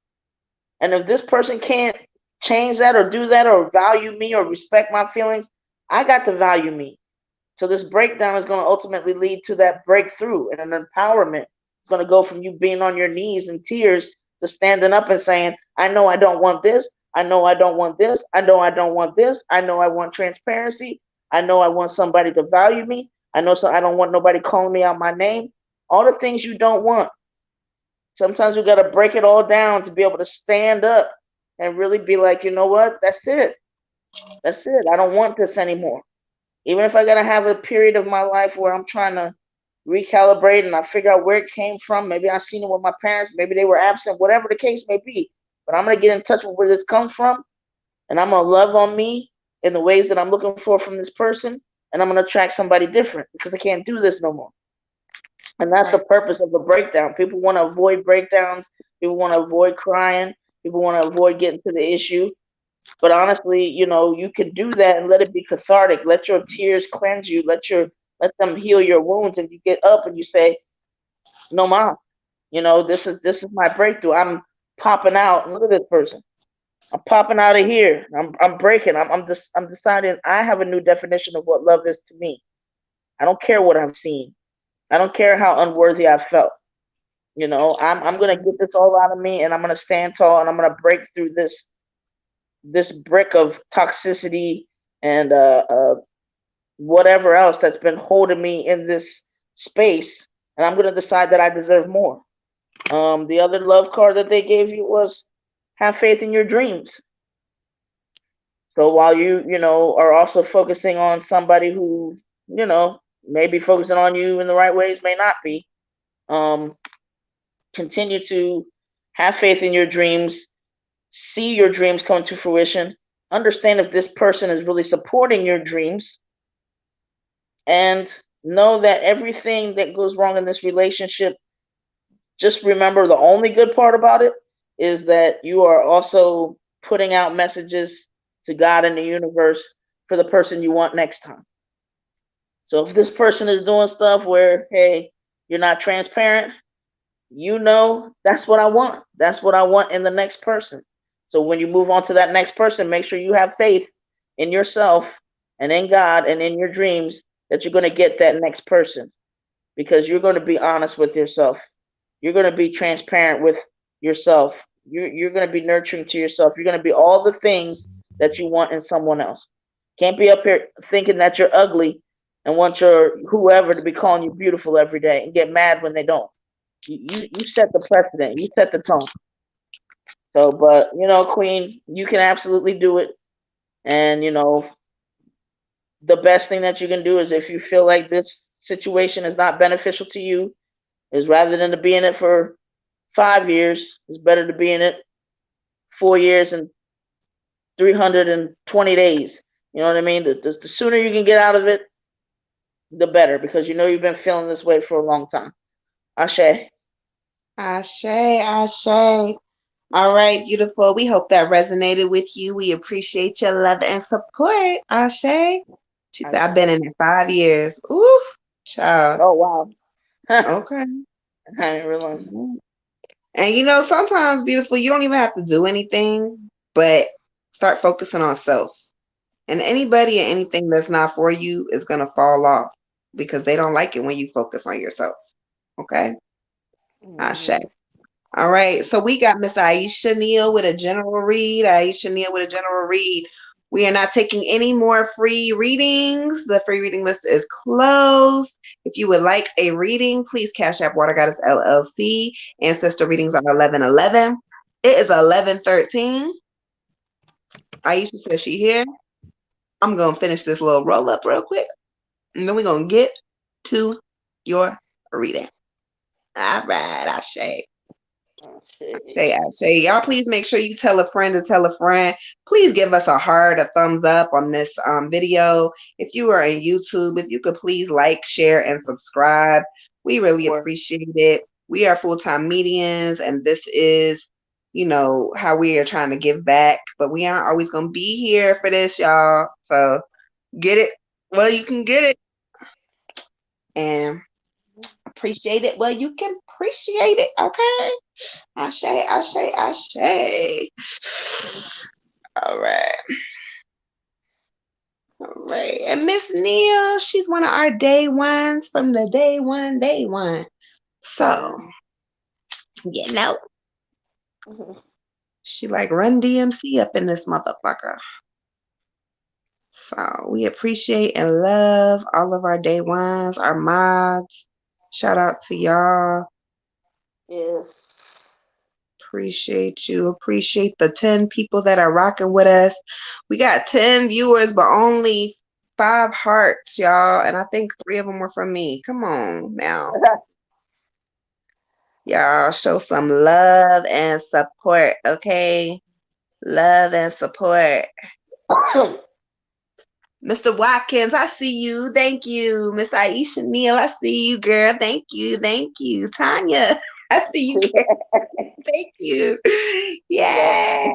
And if this person can't change that or do that or value me or respect my feelings, I got to value me. So this breakdown is going to ultimately lead to that breakthrough and an empowerment. It's going to go from you being on your knees in tears to standing up and saying, I know I don't want this. I know I don't want this. I know I don't want this. I know I want transparency. I know I want somebody to value me. I know, so I don't want nobody calling me out my name. All the things you don't want. Sometimes we got to break it all down to be able to stand up and really be like, you know what? That's it. That's it. I don't want this anymore. Even if I got to have a period of my life where I'm trying to recalibrate and I figure out where it came from. Maybe I seen it with my parents. Maybe they were absent, whatever the case may be. But I'm going to get in touch with where this comes from. And I'm going to love on me in the ways that I'm looking for from this person. And I'm going to attract somebody different because I can't do this no more. And that's the Right. purpose of a breakdown. People want to avoid breakdowns. People want to avoid crying. People want to avoid getting to the issue. But honestly, you can do that and let it be cathartic. Let your tears cleanse you. Let them heal your wounds, and you get up and you say, "No, ma, this is my breakthrough. I'm popping out. And look at this person. I'm popping out of here. I'm breaking. I'm deciding I have a new definition of what love is to me. I don't care what I've seen. I don't care how unworthy I've felt. I'm gonna get this all out of me, and I'm gonna stand tall, and I'm gonna break through this brick of toxicity and whatever else that's been holding me in this space, and I'm gonna decide that I deserve more." The other love card that they gave you was have faith in your dreams. So while you are also focusing on somebody who, may be focusing on you in the right ways, may not be, um, continue to have faith in your dreams, see your dreams come to fruition, understand if this person is really supporting your dreams, and know that everything that goes wrong in this relationship, just remember the only good part about it is that you are also putting out messages to God and the universe for the person you want next time. So if this person is doing stuff where, hey, you're not transparent, that's what I want. That's what I want in the next person. So when you move on to that next person, make sure you have faith in yourself and in God and in your dreams that you're going to get that next person, because you're going to be honest with yourself. You're going to be transparent with yourself. You're going to be nurturing to yourself. You're going to be all the things that you want in someone else. Can't be up here thinking that you're ugly and want your whoever to be calling you beautiful every day and get mad when they don't. You set the precedent. You set the tone. So, but Queen, you can absolutely do it. And the best thing that you can do is, if you feel like this situation is not beneficial to you, is rather than to be in it for 5 years, it's better to be in it 4 years and 320 days. You know what I mean? The sooner you can get out of it, the better, because you've been feeling this way for a long time. Ashe. Ashe, Ashe. All right, beautiful. We hope that resonated with you. We appreciate your love and support, Ashe. She said, I've been Ashe. in it 5 years. Oof, child. Oh wow. I Okay. didn't realize. And sometimes, beautiful, you don't even have to do anything, but start focusing on self. And anybody and anything that's not for you is going to fall off because they don't like it when you focus on yourself. Okay? Ashe. Mm-hmm. All right. So we got Miss Aisha Neal with a general read. Aisha Neal with a general read. We are not taking any more free readings. The free reading list is closed. If you would like a reading, please cash app Water Goddess LLC. Ancestor readings are 11:11. It is 11:13. Aisha says she here. I'm gonna finish this little roll up real quick, and then we're gonna get to your reading. All right, Ashe. Ashe. Say, y'all please make sure you tell a friend to tell a friend. Please give us a heart, a thumbs up on this video. If you are on YouTube, if you could please like, share, and subscribe. We really Or appreciate it. We are full-time mediums, and this is, how we are trying to give back. But we aren't always going to be here for this, y'all. So get it. Well, you can get it. And appreciate it. Well, you can appreciate it. Okay. Ashe, Ashe, Ashe. All right. All right. And Miss Neil, she's one of our day ones from the day one, day one. So, yeah. you know, she like Run DMC up in this motherfucker. So we appreciate and love all of our day ones, our mods. Shout out to y'all. Yes. Appreciate you. Appreciate the 10 people that are rocking with us. We got 10 viewers, but only 5 hearts, y'all. And I think 3 of them were from me. Come on now. Y'all show some love and support, okay? Love and support. Mr. Watkins, I see you. Thank you. Miss Aisha Neal, I see you, girl. Thank you. Thank you. Tanya, I see you, girl. Thank you. Yay.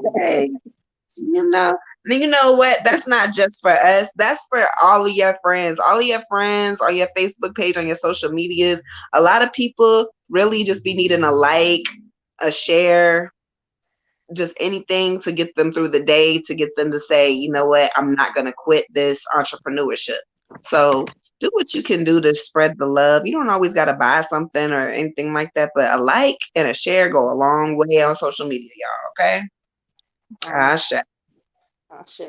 You know, and you know what? That's not just for us. That's for all of your friends. All of your friends on your Facebook page, on your social medias. A lot of people really just be needing a like, a share, just anything to get them through the day, to get them to say, you know what, I'm not going to quit this entrepreneurship. So do what you can do to spread the love. You don't always got to buy something or anything like that, but a like and a share go a long way on social media, y'all. Okay. Gosh. Ashe.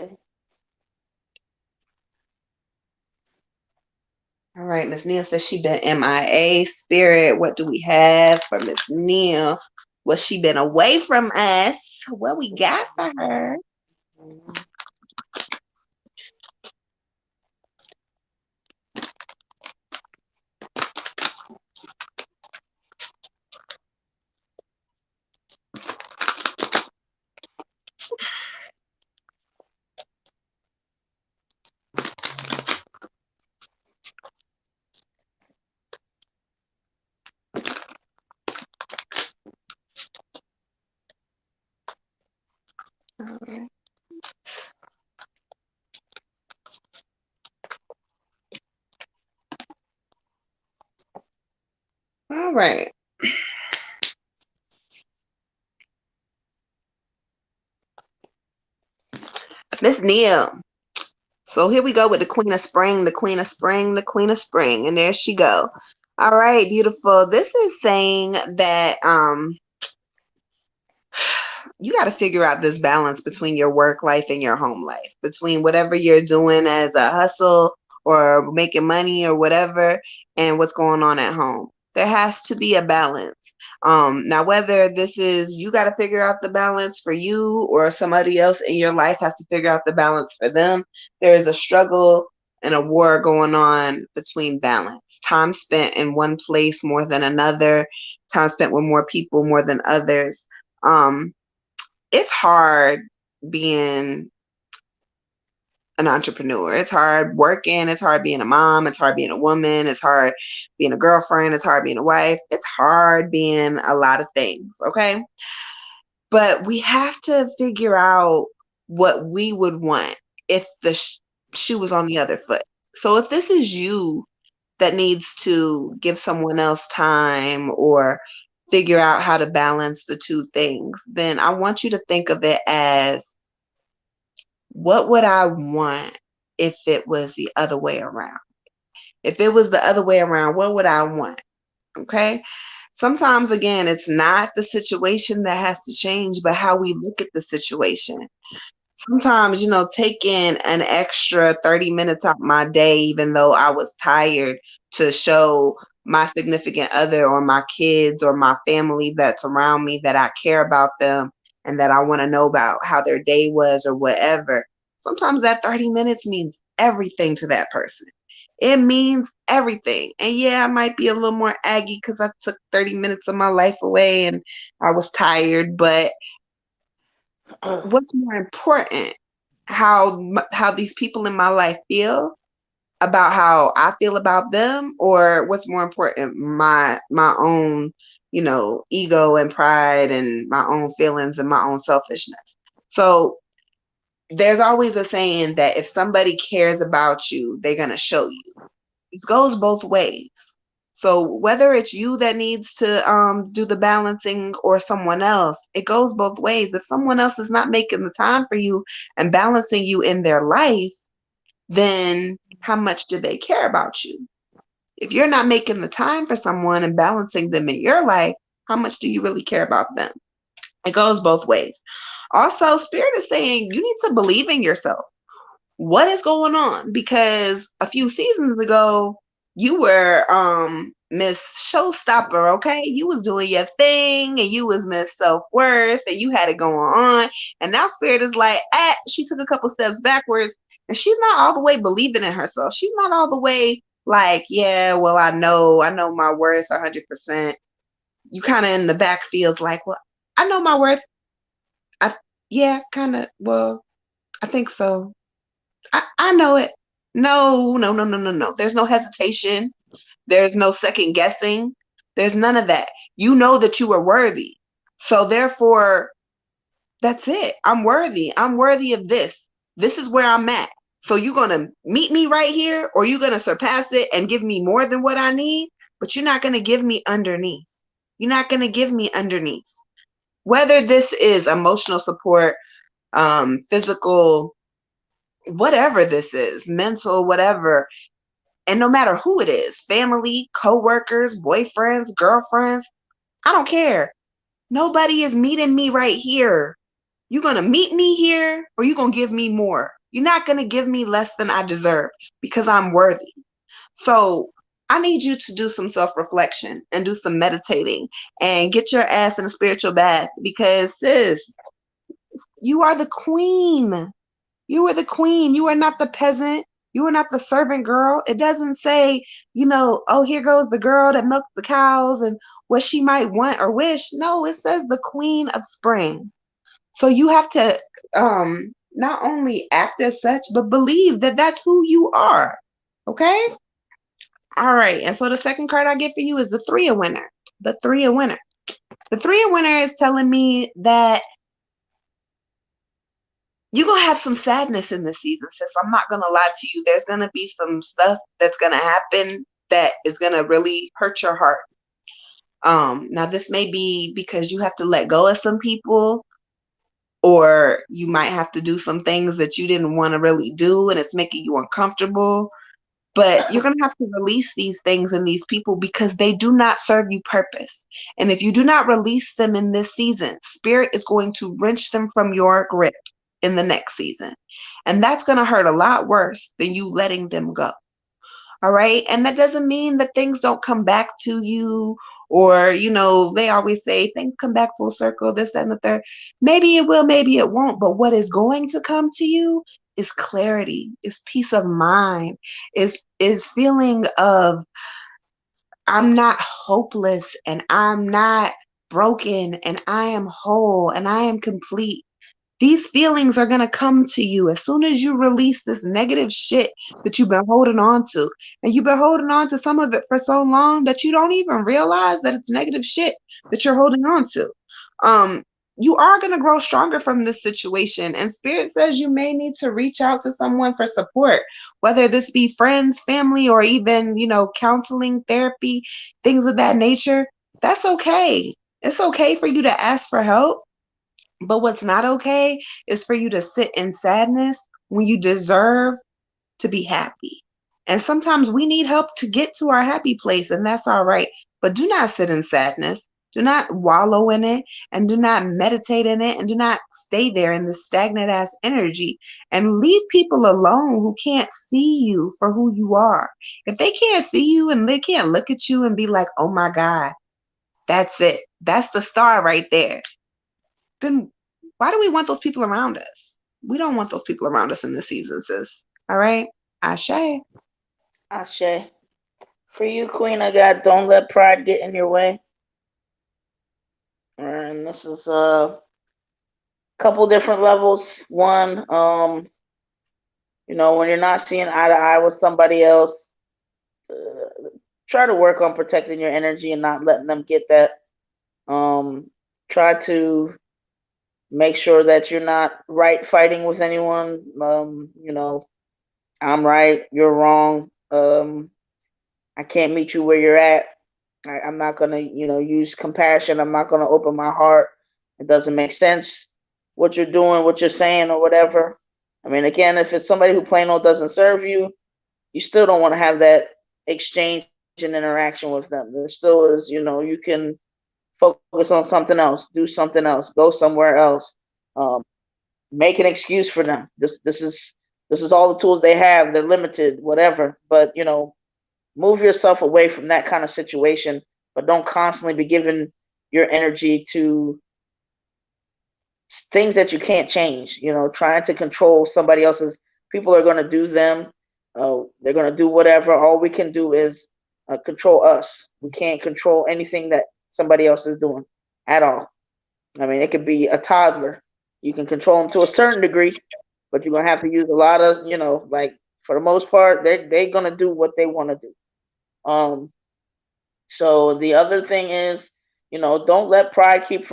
All right. Miss Neal says she been MIA. Spirit, what do we have for Miss Neal? Well, she been away from us. What we got for her? All right. All right. Miss Neal. So here we go with the Queen of Spring, the Queen of Spring, the Queen of Spring, and there she go. All right, beautiful. This is saying that you got to figure out this balance between your work life and your home life, between whatever you're doing as a hustle or making money or whatever, and what's going on at home. There has to be a balance. Now, whether this is you got to figure out the balance for you or somebody else in your life has to figure out the balance for them, there is a struggle and a war going on between balance. Time spent in one place more than another, time spent with more people more than others. It's hard being an entrepreneur. It's hard working. It's hard being a mom. It's hard being a woman. It's hard being a girlfriend. It's hard being a wife. It's hard being a lot of things. Okay. But we have to figure out what we would want if the shoe was on the other foot. So if this is you that needs to give someone else time or figure out how to balance the two things, then I want you to think of it as, what would I want if it was the other way around? If it was the other way around, what would I want? Okay. Sometimes, again, it's not the situation that has to change, but how we look at the situation. Sometimes, taking an extra 30 minutes out my day, even though I was tired, to show my significant other or my kids or my family that's around me that I care about them and that I want to know about how their day was or whatever. Sometimes that 30 minutes means everything to that person. It means everything. And yeah, I might be a little more aggy because I took 30 minutes of my life away and I was tired, but what's more important, how these people in my life feel about how I feel about them, or what's more important, my own ego and pride and my own feelings and my own selfishness. So there's always a saying that if somebody cares about you, they're going to show you. This goes both ways. So whether it's you that needs to do the balancing or someone else, it goes both ways. If someone else is not making the time for you and balancing you in their life, then how much do they care about you? If you're not making the time for someone and balancing them in your life, how much do you really care about them? It goes both ways. Also, Spirit is saying you need to believe in yourself. What is going on? Because a few seasons ago, you were Miss Showstopper, okay? You was doing your thing and you was Miss Self-Worth and you had it going on. And now Spirit is like, she took a couple steps backwards and she's not all the way believing in herself. She's not all the way like, yeah, well, I know my worth 100%. You kind of in the back feels like, well, I know my worth. I yeah, kind of. Well, I think so. I know it. No, no, no, no, no, no. There's no hesitation. There's no second guessing. There's none of that. You know that you are worthy. So therefore, that's it. I'm worthy. I'm worthy of this. This is where I'm at. So you're going to meet me right here, or you're going to surpass it and give me more than what I need, but you're not going to give me underneath. You're not going to give me underneath. Whether this is emotional support, physical, whatever this is, mental, whatever, and no matter who it is, family, co-workers, boyfriends, girlfriends, I don't care. Nobody is meeting me right here. You're going to meet me here or you're going to give me more. You're not going to give me less than I deserve because I'm worthy. So I need you to do some self-reflection and do some meditating and get your ass in a spiritual bath because sis, you are the queen. You are the queen. You are not the peasant. You are not the servant girl. It doesn't say, oh, here goes the girl that milks the cows and what she might want or wish. No, it says the queen of spring. So you have to not only act as such, but believe that that's who you are. Okay? All right. And so the second card I get for you is the three of winter. The three of winter. The three of winter is telling me that you're going to have some sadness in this season, sis. I'm not going to lie to you. There's going to be some stuff that's going to happen that is going to really hurt your heart. Now, this may be because you have to let go of some people, or you might have to do some things that you didn't want to really do, and it's making you uncomfortable. But you're going to have to release these things and these people because they do not serve you purpose. And if you do not release them in this season, Spirit is going to wrench them from your grip in the next season. And that's going to hurt a lot worse than you letting them go. All right. And that doesn't mean that things don't come back to you, or, they always say things come back full circle, this, that, and the third. Maybe it will, maybe it won't. But what is going to come to you is clarity, is peace of mind, is feeling of I'm not hopeless and I'm not broken and I am whole and I am complete. These feelings are going to come to you as soon as you release this negative shit that you've been holding on to. And you've been holding on to some of it for so long that you don't even realize that it's negative shit that you're holding on to. You are going to grow stronger from this situation. And Spirit says you may need to reach out to someone for support, whether this be friends, family, or even, counseling, therapy, things of that nature. That's okay. It's okay for you to ask for help. But what's not okay is for you to sit in sadness when you deserve to be happy. And sometimes we need help to get to our happy place, and that's all right. But do not sit in sadness. Do not wallow in it, and do not meditate in it, and do not stay there in this stagnant ass energy. And leave people alone who can't see you for who you are. If they can't see you and they can't look at you and be like, oh my God, that's it. That's the star right there. Then why do we want those people around us? We don't want those people around us in this season, sis. All right? Ashe. Ashe. For you, Queen of God, don't let pride get in your way. And this is a couple different levels. One, when you're not seeing eye to eye with somebody else, try to work on protecting your energy and not letting them get that. Try to make sure that you're not right fighting with anyone. I'm right, you're wrong. I can't meet you where you're at. I'm not gonna, use compassion. I'm not gonna open my heart. It doesn't make sense what you're doing, what you're saying, or whatever. I mean, again, if it's somebody who plain old doesn't serve you, you still don't want to have that exchange and interaction with them. There still is, you can focus on something else, do something else, go somewhere else, make an excuse for them. This is This is all the tools they have. They're limited, whatever. But move yourself away from that kind of situation. But don't constantly be giving your energy to things that you can't change. Trying to control somebody else's. People are going to do them. They're going to do whatever. All we can do is control us. We can't control anything that somebody else is doing at all. I mean, it could be a toddler. You can control them to a certain degree, but you're gonna have to use a lot of, like for the most part, they're gonna do what they want to do. Um, so the other thing is, don't let pride keep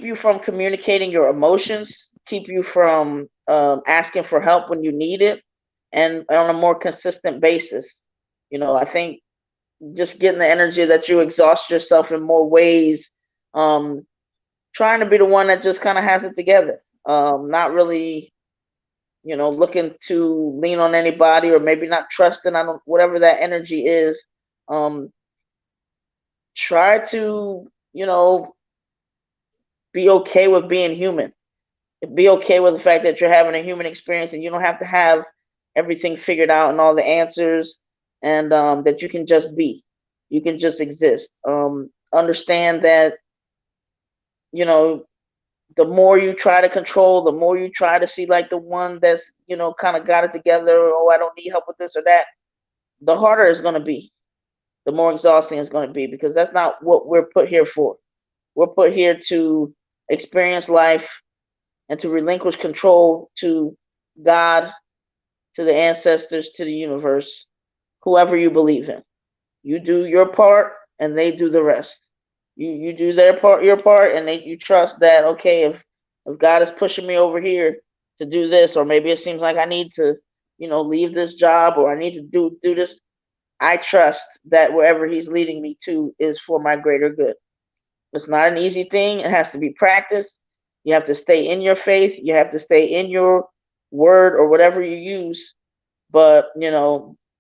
you from communicating your emotions, keep you from asking for help when you need it, and on a more consistent basis. I think just getting the energy that you exhaust yourself in more ways, um, trying to be the one that just kind of has it together, not really, looking to lean on anybody or maybe not trusting. I don't, whatever that energy is. Um, try to, be okay with being human. Be okay with the fact that you're having a human experience and you don't have to have everything figured out and all the answers, and that you can just be. You can just exist. Understand that, you know, the more you try to control, the more you try to see like the one that's, kind of got it together. Oh, I don't need help with this or that. The harder it's going to be, the more exhausting it's going to be, because that's not what we're put here for. We're put here to experience life and to relinquish control to God, to the ancestors, to the universe, whoever you believe in. You do your part and they do the rest. You do their part, your part, and you trust that, okay, if God is pushing me over here to do this, or maybe it seems like I need to, leave this job, or I need to do this, I trust that wherever he's leading me to is for my greater good. It's not an easy thing. It has to be practiced. You have to stay in your faith. You have to stay in your word or whatever you use. But,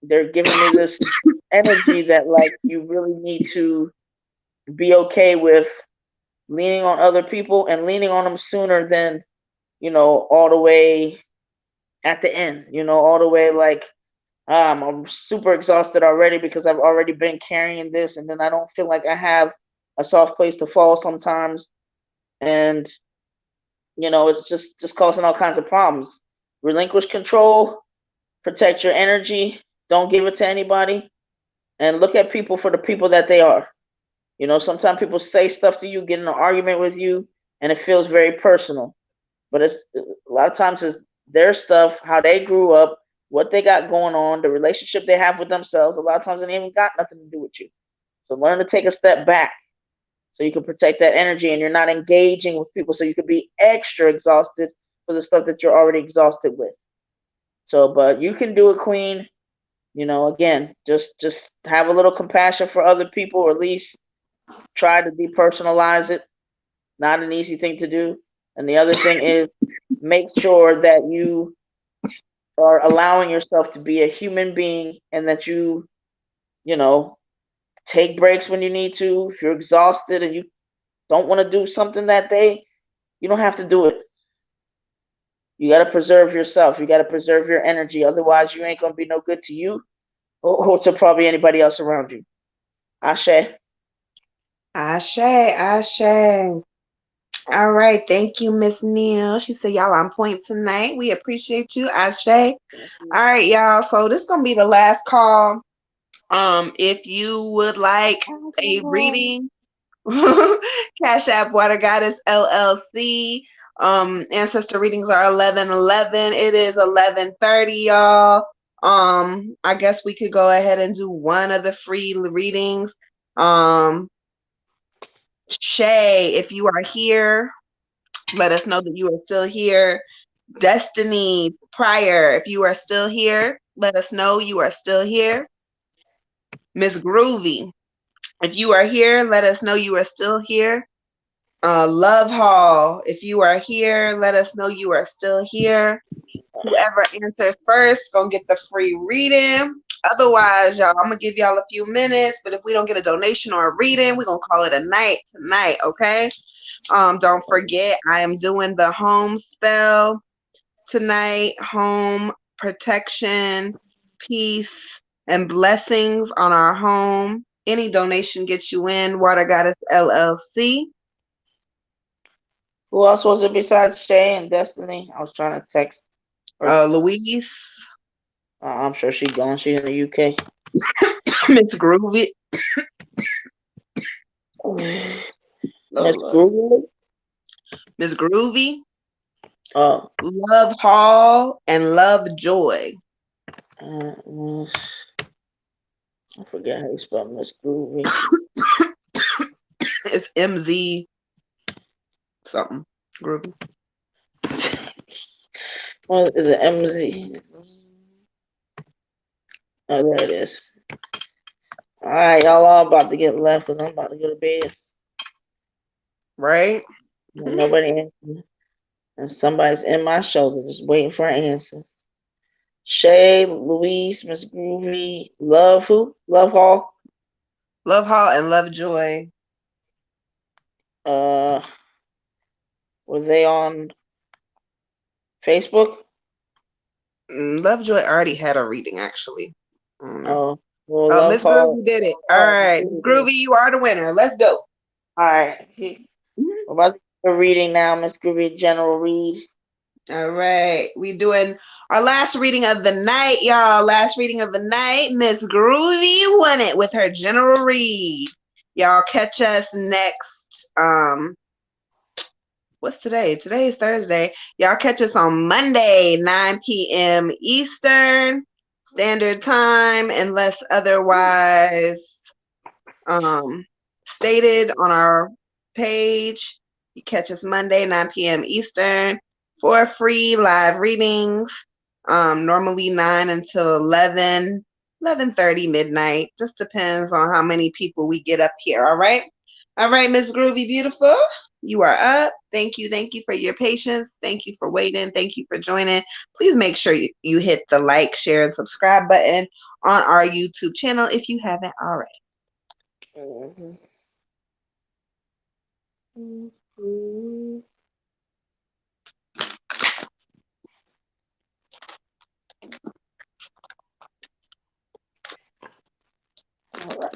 they're giving me this energy that like you really need to be okay with leaning on other people and leaning on them sooner than, all the way at the end, all the way like, I'm super exhausted already because I've already been carrying this, and then I don't feel like I have a soft place to fall sometimes. And, it's just causing all kinds of problems. Relinquish control, protect your energy, don't give it to anybody, and look at people for the people that they are. Sometimes people say stuff to you, get in an argument with you, and it feels very personal. But it's a lot of times it's their stuff, how they grew up, what they got going on, the relationship they have with themselves. A lot of times it ain't even got nothing to do with you. So learn to take a step back so you can protect that energy and you're not engaging with people so you can be extra exhausted for the stuff that you're already exhausted with. So, but you can do it, Queen. Again, just have a little compassion for other people, or at least try to depersonalize it. Not an easy thing to do. And the other thing is make sure that you are allowing yourself to be a human being, and that you know, take breaks when you need to. If you're exhausted and you don't want to do something that day, you don't have to do it. You got to preserve yourself. You got to preserve your energy. Otherwise, you ain't going to be no good to you or to probably anybody else around you. Ashe. Ashe, Ashe. All right, thank you, Miss Neil. She said y'all on point tonight. We appreciate you, Ashe. All right, y'all. So this is gonna be the last call. If you would like a reading, Cash App Water Goddess LLC. Ancestor readings are 11:11. It is 11:30, y'all. I guess we could go ahead and do one of the free readings. Shay, if you are here, let us know that you are still here. Destiny Pryor, if you are still here, let us know you are still here. Miss Groovy, if you are here, let us know you are still here. Love Hall, if you are here, let us know you are still here. Whoever answers first gonna get the free reading. Otherwise, y'all, I'm gonna give y'all a few minutes, but if we don't get a donation or a reading, we're gonna call it a night tonight, okay? Don't forget, I am doing the home spell tonight, home, protection, peace, and blessings on our home. Any donation gets you in. Water Goddess LLC. Who else was it besides Shay and Destiny? I was trying to text her. Louise, I'm sure she's gone. She's in the UK. Miss Groovy. Miss Groovy. Miss Groovy. Oh. Love Hall and Love Joy. I forget how you spell Miss Groovy. It's MZ something. Groovy. What is it? MZ. Oh, there it is. All right, y'all all about to get left because I'm about to go to bed. Right? Nobody answers. And somebody's in my shoulder just waiting for answers. Shay, Louise, Miss Groovy, Love who? Love Hall. Love Hall and Love Joy. Were they on Facebook? Lovejoy already had a reading, actually. Oh, well, Miss Groovy did it. All right, Miss Groovy, you are the winner. Let's go. All right. We're about to do a reading now, Miss Groovy, general read. All right, we doing our last reading of the night, y'all. Last reading of the night. Miss Groovy won it with her general read. Y'all catch us next. What's today? Today is Thursday. Y'all catch us on Monday, 9 p.m. Eastern Standard Time, unless otherwise stated on our page. You catch us Monday, 9 p.m. Eastern for free live readings. Normally 9 until 11, 11:30 midnight. Just depends on how many people we get up here. All right. All right, Miss Groovy Beautiful. You are up. Thank you. Thank you for your patience. Thank you for waiting. Thank you for joining. Please make sure you hit the like, share, and subscribe button on our YouTube channel if you haven't already. Mm-hmm. All right.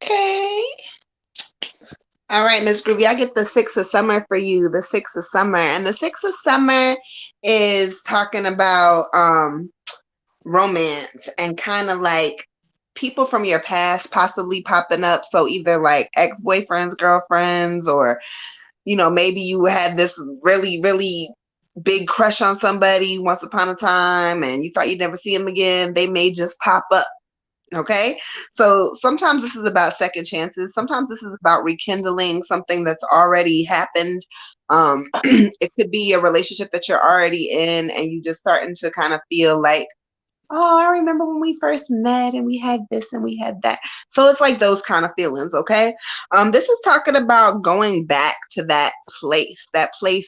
Okay. All right, Miss Groovy, I get the 6 of summer for you. The 6 of summer. And the 6 of summer is talking about romance and kind of like people from your past possibly popping up. So either like ex-boyfriends, girlfriends, or maybe you had this really, really big crush on somebody once upon a time and you thought you'd never see them again. They may just pop up. Okay. So sometimes this is about second chances. Sometimes this is about rekindling something that's already happened. It could be a relationship that you're already in and you just starting to kind of feel like, oh, I remember when we first met and we had this and we had that. So it's like those kind of feelings, okay? This is talking about going back to that place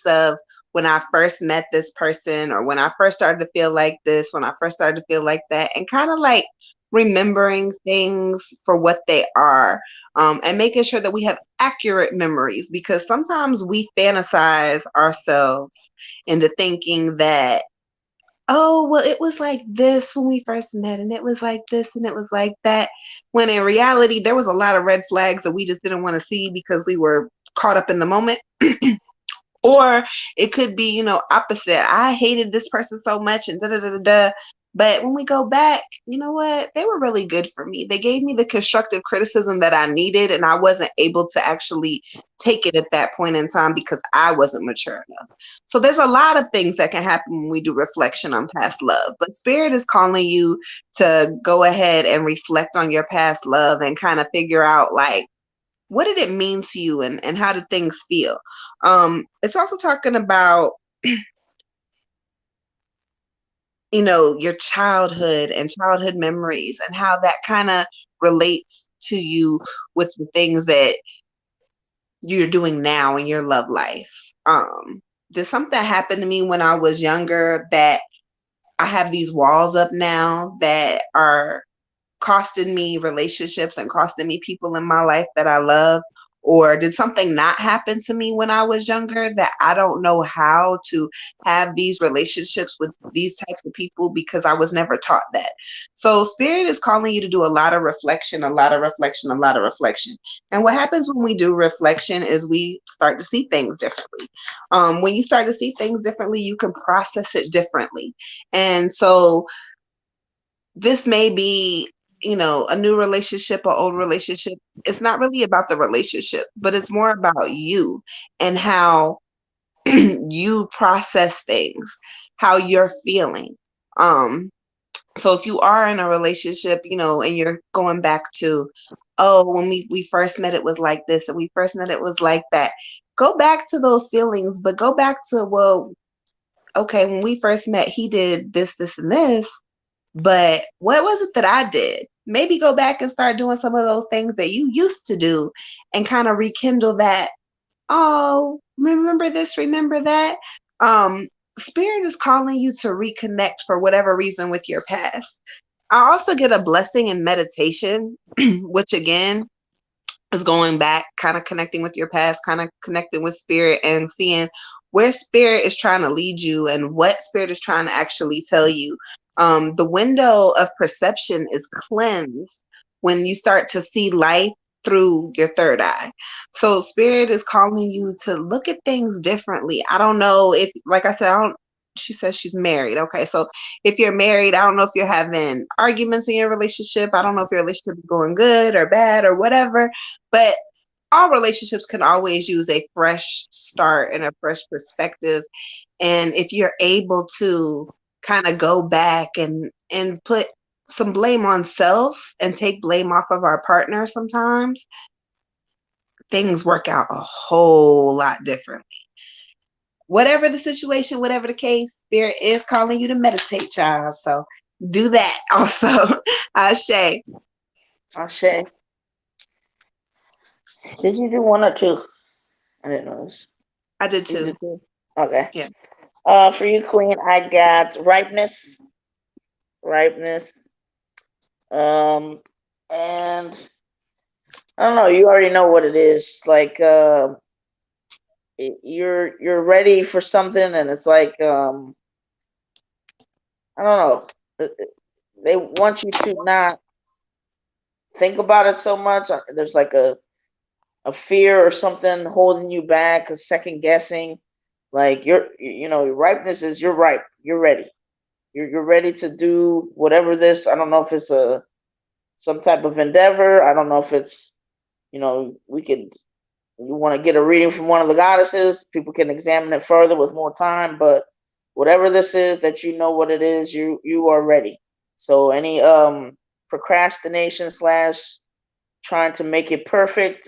of when I first met this person or when I first started to feel like this, when I first started to feel like that, and kind of like remembering things for what they are, and making sure that we have accurate memories because sometimes we fantasize ourselves into thinking that, oh, well, it was like this when we first met, and it was like this, and it was like that. When in reality, there was a lot of red flags that we just didn't want to see because we were caught up in the moment. Or it could be, opposite. I hated this person so much and da da da da da. But when we go back, you know what? They were really good for me. They gave me the constructive criticism that I needed, and I wasn't able to actually take it at that point in time because I wasn't mature enough. So there's a lot of things that can happen when we do reflection on past love. But Spirit is calling you to go ahead and reflect on your past love and kind of figure out like, what did it mean to you, and how did things feel? It's also talking about, your childhood and childhood memories and how that kind of relates to you with the things that you're doing now in your love life. There's something that happened to me when I was younger that I have these walls up now that are costing me relationships and costing me people in my life that I love? Or did something not happen to me when I was younger that I don't know how to have these relationships with these types of people because I was never taught that? So, Spirit is calling you to do a lot of reflection, a lot of reflection, a lot of reflection. And what happens when we do reflection is we start to see things differently. When you start to see things differently, you can process it differently. And so, this may be, a new relationship or old relationship. It's not really about the relationship, but it's more about you and how you process things, how you're feeling. um so if you are in a relationship, and you're going back to, oh, when we first met it was like this, and we first met it was like that, go back to those feelings, but go back to, well, okay, when we first met he did this and this, but what was it that I did? Maybe go back and start doing some of those things that you used to do and kind of rekindle that. Oh, remember this, remember that. Um, Spirit is calling you to reconnect for whatever reason with your past. I also get a blessing in meditation, which again is going back, kind of connecting with your past, kind of connecting with spirit and seeing where spirit is trying to lead you and what spirit is trying to actually tell you. The window of perception is cleansed when you start to see life through your third eye. So spirit is calling you to look at things differently. I don't know if, like I said, I don't. She says she's married. Okay, so if you're married, I don't know if you're having arguments in your relationship. I don't know if your relationship is going good or bad or whatever, but all relationships can always use a fresh start and a fresh perspective. And if you're able to kind of go back and put some blame on self and take blame off of our partner, sometimes things work out a whole lot differently. Whatever the situation, whatever the case, spirit is calling you to meditate, child. So do that also. Shay. Ashe. Did you do one or two? I didn't notice. I did You too. did two. Okay. Yeah. For you, Queen, I got ripeness, ripeness. Um, and I don't know. You already know what it is. Like, you're ready for something, and it's like, I don't know. They want you to not think about it so much. There's like a fear or something holding you back, a second guessing. Like your ripeness is you're ripe. You're ready. You're ready to do whatever this. I don't know if it's a some type of endeavor. I don't know if it's we could you want to get a reading from one of the goddesses. People can examine it further with more time. But whatever this is, that you know what it is, you are ready. So any procrastination slash trying to make it perfect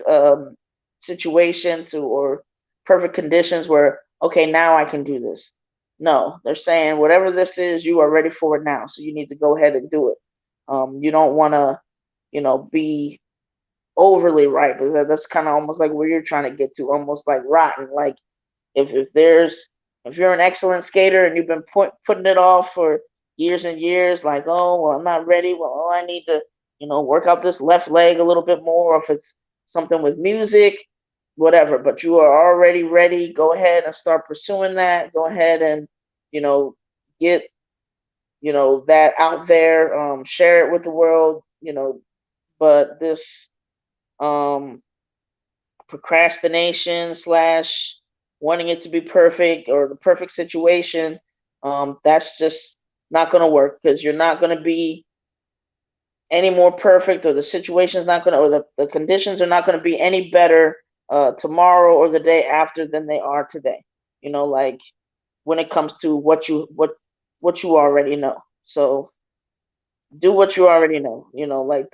situation to or perfect conditions where okay now I can do this. No, they're saying whatever this is, you are ready for it now. So you need to go ahead and do it. You don't want to, be overly ripe. That's kind of almost like where you're trying to get to, almost like rotten. Like if you're an excellent skater and you've been putting it off for years and years, like, oh well, I'm not ready. Well, oh, I need to work out this left leg a little bit more. Or if it's something with music, whatever. But you are already ready. Go ahead and start pursuing that. Go ahead and you know get that out there. Share it with the world. But this um procrastination slash wanting it to be perfect or the perfect situation, that's just not going to work because you're not going to be any more perfect, or the situation's not going to, or the conditions are not going to be any better tomorrow or the day after than they are today. Like when it comes to what you already know. So do what you already know. Like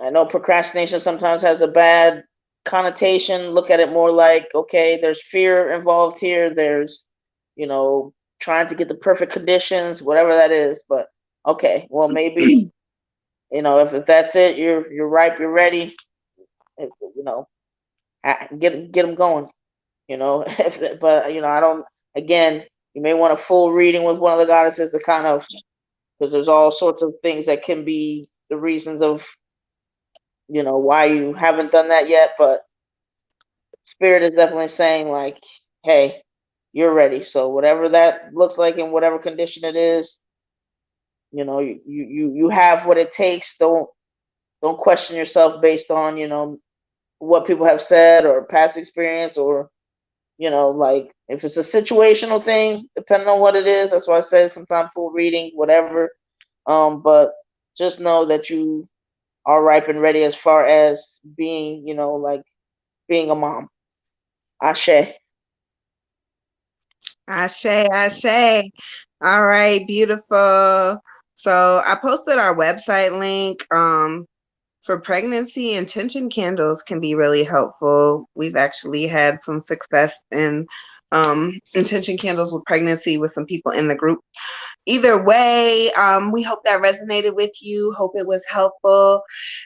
I know procrastination sometimes has a bad connotation. Look at it more like, okay, there's fear involved here. There's, you know, trying to get the perfect conditions, whatever that is. But okay, well, maybe, if that's it, you're ripe, you're ready. You know, get them going. But I don't. Again, you may want a full reading with one of the goddesses to kind of, because there's all sorts of things that can be the reasons of why you haven't done that yet. But spirit is definitely saying like, hey, you're ready. So whatever that looks like in whatever condition it is, you have what it takes. Don't question yourself based on what people have said or past experience, or like if it's a situational thing, depending on what it is. That's why I say sometimes full reading, whatever. But just know that you are ripe and ready as far as being, like being a mom. Ashe. Ashe, Ashe. All right, beautiful. So I posted our website link. For pregnancy, intention candles can be really helpful. We've actually had some success in intention candles with pregnancy with some people in the group. Either way, we hope that resonated with you. Hope it was helpful.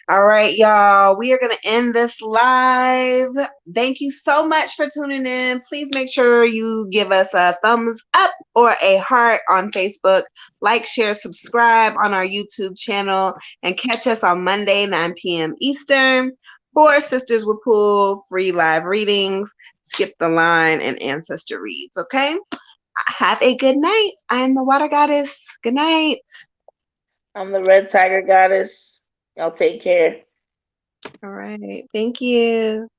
All right, y'all. We are going to end this live. Thank you so much for tuning in. Please make sure you give us a thumbs up or a heart on Facebook. Like, share, subscribe on our YouTube channel, and catch us on Monday, 9 p.m. Eastern for Sisters with Pool free live readings, Skip the Line, and Ancestor reads. Okay? Have a good night. I am the water goddess. Good night. I'm the red tiger goddess. Y'all take care. All right. Thank you.